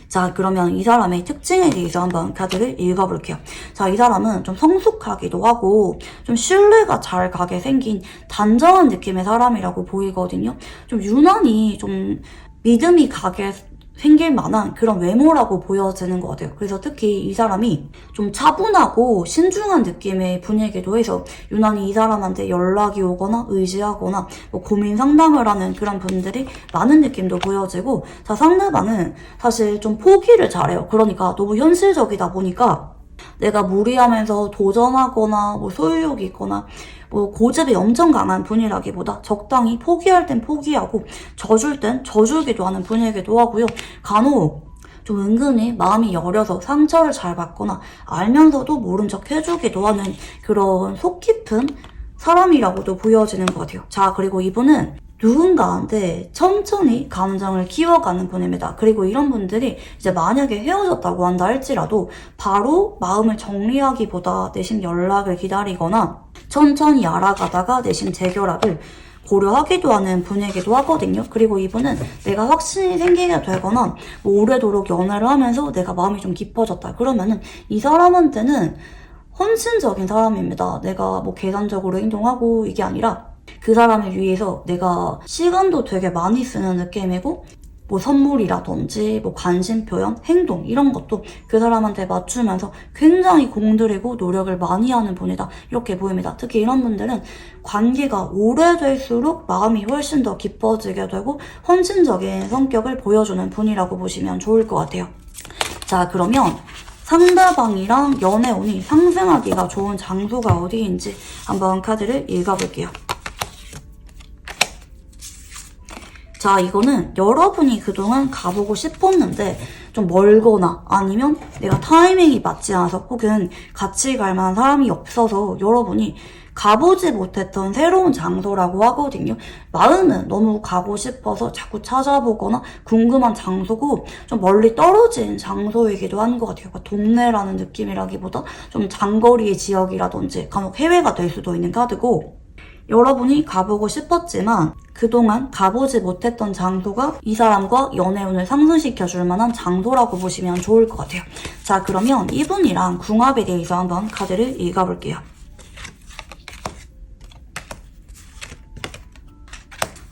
Speaker 1: 자, 그러면 이 사람의 특징에 대해서 한번 카드를 읽어볼게요. 자, 이 사람은 좀 성숙하기도 하고 좀 신뢰가 잘 가게 생긴 단정한 느낌의 사람이라고 보이거든요. 좀 유난히 좀 믿음이 가게 생길 만한 그런 외모라고 보여지는 것 같아요. 그래서 특히 이 사람이 좀 차분하고 신중한 느낌의 분이기도 해서 유난히 이 사람한테 연락이 오거나 의지하거나 뭐 고민 상담을 하는 그런 분들이 많은 느낌도 보여지고, 자, 상대방은 사실 좀 포기를 잘해요. 그러니까 너무 현실적이다 보니까 내가 무리하면서 도전하거나 뭐 소유욕이 있거나 뭐 고집이 엄청 강한 분이라기보다 적당히 포기할 땐 포기하고 져줄 땐 져주기도 하는 분이기도 하고요. 간혹 좀 은근히 마음이 여려서 상처를 잘 받거나 알면서도 모른 척 해주기도 하는 그런 속 깊은 사람이라고도 보여지는 것 같아요. 자, 그리고 이분은 누군가한테 천천히 감정을 키워가는 분입니다. 그리고 이런 분들이 이제 만약에 헤어졌다고 한다 할지라도 바로 마음을 정리하기보다 내심 연락을 기다리거나 천천히 알아가다가 내심 재결합을 고려하기도 하는 분이기도 하거든요. 그리고 이분은 내가 확신이 생기게 되거나 뭐 오래도록 연애를 하면서 내가 마음이 좀 깊어졌다 그러면은 이 사람한테는 헌신적인 사람입니다. 내가 뭐 계산적으로 행동하고 이게 아니라 그 사람을 위해서 내가 시간도 되게 많이 쓰는 느낌이고, 뭐 선물이라든지 뭐 관심 표현, 행동 이런 것도 그 사람한테 맞추면서 굉장히 공들이고 노력을 많이 하는 분이다, 이렇게 보입니다. 특히 이런 분들은 관계가 오래될수록 마음이 훨씬 더 깊어지게 되고 헌신적인 성격을 보여주는 분이라고 보시면 좋을 것 같아요. 자, 그러면 상대방이랑 연애운이 상승하기가 좋은 장소가 어디인지 한번 카드를 읽어볼게요. 자, 이거는 여러분이 그동안 가보고 싶었는데 좀 멀거나 아니면 내가 타이밍이 맞지 않아서 혹은 같이 갈 만한 사람이 없어서 여러분이 가보지 못했던 새로운 장소라고 하거든요. 마음은 너무 가고 싶어서 자꾸 찾아보거나 궁금한 장소고 좀 멀리 떨어진 장소이기도 한 것 같아요. 그러니까 동네라는 느낌이라기보다 좀 장거리의 지역이라든지 간혹 해외가 될 수도 있는 카드고, 여러분이 가보고 싶었지만 그동안 가보지 못했던 장소가 이 사람과 연애운을 상승시켜줄 만한 장소라고 보시면 좋을 것 같아요. 자, 그러면 이분이랑 궁합에 대해서 한번 카드를 읽어볼게요.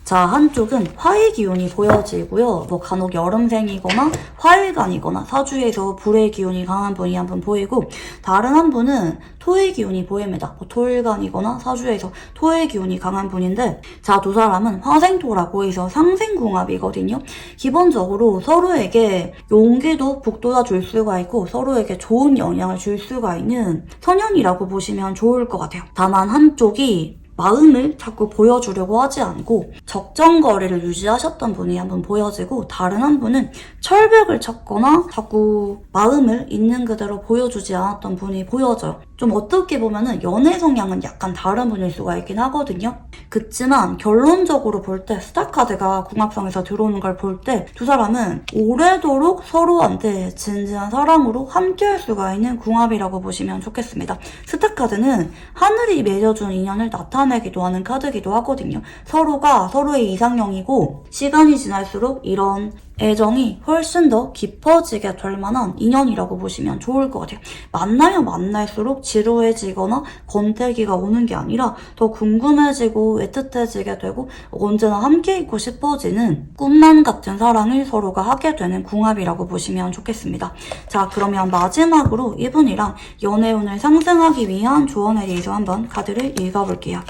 Speaker 1: 자, 한쪽은 화의 기운이 보여지고요. 뭐 간혹 여름생이거나 화일간이거나 사주에서 불의 기운이 강한 분이 한 분 보이고, 다른 한 분은 토의 기운이 보입니다. 뭐 토일간이거나 사주에서 토의 기운이 강한 분인데, 자, 두 사람은 화생토라고 해서 상생궁합이거든요. 기본적으로 서로에게 용기도 북돋아 줄 수가 있고 서로에게 좋은 영향을 줄 수가 있는 선연이라고 보시면 좋을 것 같아요. 다만 한쪽이 마음을 자꾸 보여주려고 하지 않고 적정거리를 유지하셨던 분이 한 분 보여지고, 다른 한 분은 철벽을 쳤거나 자꾸 마음을 있는 그대로 보여주지 않았던 분이 보여져요. 좀 어떻게 보면은 연애 성향은 약간 다른 분일 수가 있긴 하거든요. 그치만 결론적으로 볼 때 스타카드가 궁합성에서 들어오는 걸 볼 때 두 사람은 오래도록 서로한테 진지한 사랑으로 함께할 수가 있는 궁합이라고 보시면 좋겠습니다. 스타카드는 하늘이 맺어준 인연을 나타내기도 하는 카드이기도 하거든요. 서로가 서로의 이상형이고 시간이 지날수록 이런 애정이 훨씬 더 깊어지게 될 만한 인연이라고 보시면 좋을 것 같아요. 만나면 만날수록 지루해지거나 권태기가 오는 게 아니라 더 궁금해지고 애틋해지게 되고 언제나 함께 있고 싶어지는 꿈만 같은 사랑을 서로가 하게 되는 궁합이라고 보시면 좋겠습니다. 자, 그러면 마지막으로 이분이랑 연애운을 상승하기 위한 조언에 대해서 한번 카드를 읽어볼게요.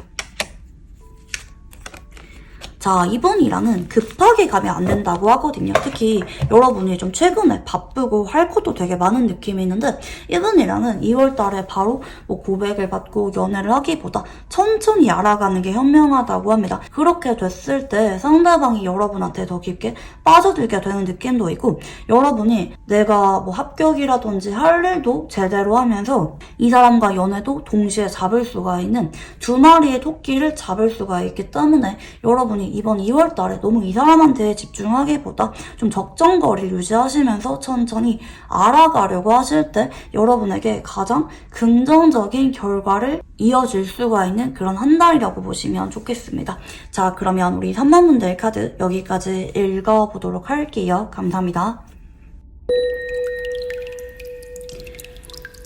Speaker 1: 자, 이분이랑은 급하게 가면 안 된다고 하거든요. 특히 여러분이 좀 최근에 바쁘고 할 것도 되게 많은 느낌이 있는데, 이분이랑은 2월달에 바로 뭐 고백을 받고 연애를 하기보다 천천히 알아가는 게 현명하다고 합니다. 그렇게 됐을 때 상대방이 여러분한테 더 깊게 빠져들게 되는 느낌도 있고, 여러분이 내가 뭐 합격이라든지 할 일도 제대로 하면서 이 사람과 연애도 동시에 잡을 수가 있는 두 마리의 토끼를 잡을 수가 있기 때문에 여러분이 이번 2월달에 너무 이 사람한테 집중하기보다 좀 적정거리를 유지하시면서 천천히 알아가려고 하실 때 여러분에게 가장 긍정적인 결과를 이어질 수가 있는 그런 한 달이라고 보시면 좋겠습니다. 자, 그러면 우리 3번 분들 카드 여기까지 읽어보도록 할게요. 감사합니다.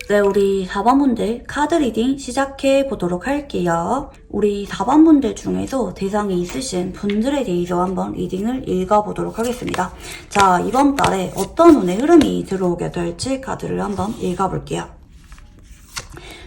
Speaker 1: 네, 우리 4번 분들 카드 리딩 시작해 보도록 할게요. 우리 4번 분들 중에서 대상이 있으신 분들에 대해서 한번 리딩을 읽어보도록 하겠습니다. 자, 이번 달에 어떤 운의 흐름이 들어오게 될지 카드를 한번 읽어볼게요.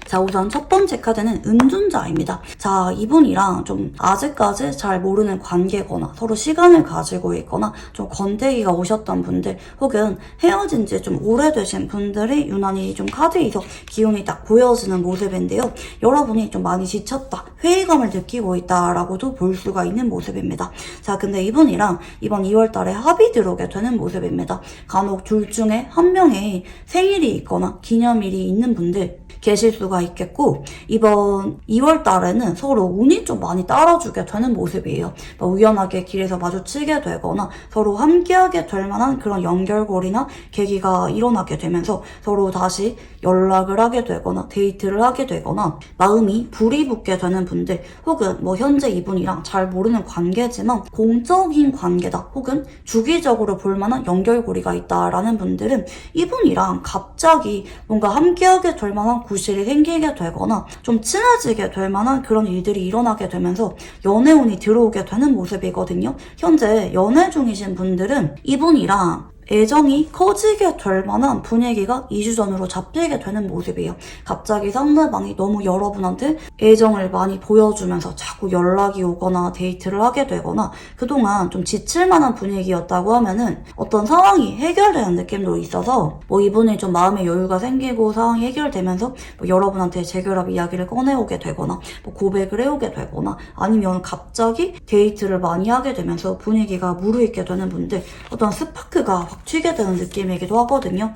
Speaker 1: 자, 우선 첫 번째 카드는 은둔자입니다. 자, 이분이랑 좀 아직까지 잘 모르는 관계거나 서로 시간을 가지고 있거나 좀 권태기가 오셨던 분들 혹은 헤어진 지 좀 오래되신 분들이 유난히 좀 카드에서 기운이 딱 보여지는 모습인데요. 여러분이 좀 많이 지쳤다, 회의감을 느끼고 있다라고도 볼 수가 있는 모습입니다. 자, 근데 이분이랑 이번 2월 달에 합이 들어오게 되는 모습입니다. 간혹 둘 중에 한 명의 생일이 있거나 기념일이 있는 분들 계실 수가 있겠고, 이번 2월 달에는 서로 운이 좀 많이 따라주게 되는 모습이에요. 우연하게 길에서 마주치게 되거나 서로 함께하게 될 만한 그런 연결고리나 계기가 일어나게 되면서 서로 다시 연락을 하게 되거나 데이트를 하게 되거나 마음이 불이 붙게 되는 분들, 혹은 뭐 현재 이분이랑 잘 모르는 관계지만 공적인 관계다 혹은 주기적으로 볼 만한 연결고리가 있다라는 분들은 이분이랑 갑자기 뭔가 함께하게 될 만한 구실이 생기게 되거나 좀 친해지게 될 만한 그런 일들이 일어나게 되면서 연애운이 들어오게 되는 모습이거든요. 현재 연애 중이신 분들은 이분이랑 애정이 커지게 될 만한 분위기가 2주 전으로 잡히게 되는 모습이에요. 갑자기 상대방이 너무 여러분한테 애정을 많이 보여주면서 자꾸 연락이 오거나 데이트를 하게 되거나 그동안 좀 지칠 만한 분위기였다고 하면은 어떤 상황이 해결되는 느낌도 있어서 뭐 이분이 좀 마음의 여유가 생기고 상황이 해결되면서 뭐 여러분한테 재결합 이야기를 꺼내오게 되거나 뭐 고백을 해오게 되거나 아니면 갑자기 데이트를 많이 하게 되면서 분위기가 무르익게 되는 분들, 어떤 스파크가 튀게 되는 느낌이기도 하거든요.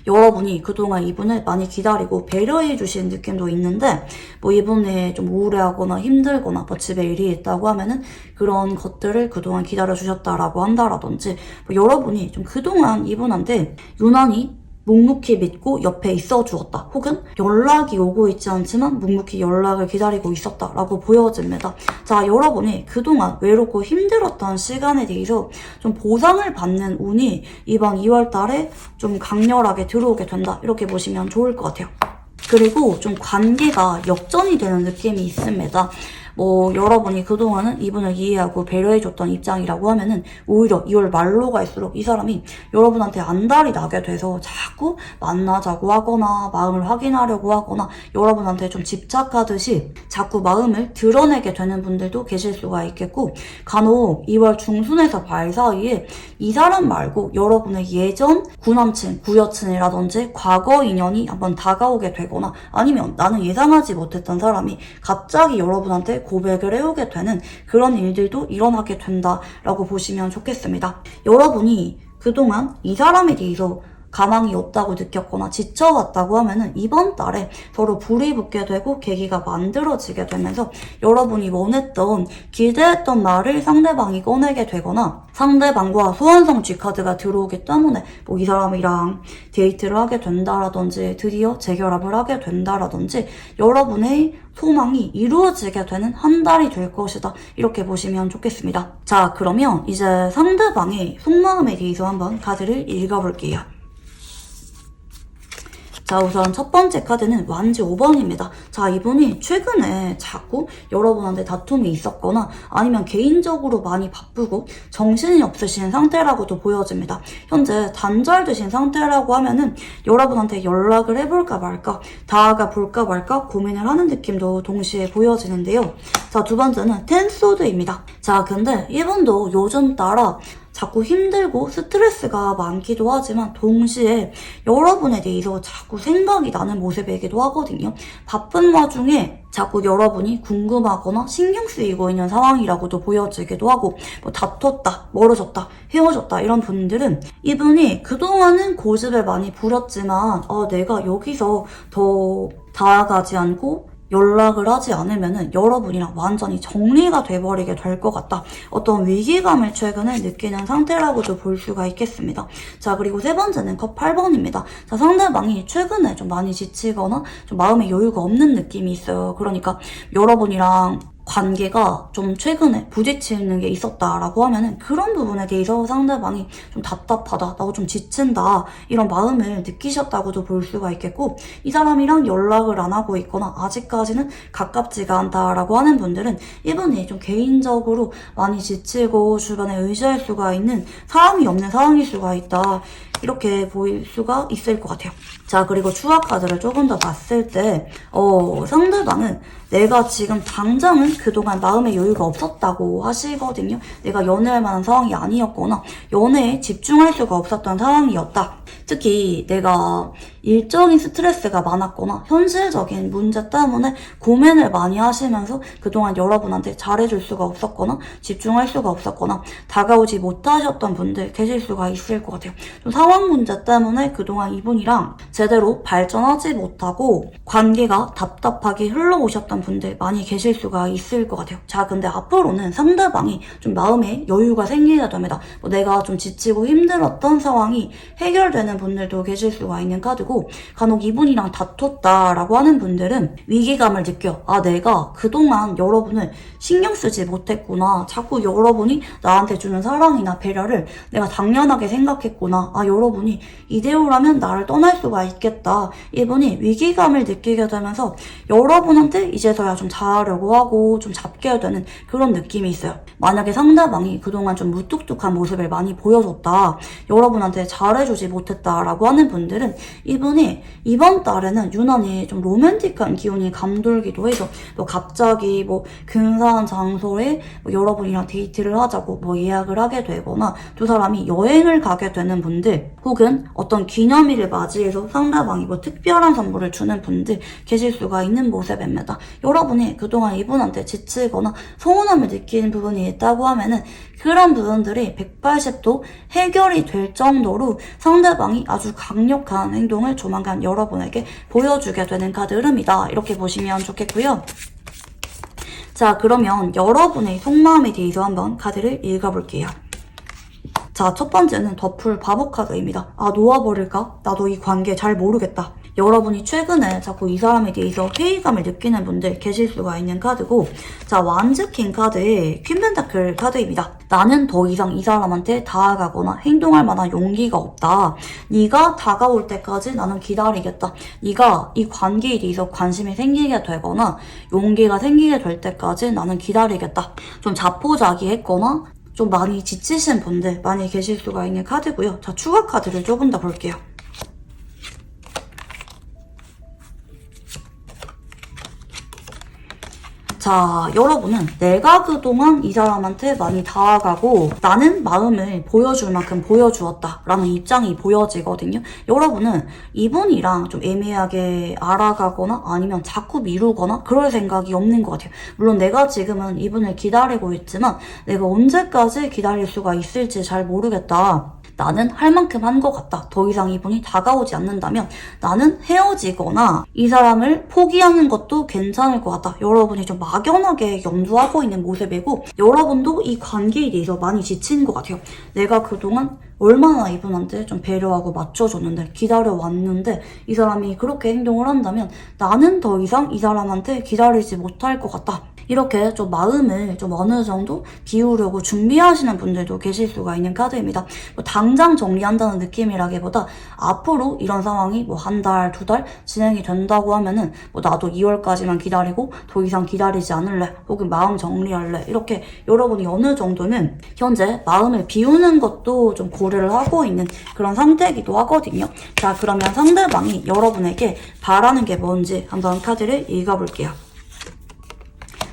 Speaker 1: 여러분이 그동안 이분을 많이 기다리고 배려해 주신 느낌도 있는데 뭐 이분이 좀 우울해하거나 힘들거나 뭐 집에 일이 있다고 하면은 그런 것들을 그동안 기다려 주셨다라고 한다라든지 뭐 여러분이 좀 그동안 이분한테 유난히 묵묵히 믿고 옆에 있어 주었다. 혹은 연락이 오고 있지 않지만 묵묵히 연락을 기다리고 있었다라고 보여집니다. 자, 여러분이 그동안 외롭고 힘들었던 시간에 대해서 좀 보상을 받는 운이 이번 2월 달에 좀 강렬하게 들어오게 된다. 이렇게 보시면 좋을 것 같아요. 그리고 좀 관계가 역전이 되는 느낌이 있습니다. 뭐 여러분이 그동안은 이분을 이해하고 배려해줬던 입장이라고 하면은 오히려 2월 말로 갈수록 이 사람이 여러분한테 안달이 나게 돼서 자꾸 만나자고 하거나 마음을 확인하려고 하거나 여러분한테 좀 집착하듯이 자꾸 마음을 드러내게 되는 분들도 계실 수가 있겠고, 간혹 2월 중순에서 말 사이에 이 사람 말고 여러분의 예전 구남친, 구여친이라든지 과거 인연이 한번 다가오게 되거나 아니면 나는 예상하지 못했던 사람이 갑자기 여러분한테 고백을 해오게 되는 그런 일들도 일어나게 된다라고 보시면 좋겠습니다. 여러분이 그동안 이 사람에 대해서 가망이 없다고 느꼈거나 지쳐갔다고 하면은 이번 달에 서로 불이 붙게 되고 계기가 만들어지게 되면서 여러분이 원했던 기대했던 말을 상대방이 꺼내게 되거나 상대방과 소원성취 카드가 들어오기 때문에 뭐 이 사람이랑 데이트를 하게 된다라든지 드디어 재결합을 하게 된다라든지 여러분의 소망이 이루어지게 되는 한 달이 될 것이다. 이렇게 보시면 좋겠습니다. 자, 그러면 이제 상대방의 속마음에 대해서 한번 카드를 읽어볼게요. 자, 우선 첫 번째 카드는 완지 5번입니다. 자, 이분이 최근에 자꾸 여러분한테 다툼이 있었거나 아니면 개인적으로 많이 바쁘고 정신이 없으신 상태라고도 보여집니다. 현재 단절되신 상태라고 하면은 여러분한테 연락을 해볼까 말까, 다가가 볼까 말까 고민을 하는 느낌도 동시에 보여지는데요. 자, 두 번째는 텐소드입니다. 자, 근데 이분도 요즘 따라 자꾸 힘들고 스트레스가 많기도 하지만 동시에 여러분에 대해서 자꾸 생각이 나는 모습이기도 하거든요. 바쁜 와중에 자꾸 여러분이 궁금하거나 신경 쓰이고 있는 상황이라고도 보여지기도 하고 뭐 다퉜다, 멀어졌다, 헤어졌다 이런 분들은 이분이 그동안은 고집을 많이 부렸지만 내가 여기서 더 다가가지 않고 연락을 하지 않으면은 여러분이랑 완전히 정리가 돼버리게 될 것 같다. 어떤 위기감을 최근에 느끼는 상태라고도 볼 수가 있겠습니다. 자, 그리고 세 번째는 컵 8번입니다. 자, 상대방이 최근에 좀 많이 지치거나 좀 마음에 여유가 없는 느낌이 있어요. 그러니까 여러분이랑 관계가 좀 최근에 부딪히는 게 있었다라고 하면은 그런 부분에 대해서 상대방이 좀 답답하다, 나도 좀 지친다 이런 마음을 느끼셨다고도 볼 수가 있겠고, 이 사람이랑 연락을 안 하고 있거나 아직까지는 가깝지가 않다라고 하는 분들은 이분이 좀 개인적으로 많이 지치고 주변에 의지할 수가 있는 사람이 없는 상황일 수가 있다, 이렇게 보일 수가 있을 것 같아요. 자, 그리고 추가 카드를 조금 더 봤을 때 상대방은 내가 지금 당장은 그동안 마음의 여유가 없었다고 하시거든요. 내가 연애할 만한 상황이 아니었거나 연애에 집중할 수가 없었던 상황이었다. 특히 내가 일적인 스트레스가 많았거나 현실적인 문제 때문에 고민을 많이 하시면서 그동안 여러분한테 잘해줄 수가 없었거나 집중할 수가 없었거나 다가오지 못하셨던 분들 계실 수가 있을 것 같아요. 좀 상황 문제 때문에 그동안 이분이랑 제대로 발전하지 못하고 관계가 답답하게 흘러오셨던 분들 많이 계실 수가 있을 것 같아요. 자, 근데 앞으로는 상대방이 좀 마음에 여유가 생기게 됩니다. 내가 좀 지치고 힘들었던 상황이 해결되는 분들도 계실 수가 있는 카드고, 간혹 이분이랑 다퉜다라고 하는 분들은 위기감을 느껴. 내가 그동안 여러분을 신경 쓰지 못했구나. 자꾸 여러분이 나한테 주는 사랑이나 배려를 내가 당연하게 생각했구나. 여러분이 이대로라면 나를 떠날 수가 있겠다. 이분이 위기감을 느끼게 되면서 여러분한테 이제서야 좀 잘하려고 하고 좀 잡게 되는 그런 느낌이 있어요. 만약에 상대방이 그동안 좀 무뚝뚝한 모습을 많이 보여줬다, 여러분한테 잘해주지 못했다라고 하는 분들은 이분이 이번 달에는 유난히 좀 로맨틱한 기운이 감돌기도 해서 갑자기 근사한 장소에 여러분이랑 데이트를 하자고 예약을 하게 되거나 두 사람이 여행을 가게 되는 분들, 분들 혹은 어떤 기념일을 맞이해서 상대방이 뭐 특별한 선물을 주는 분들 계실 수가 있는 모습입니다. 여러분이 그동안 이분한테 지치거나 서운함을 느끼는 부분이 있다고 하면은 그런 부분들이 180도 해결이 될 정도로 상대방이 아주 강력한 행동을 조만간 여러분에게 보여주게 되는 카드 흐름이다. 이렇게 보시면 좋겠고요. 자, 그러면 여러분의 속마음에 대해서 한번 카드를 읽어볼게요. 자, 첫 번째는 더풀 바보 카드입니다. 아, 놓아버릴까? 나도 이 관계 잘 모르겠다. 여러분이 최근에 자꾸 이 사람에 대해서 회의감을 느끼는 분들 계실 수가 있는 카드고, 자, 완즈킹 카드의 퀸 펜타클 카드입니다. 나는 더 이상 이 사람한테 다가가거나 행동할 만한 용기가 없다. 네가 다가올 때까지 나는 기다리겠다. 네가 이 관계에 대해서 관심이 생기게 되거나 용기가 생기게 될 때까지 나는 기다리겠다. 좀 자포자기했거나 좀 많이 지치신 분들 많이 계실 수가 있는 카드고요. 자, 추가 카드를 조금 더 볼게요. 자, 여러분은 내가 그동안 이 사람한테 많이 다가가고 나는 마음을 보여줄 만큼 보여주었다 라는 입장이 보여지거든요. 여러분은 이분이랑 좀 애매하게 알아가거나 아니면 자꾸 미루거나 그럴 생각이 없는 것 같아요. 물론 내가 지금은 이분을 기다리고 있지만 내가 언제까지 기다릴 수가 있을지 잘 모르겠다. 나는 할 만큼 한 것 같다. 더 이상 이분이 다가오지 않는다면 나는 헤어지거나 이 사람을 포기하는 것도 괜찮을 것 같다. 여러분이 좀 막연하게 염두하고 있는 모습이고 여러분도 이 관계에 대해서 많이 지친 것 같아요. 내가 그동안 얼마나 이분한테 좀 배려하고 맞춰줬는데 기다려왔는데 이 사람이 그렇게 행동을 한다면 나는 더 이상 이 사람한테 기다리지 못할 것 같다. 이렇게 좀 마음을 좀 어느 정도 비우려고 준비하시는 분들도 계실 수가 있는 카드입니다. 뭐 당장 정리한다는 느낌이라기보다 앞으로 이런 상황이 뭐 한 달, 두 달 진행이 된다고 하면은 뭐 나도 2월까지만 기다리고 더 이상 기다리지 않을래 혹은 마음 정리할래 이렇게 여러분이 어느 정도는 현재 마음을 비우는 것도 좀 고려를 하고 있는 그런 상태이기도 하거든요. 자, 그러면 상대방이 여러분에게 바라는 게 뭔지 한번 카드를 읽어볼게요.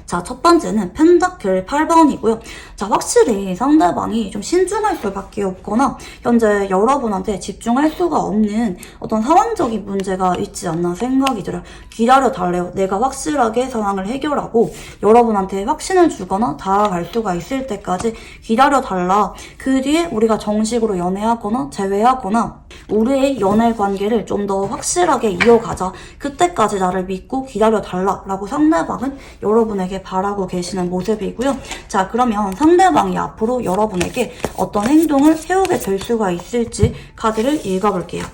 Speaker 1: 자, 첫 번째는 펜타클 8번이고요. 자, 확실히 상대방이 좀 신중할 수밖에 없거나 현재 여러분한테 집중할 수가 없는 어떤 상황적인 문제가 있지 않나 생각이 들어요. 기다려달래요. 내가 확실하게 상황을 해결하고 여러분한테 확신을 주거나 다가갈 수가 있을 때까지 기다려달라. 그 뒤에 우리가 정식으로 연애하거나 재회하거나 우리의 연애 관계를 좀 더 확실하게 이어가자. 그때까지 나를 믿고 기다려달라 라고 상대방은 여러분에게 바라고 계시는 모습이고요. 자, 그러면 상대방이 앞으로 여러분에게 어떤 행동을 해오게 될 수가 있을지 카드를 읽어볼게요.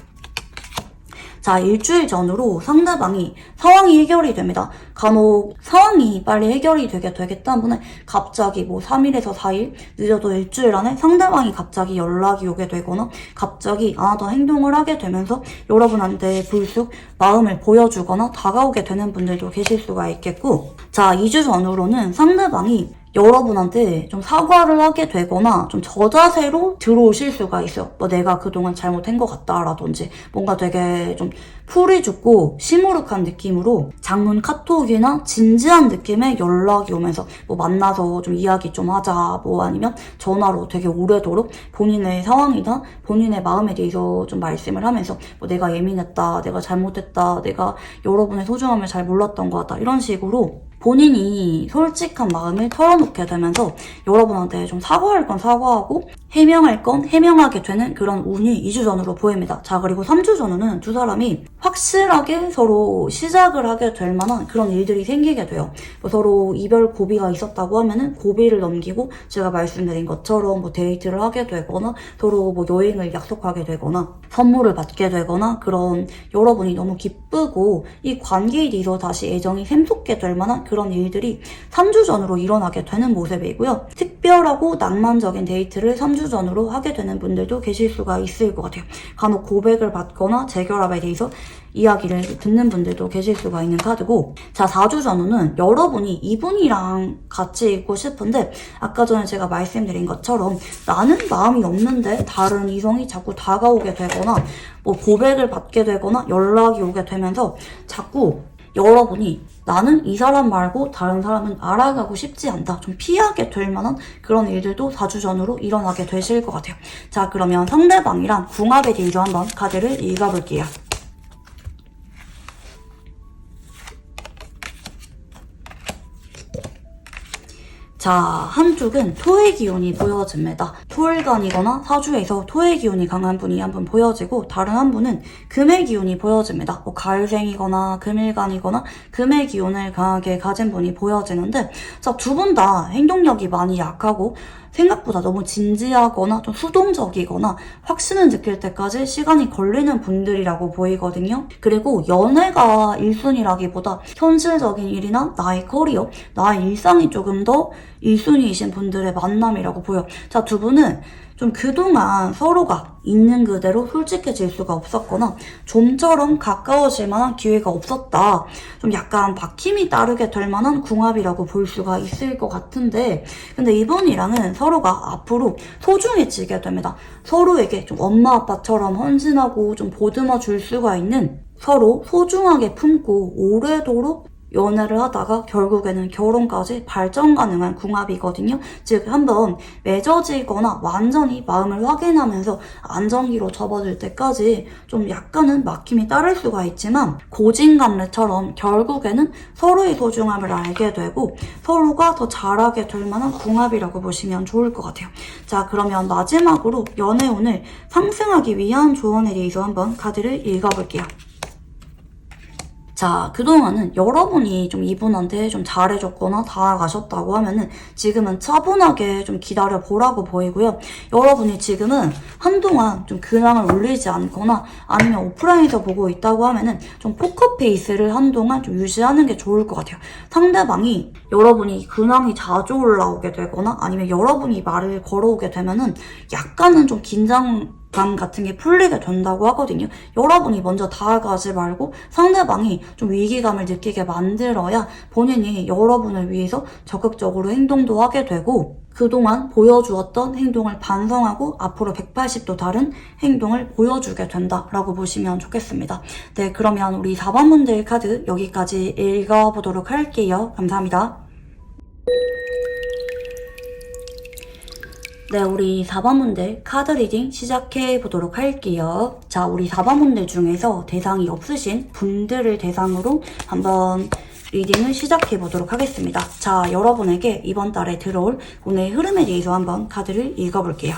Speaker 1: 자, 일주일 전으로 상대방이 상황이 해결이 됩니다. 간혹 상황이 빨리 해결이 되기 때문에 갑자기 뭐 3일에서 4일, 늦어도 일주일 안에 상대방이 갑자기 연락이 오게 되거나 갑자기 안 하던 행동을 하게 되면서 여러분한테 불쑥 마음을 보여주거나 다가오게 되는 분들도 계실 수가 있겠고, 자, 2주 전으로는 상대방이 여러분한테 좀 사과를 하게 되거나 좀 저자세로 들어오실 수가 있어요. 뭐 내가 그동안 잘못한 것 같다라든지 뭔가 되게 좀 풀이 죽고 시무룩한 느낌으로 장문 카톡이나 진지한 느낌의 연락이 오면서 뭐 만나서 좀 이야기 좀 하자, 뭐 아니면 전화로 되게 오래도록 본인의 상황이나 본인의 마음에 대해서 좀 말씀을 하면서 뭐 내가 예민했다, 내가 잘못했다, 내가 여러분의 소중함을 잘 몰랐던 것 같다 이런 식으로 본인이 솔직한 마음을 털어놓게 되면서 여러분한테 좀 사과할 건 사과하고 해명할 건 해명하게 되는 그런 운이 2주 전으로 보입니다. 자, 그리고 3주 전에는 두 사람이 확실하게 서로 시작을 하게 될 만한 그런 일들이 생기게 돼요. 뭐 서로 이별 고비가 있었다고 하면은 고비를 넘기고 제가 말씀드린 것처럼 뭐 데이트를 하게 되거나 서로 뭐 여행을 약속하게 되거나 선물을 받게 되거나 그런 여러분이 너무 기쁘고 이 관계에 대해서 다시 애정이 샘솟게 될 만한 그런 일들이 3주 전으로 일어나게 되는 모습이고요. 특별하고 낭만적인 데이트를 3주 전으로 하게 되는 분들도 계실 수가 있을 것 같아요. 간혹 고백을 받거나 재결합에 대해서 이야기를 듣는 분들도 계실 수가 있는 카드고, 자, 4주 전후는 여러분이 이분이랑 같이 있고 싶은데 아까 전에 제가 말씀드린 것처럼 나는 마음이 없는데 다른 이성이 자꾸 다가오게 되거나 뭐 고백을 받게 되거나 연락이 오게 되면서 자꾸 여러분이 나는 이 사람 말고 다른 사람은 알아가고 싶지 않다. 좀 피하게 될 만한 그런 일들도 4주 전후로 일어나게 되실 것 같아요. 자, 그러면 상대방이랑 궁합에 대해서 한번 카드를 읽어볼게요. 자, 한쪽은 토의 기운이 보여집니다. 토일간이거나 사주에서 토의 기운이 강한 분이 한 분 보여지고, 다른 한 분은 금의 기운이 보여집니다. 뭐 가을생이거나 금일간이거나 금의 기운을 강하게 가진 분이 보여지는데, 자, 두 분 다 행동력이 많이 약하고 생각보다 너무 진지하거나 좀 수동적이거나 확신을 느낄 때까지 시간이 걸리는 분들이라고 보이거든요. 그리고 연애가 1순위라기보다 현실적인 일이나 나의 커리어, 나의 일상이 조금 더 1순위이신 분들의 만남이라고 보여. 자, 두 분은 좀 그동안 서로가 있는 그대로 솔직해질 수가 없었거나 좀처럼 가까워질 만한 기회가 없었다. 좀 약간 박힘이 따르게 될 만한 궁합이라고 볼 수가 있을 것 같은데, 근데 이분이랑은 서로가 앞으로 소중해지게 됩니다. 서로에게 좀 엄마 아빠처럼 헌신하고 좀 보듬어 줄 수가 있는, 서로 소중하게 품고 오래도록 연애를 하다가 결국에는 결혼까지 발전 가능한 궁합이거든요. 즉, 한번 맺어지거나 완전히 마음을 확인하면서 안정기로 접어들 때까지 좀 약간은 막힘이 따를 수가 있지만, 고진감래처럼 결국에는 서로의 소중함을 알게 되고 서로가 더 잘하게 될 만한 궁합이라고 보시면 좋을 것 같아요. 자, 그러면 마지막으로 연애운을 상승하기 위한 조언에 대해서 한번 카드를 읽어볼게요. 자, 그동안은 여러분이 좀 이분한테 좀 잘해줬거나 다가가셨다고 하면은 지금은 차분하게 좀 기다려보라고 보이고요. 여러분이 지금은 한동안 좀 근황을 올리지 않거나 아니면 오프라인에서 보고 있다고 하면은 좀 포커페이스를 한동안 좀 유지하는 게 좋을 것 같아요. 상대방이 여러분이 근황이 자주 올라오게 되거나 아니면 여러분이 말을 걸어오게 되면은 약간은 좀 긴장감 같은 게 풀리게 된다고 하거든요. 여러분이 먼저 다가가지 말고 상대방이 좀 위기감을 느끼게 만들어야 본인이 여러분을 위해서 적극적으로 행동도 하게 되고, 그동안 보여주었던 행동을 반성하고 앞으로 180도 다른 행동을 보여주게 된다라고 보시면 좋겠습니다. 네, 그러면 우리 4번 분들 카드 여기까지 읽어보도록 할게요. 감사합니다. 네, 우리 4번분들 카드 리딩 시작해 보도록 할게요. 자, 우리 4번분들 중에서 대상이 없으신 분들을 대상으로 한번 리딩을 시작해 보도록 하겠습니다. 자, 여러분에게 이번 달에 들어올 운의 흐름에 대해서 한번 카드를 읽어볼게요.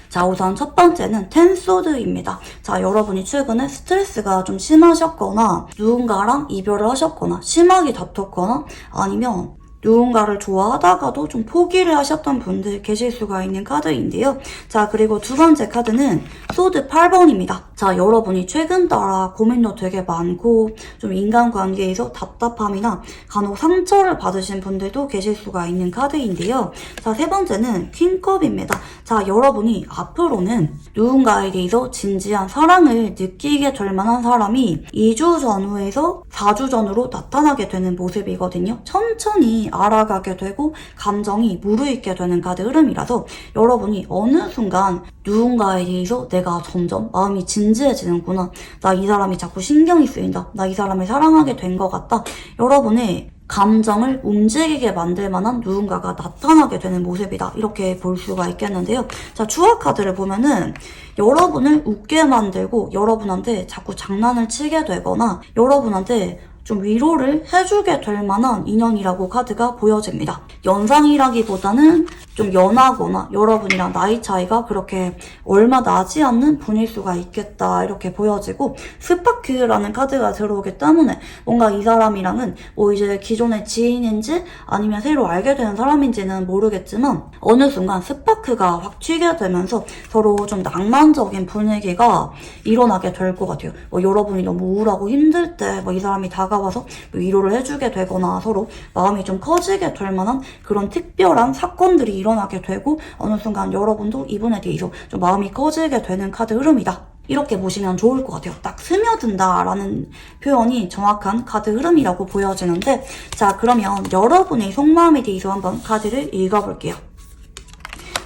Speaker 1: 자, 우선 첫 번째는 텐소드입니다. 자, 여러분이 최근에 스트레스가 좀 심하셨거나 누군가랑 이별을 하셨거나 심하게 다퉜거나 아니면 누군가를 좋아하다가도 좀 포기를 하셨던 분들 계실 수가 있는 카드인데요. 자, 그리고 두 번째 카드는 소드 8번입니다. 자, 여러분이 최근 따라 고민도 되게 많고 좀 인간관계에서 답답함이나 간혹 상처를 받으신 분들도 계실 수가 있는 카드인데요. 자, 세 번째는 퀸컵입니다. 자, 여러분이 앞으로는 누군가에 대해서 진지한 사랑을 느끼게 될 만한 사람이 2주 전후에서 4주 전으로 나타나게 되는 모습이거든요. 천천히 알아가게 되고 감정이 무르익게 되는 카드 흐름이라서 여러분이 어느 순간 누군가에 대해서 내가 점점 마음이 진지해지는구나, 나 이 사람이 자꾸 신경이 쓰인다, 나 이 사람을 사랑하게 된 것 같다, 여러분의 감정을 움직이게 만들 만한 누군가가 나타나게 되는 모습이다, 이렇게 볼 수가 있겠는데요. 자, 추억 카드를 보면은 여러분을 웃게 만들고 여러분한테 자꾸 장난을 치게 되거나 여러분한테 좀 위로를 해주게 될 만한 인연이라고 카드가 보여집니다. 연상이라기보다는 좀 연하거나 여러분이랑 나이 차이가 그렇게 얼마 나지 않는 분일 수가 있겠다, 이렇게 보여지고, 스파크라는 카드가 들어오기 때문에 뭔가 이 사람이랑은 뭐 이제 기존의 지인인지 아니면 새로 알게 되는 사람인지는 모르겠지만 어느 순간 스파크가 확 튀게 되면서 서로 좀 낭만적인 분위기가 일어나게 될 것 같아요. 뭐 여러분이 너무 우울하고 힘들 때 뭐 이 사람이 다가와서 위로를 해주게 되거나 서로 마음이 좀 커지게 될 만한 그런 특별한 사건들이 일어나게 되고, 어느 순간 여러분도 이분에 대해서 좀 마음이 커지게 되는 카드 흐름이다, 이렇게 보시면 좋을 것 같아요. 딱 스며든다 라는 표현이 정확한 카드 흐름이라고 보여지는데, 자, 그러면 여러분의 속마음에 대해서 한번 카드를 읽어볼게요.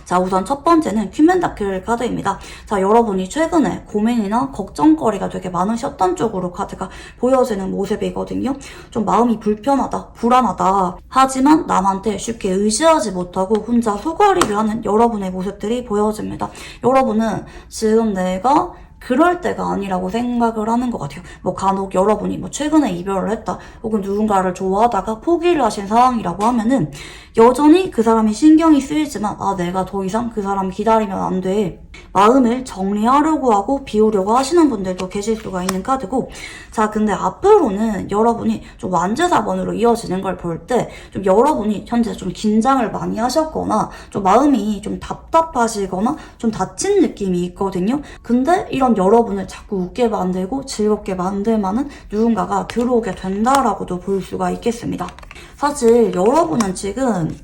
Speaker 1: 자, 우선 첫 번째는 큐멘다클 카드입니다. 자, 여러분이 최근에 고민이나 걱정거리가 되게 많으셨던 쪽으로 카드가 보여지는 모습이거든요. 좀 마음이 불편하다, 불안하다. 하지만 남한테 쉽게 의지하지 못하고 혼자 소갈이를 하는 여러분의 모습들이 보여집니다. 여러분은 지금 내가 그럴 때가 아니라고 생각을 하는 것 같아요. 뭐 간혹 여러분이 뭐 최근에 이별을 했다 혹은 누군가를 좋아하다가 포기를 하신 상황이라고 하면은 여전히 그 사람이 신경이 쓰이지만 내가 더 이상 그 사람 기다리면 안 돼. 마음을 정리하려고 하고 비우려고 하시는 분들도 계실 수가 있는 카드고, 자, 근데 앞으로는 여러분이 좀 완제 4번으로 이어지는 걸 볼 때 좀 여러분이 현재 좀 긴장을 많이 하셨거나 좀 마음이 좀 답답하시거나 좀 다친 느낌이 있거든요. 근데 이런 여러분을 자꾸 웃게 만들고 즐겁게 만들 만한 누군가가 들어오게 된다라고도 볼 수가 있겠습니다. 사실 여러분은 지금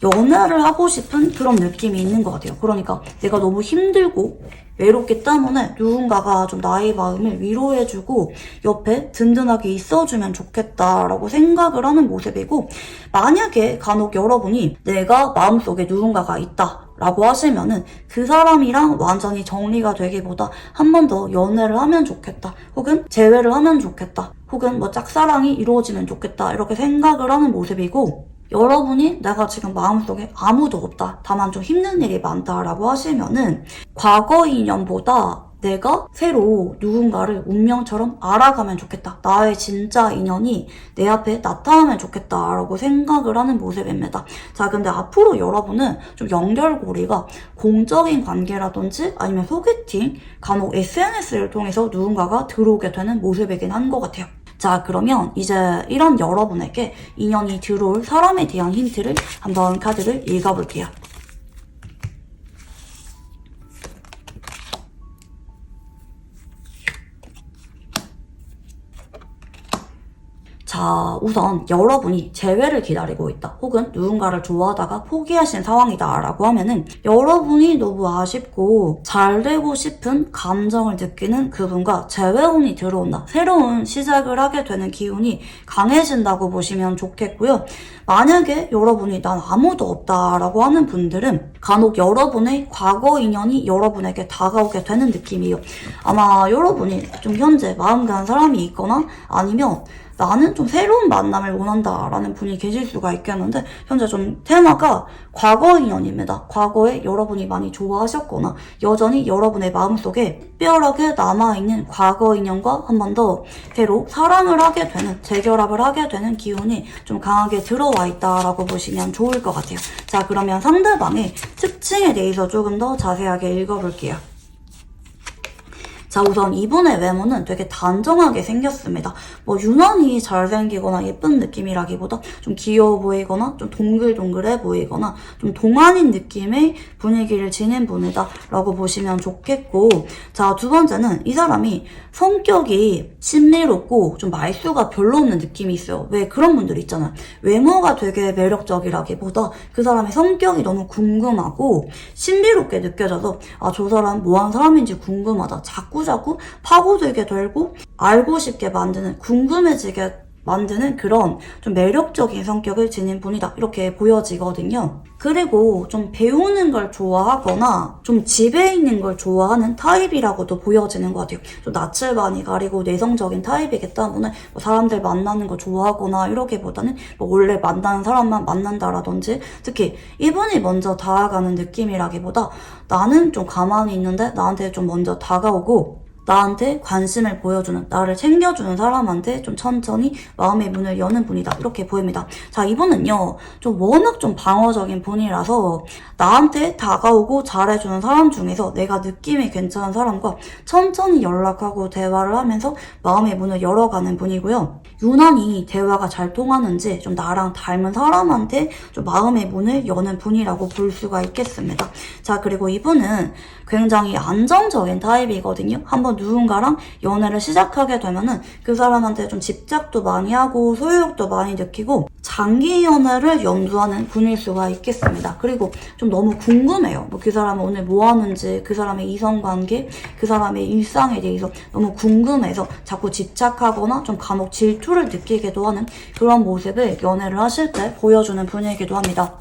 Speaker 1: 연애를 하고 싶은 그런 느낌이 있는 것 같아요. 그러니까 내가 너무 힘들고 외롭기 때문에 누군가가 좀 나의 마음을 위로해주고 옆에 든든하게 있어주면 좋겠다라고 생각을 하는 모습이고, 만약에 간혹 여러분이 내가 마음속에 누군가가 있다 라고 하시면은 그 사람이랑 완전히 정리가 되기보다 한 번 더 연애를 하면 좋겠다, 혹은 재회를 하면 좋겠다, 혹은 뭐 짝사랑이 이루어지면 좋겠다 이렇게 생각을 하는 모습이고, 여러분이 내가 지금 마음속에 아무도 없다, 다만 좀 힘든 일이 많다라고 하시면은 과거 인연보다 내가 새로 누군가를 운명처럼 알아가면 좋겠다, 나의 진짜 인연이 내 앞에 나타나면 좋겠다라고 생각을 하는 모습입니다. 자, 근데 앞으로 여러분은 좀 연결고리가 공적인 관계라든지 아니면 소개팅, 간혹 SNS를 통해서 누군가가 들어오게 되는 모습이긴 한 것 같아요. 자, 그러면 이제 이런 여러분에게 인연이 들어올 사람에 대한 힌트를 한번 카드를 읽어볼게요. 자, 우선 여러분이 재회를 기다리고 있다, 혹은 누군가를 좋아하다가 포기하신 상황이다 라고 하면은 여러분이 너무 아쉽고 잘 되고 싶은 감정을 느끼는 그분과 재회운이 들어온다, 새로운 시작을 하게 되는 기운이 강해진다고 보시면 좋겠고요. 만약에 여러분이 난 아무도 없다라고 하는 분들은 간혹 여러분의 과거 인연이 여러분에게 다가오게 되는 느낌이에요. 아마 여러분이 좀 현재 마음 가는 사람이 있거나 아니면 나는 좀 새로운 만남을 원한다라는 분이 계실 수가 있겠는데, 현재 좀 테마가 과거 인연입니다. 과거에 여러분이 많이 좋아하셨거나 여전히 여러분의 마음속에 특별하게 남아있는 과거 인연과 한 번 더 새로 사랑을 하게 되는, 재결합을 하게 되는 기운이 좀 강하게 들어와 있다라고 보시면 좋을 것 같아요. 자, 그러면 상대방의 특징에 대해서 조금 더 자세하게 읽어볼게요. 자, 우선 이분의 외모는 되게 단정하게 생겼습니다. 뭐 유난히 잘생기거나 예쁜 느낌이라기보다 좀 귀여워 보이거나 좀 동글동글해 보이거나 좀 동안인 느낌의 분위기를 지닌 분이다 라고 보시면 좋겠고, 자, 두 번째는 이 사람이 성격이 신미롭고 좀 말수가 별로 없는 느낌이 있어요. 왜 그런 분들 있잖아요. 외모가 되게 매력적이라기보다 그 사람의 성격이 너무 궁금하고 신비롭게 느껴져서 저 사람 뭐하는 사람인지 궁금하다, 자꾸 파고들게 되고 알고 싶게 만드는, 궁금해지게 만드는 그런 좀 매력적인 성격을 지닌 분이다 이렇게 보여지거든요. 그리고 좀 배우는 걸 좋아하거나 좀 집에 있는 걸 좋아하는 타입이라고도 보여지는 것 같아요. 좀 낯을 많이 가리고 내성적인 타입이기 때문에 뭐 사람들 만나는 거 좋아하거나 이러기보다는 뭐 원래 만나는 사람만 만난다라든지, 특히 이분이 먼저 다가가는 느낌이라기보다 나는 좀 가만히 있는데 나한테 좀 먼저 다가오고 나한테 관심을 보여주는, 나를 챙겨주는 사람한테 좀 천천히 마음의 문을 여는 분이다 이렇게 보입니다. 자, 이분은요 좀 워낙 좀 방어적인 분이라서 나한테 다가오고 잘해주는 사람 중에서 내가 느낌이 괜찮은 사람과 천천히 연락하고 대화를 하면서 마음의 문을 열어가는 분이고요. 유난히 대화가 잘 통하는지 좀 나랑 닮은 사람한테 좀 마음의 문을 여는 분이라고 볼 수가 있겠습니다. 자, 그리고 이분은 굉장히 안정적인 타입이거든요. 한번 누군가랑 연애를 시작하게 되면은 그 사람한테 좀 집착도 많이 하고 소유욕도 많이 느끼고 장기 연애를 염두하는 분일 수가 있겠습니다. 그리고 좀 너무 궁금해요. 뭐 그 사람은 오늘 뭐 하는지, 그 사람의 이성관계, 그 사람의 일상에 대해서 너무 궁금해서 자꾸 집착하거나 좀 간혹 질투를 느끼기도 하는 그런 모습을 연애를 하실 때 보여주는 분이기도 합니다.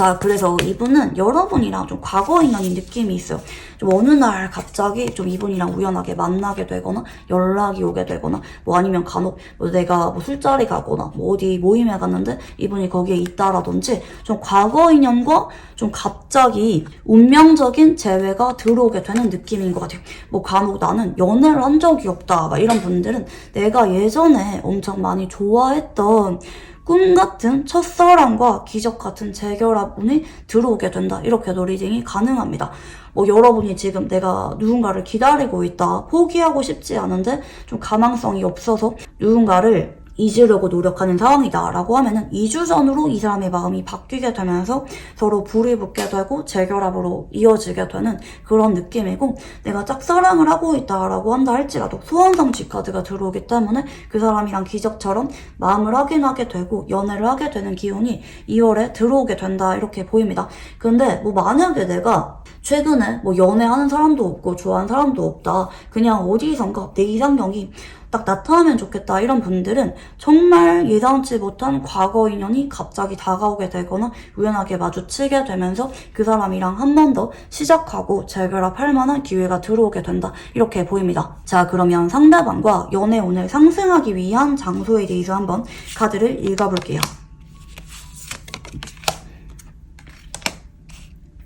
Speaker 1: 자, 그래서 이분은 여러분이랑 좀 과거 인연인 느낌이 있어요. 좀 어느 날 갑자기 좀 이분이랑 우연하게 만나게 되거나 연락이 오게 되거나 뭐 아니면 간혹 뭐 내가 뭐 술자리 가거나 뭐 어디 모임에 갔는데 이분이 거기에 있다라든지 좀 과거 인연과 좀 갑자기 운명적인 재회가 들어오게 되는 느낌인 것 같아요. 뭐 간혹 나는 연애를 한 적이 없다 막 이런 분들은 내가 예전에 엄청 많이 좋아했던 꿈 같은 첫사랑과 기적 같은 재결합 운이 들어오게 된다. 이렇게도 리딩이 가능합니다. 뭐 여러분이 지금 내가 누군가를 기다리고 있다. 포기하고 싶지 않은데 좀 가망성이 없어서 누군가를 잊으려고 노력하는 상황이다 라고 하면은 2주 전으로 이 사람의 마음이 바뀌게 되면서 서로 불이 붙게 되고 재결합으로 이어지게 되는 그런 느낌이고, 내가 짝사랑을 하고 있다 라고 한다 할지라도 소원성 G카드가 들어오기 때문에 그 사람이랑 기적처럼 마음을 확인하게 되고 연애를 하게 되는 기운이 2월에 들어오게 된다 이렇게 보입니다. 근데 뭐 만약에 내가 최근에 뭐 연애하는 사람도 없고 좋아하는 사람도 없다, 그냥 어디선가 내 이상형이 딱 나타나면 좋겠다 이런 분들은 정말 예상치 못한 과거 인연이 갑자기 다가오게 되거나 우연하게 마주치게 되면서 그 사람이랑 한 번 더 시작하고 재결합할 만한 기회가 들어오게 된다 이렇게 보입니다. 자, 그러면 상대방과 연애 운을 상승하기 위한 장소에 대해서 한번 카드를 읽어볼게요.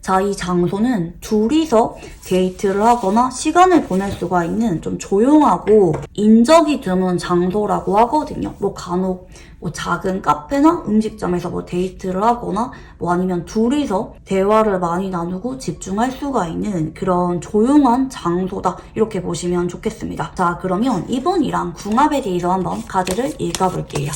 Speaker 1: 자, 이 장소는 둘이서 데이트를 하거나 시간을 보낼 수가 있는 좀 조용하고 인적이 드문 장소라고 하거든요. 뭐 간혹 뭐 작은 카페나 음식점에서 뭐 데이트를 하거나 뭐 아니면 둘이서 대화를 많이 나누고 집중할 수가 있는 그런 조용한 장소다 이렇게 보시면 좋겠습니다. 자, 그러면 이분이랑 궁합에 대해서 한번 카드를 읽어볼게요.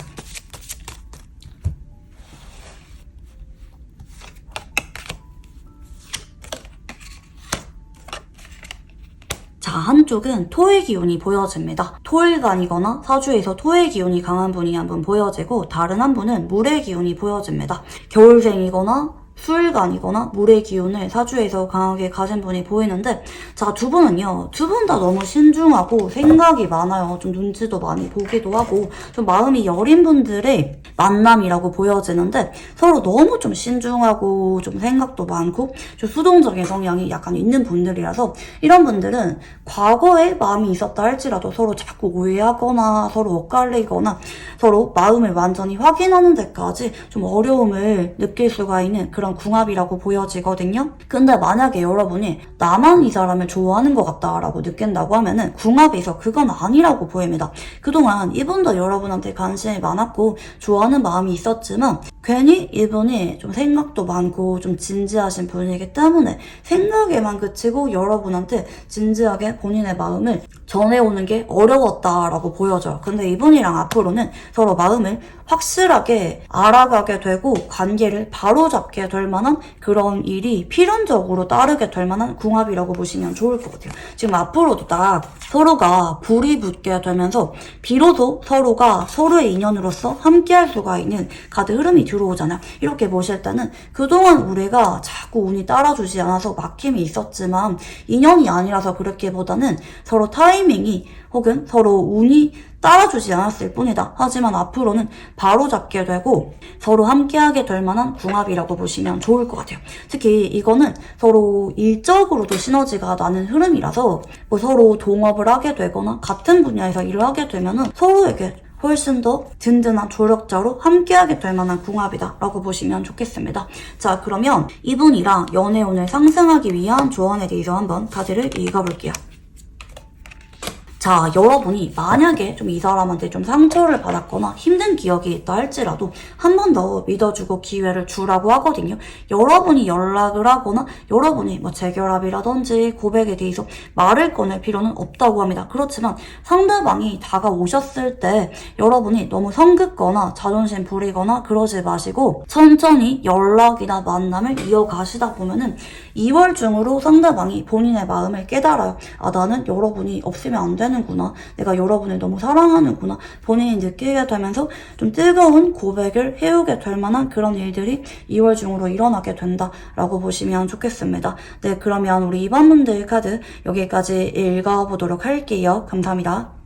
Speaker 1: 자, 한쪽은 토의 기운이 보여집니다. 토일간이거나 사주에서 토의 기운이 강한 분이 한 분 보여지고, 다른 한 분은 물의 기운이 보여집니다. 겨울생이거나 수일간이거나 물의 기운을 사주에서 강하게 가진 분이 보이는데, 자, 두 분은요, 두 분 다 너무 신중하고 생각이 많아요. 좀 눈치도 많이 보기도 하고 좀 마음이 여린 분들의 만남이라고 보여지는데, 서로 너무 좀 신중하고 좀 생각도 많고 좀 수동적인 성향이 약간 있는 분들이라서 이런 분들은 과거에 마음이 있었다 할지라도 서로 자꾸 오해하거나 서로 엇갈리거나 서로 마음을 완전히 확인하는 데까지 좀 어려움을 느낄 수가 있는 그런 궁합이라고 보여지거든요. 근데 만약에 여러분이 나만 이 사람을 좋아하는 것 같다라고 느낀다고 하면은 궁합에서 그건 아니라고 보입니다. 그동안 이분도 여러분한테 관심이 많았고 좋아하는 마음이 있었지만 괜히 이분이 좀 생각도 많고 좀 진지하신 분이기 때문에 생각에만 그치고 여러분한테 진지하게 본인의 마음을 전해오는 게 어려웠다라고 보여져요. 근데 이분이랑 앞으로는 서로 마음을 확실하게 알아가게 되고 관계를 바로잡게 될 만한 그런 일이 필연적으로 따르게 될 만한 궁합이라고 보시면 좋을 것 같아요. 지금 앞으로도 딱 서로가 불이 붙게 되면서 비로소 서로가 서로의 인연으로서 함께할 수가 있는 카드 흐름이 들어오잖아요. 이렇게 보실 때는 그동안 우리가 자꾸 운이 따라주지 않아서 막힘이 있었지만 인연이 아니라서 그렇기보다는 서로 타이밍이 혹은 서로 운이 따라주지 않았을 뿐이다. 하지만 앞으로는 바로 잡게 되고 서로 함께하게 될 만한 궁합이라고 보시면 좋을 것 같아요. 특히 이거는 서로 일적으로도 시너지가 나는 흐름이라서 뭐 서로 동업을 하게 되거나 같은 분야에서 일을 하게 되면은 서로에게 훨씬 더 든든한 조력자로 함께하게 될 만한 궁합이다 라고 보시면 좋겠습니다. 자, 그러면 이분이랑 연애운을 상승하기 위한 조언에 대해서 한번 카드를 읽어볼게요. 자, 여러분이 만약에 좀 이 사람한테 좀 상처를 받았거나 힘든 기억이 있다 할지라도 한 번 더 믿어주고 기회를 주라고 하거든요. 여러분이 연락을 하거나 여러분이 뭐 재결합이라든지 고백에 대해서 말을 꺼낼 필요는 없다고 합니다. 그렇지만 상대방이 다가오셨을 때 여러분이 너무 성급거나 자존심 부리거나 그러지 마시고 천천히 연락이나 만남을 이어가시다 보면은 2월 중으로 상대방이 본인의 마음을 깨달아요. 아, 나는 여러분이 없으면 안 되는구나. 내가 여러분을 너무 사랑하는구나. 본인이 느끼게 되면서 좀 뜨거운 고백을 해오게 될 만한 그런 일들이 2월 중으로 일어나게 된다라고 보시면 좋겠습니다. 네, 그러면 우리 2번 분들 카드 여기까지 읽어보도록 할게요. 감사합니다.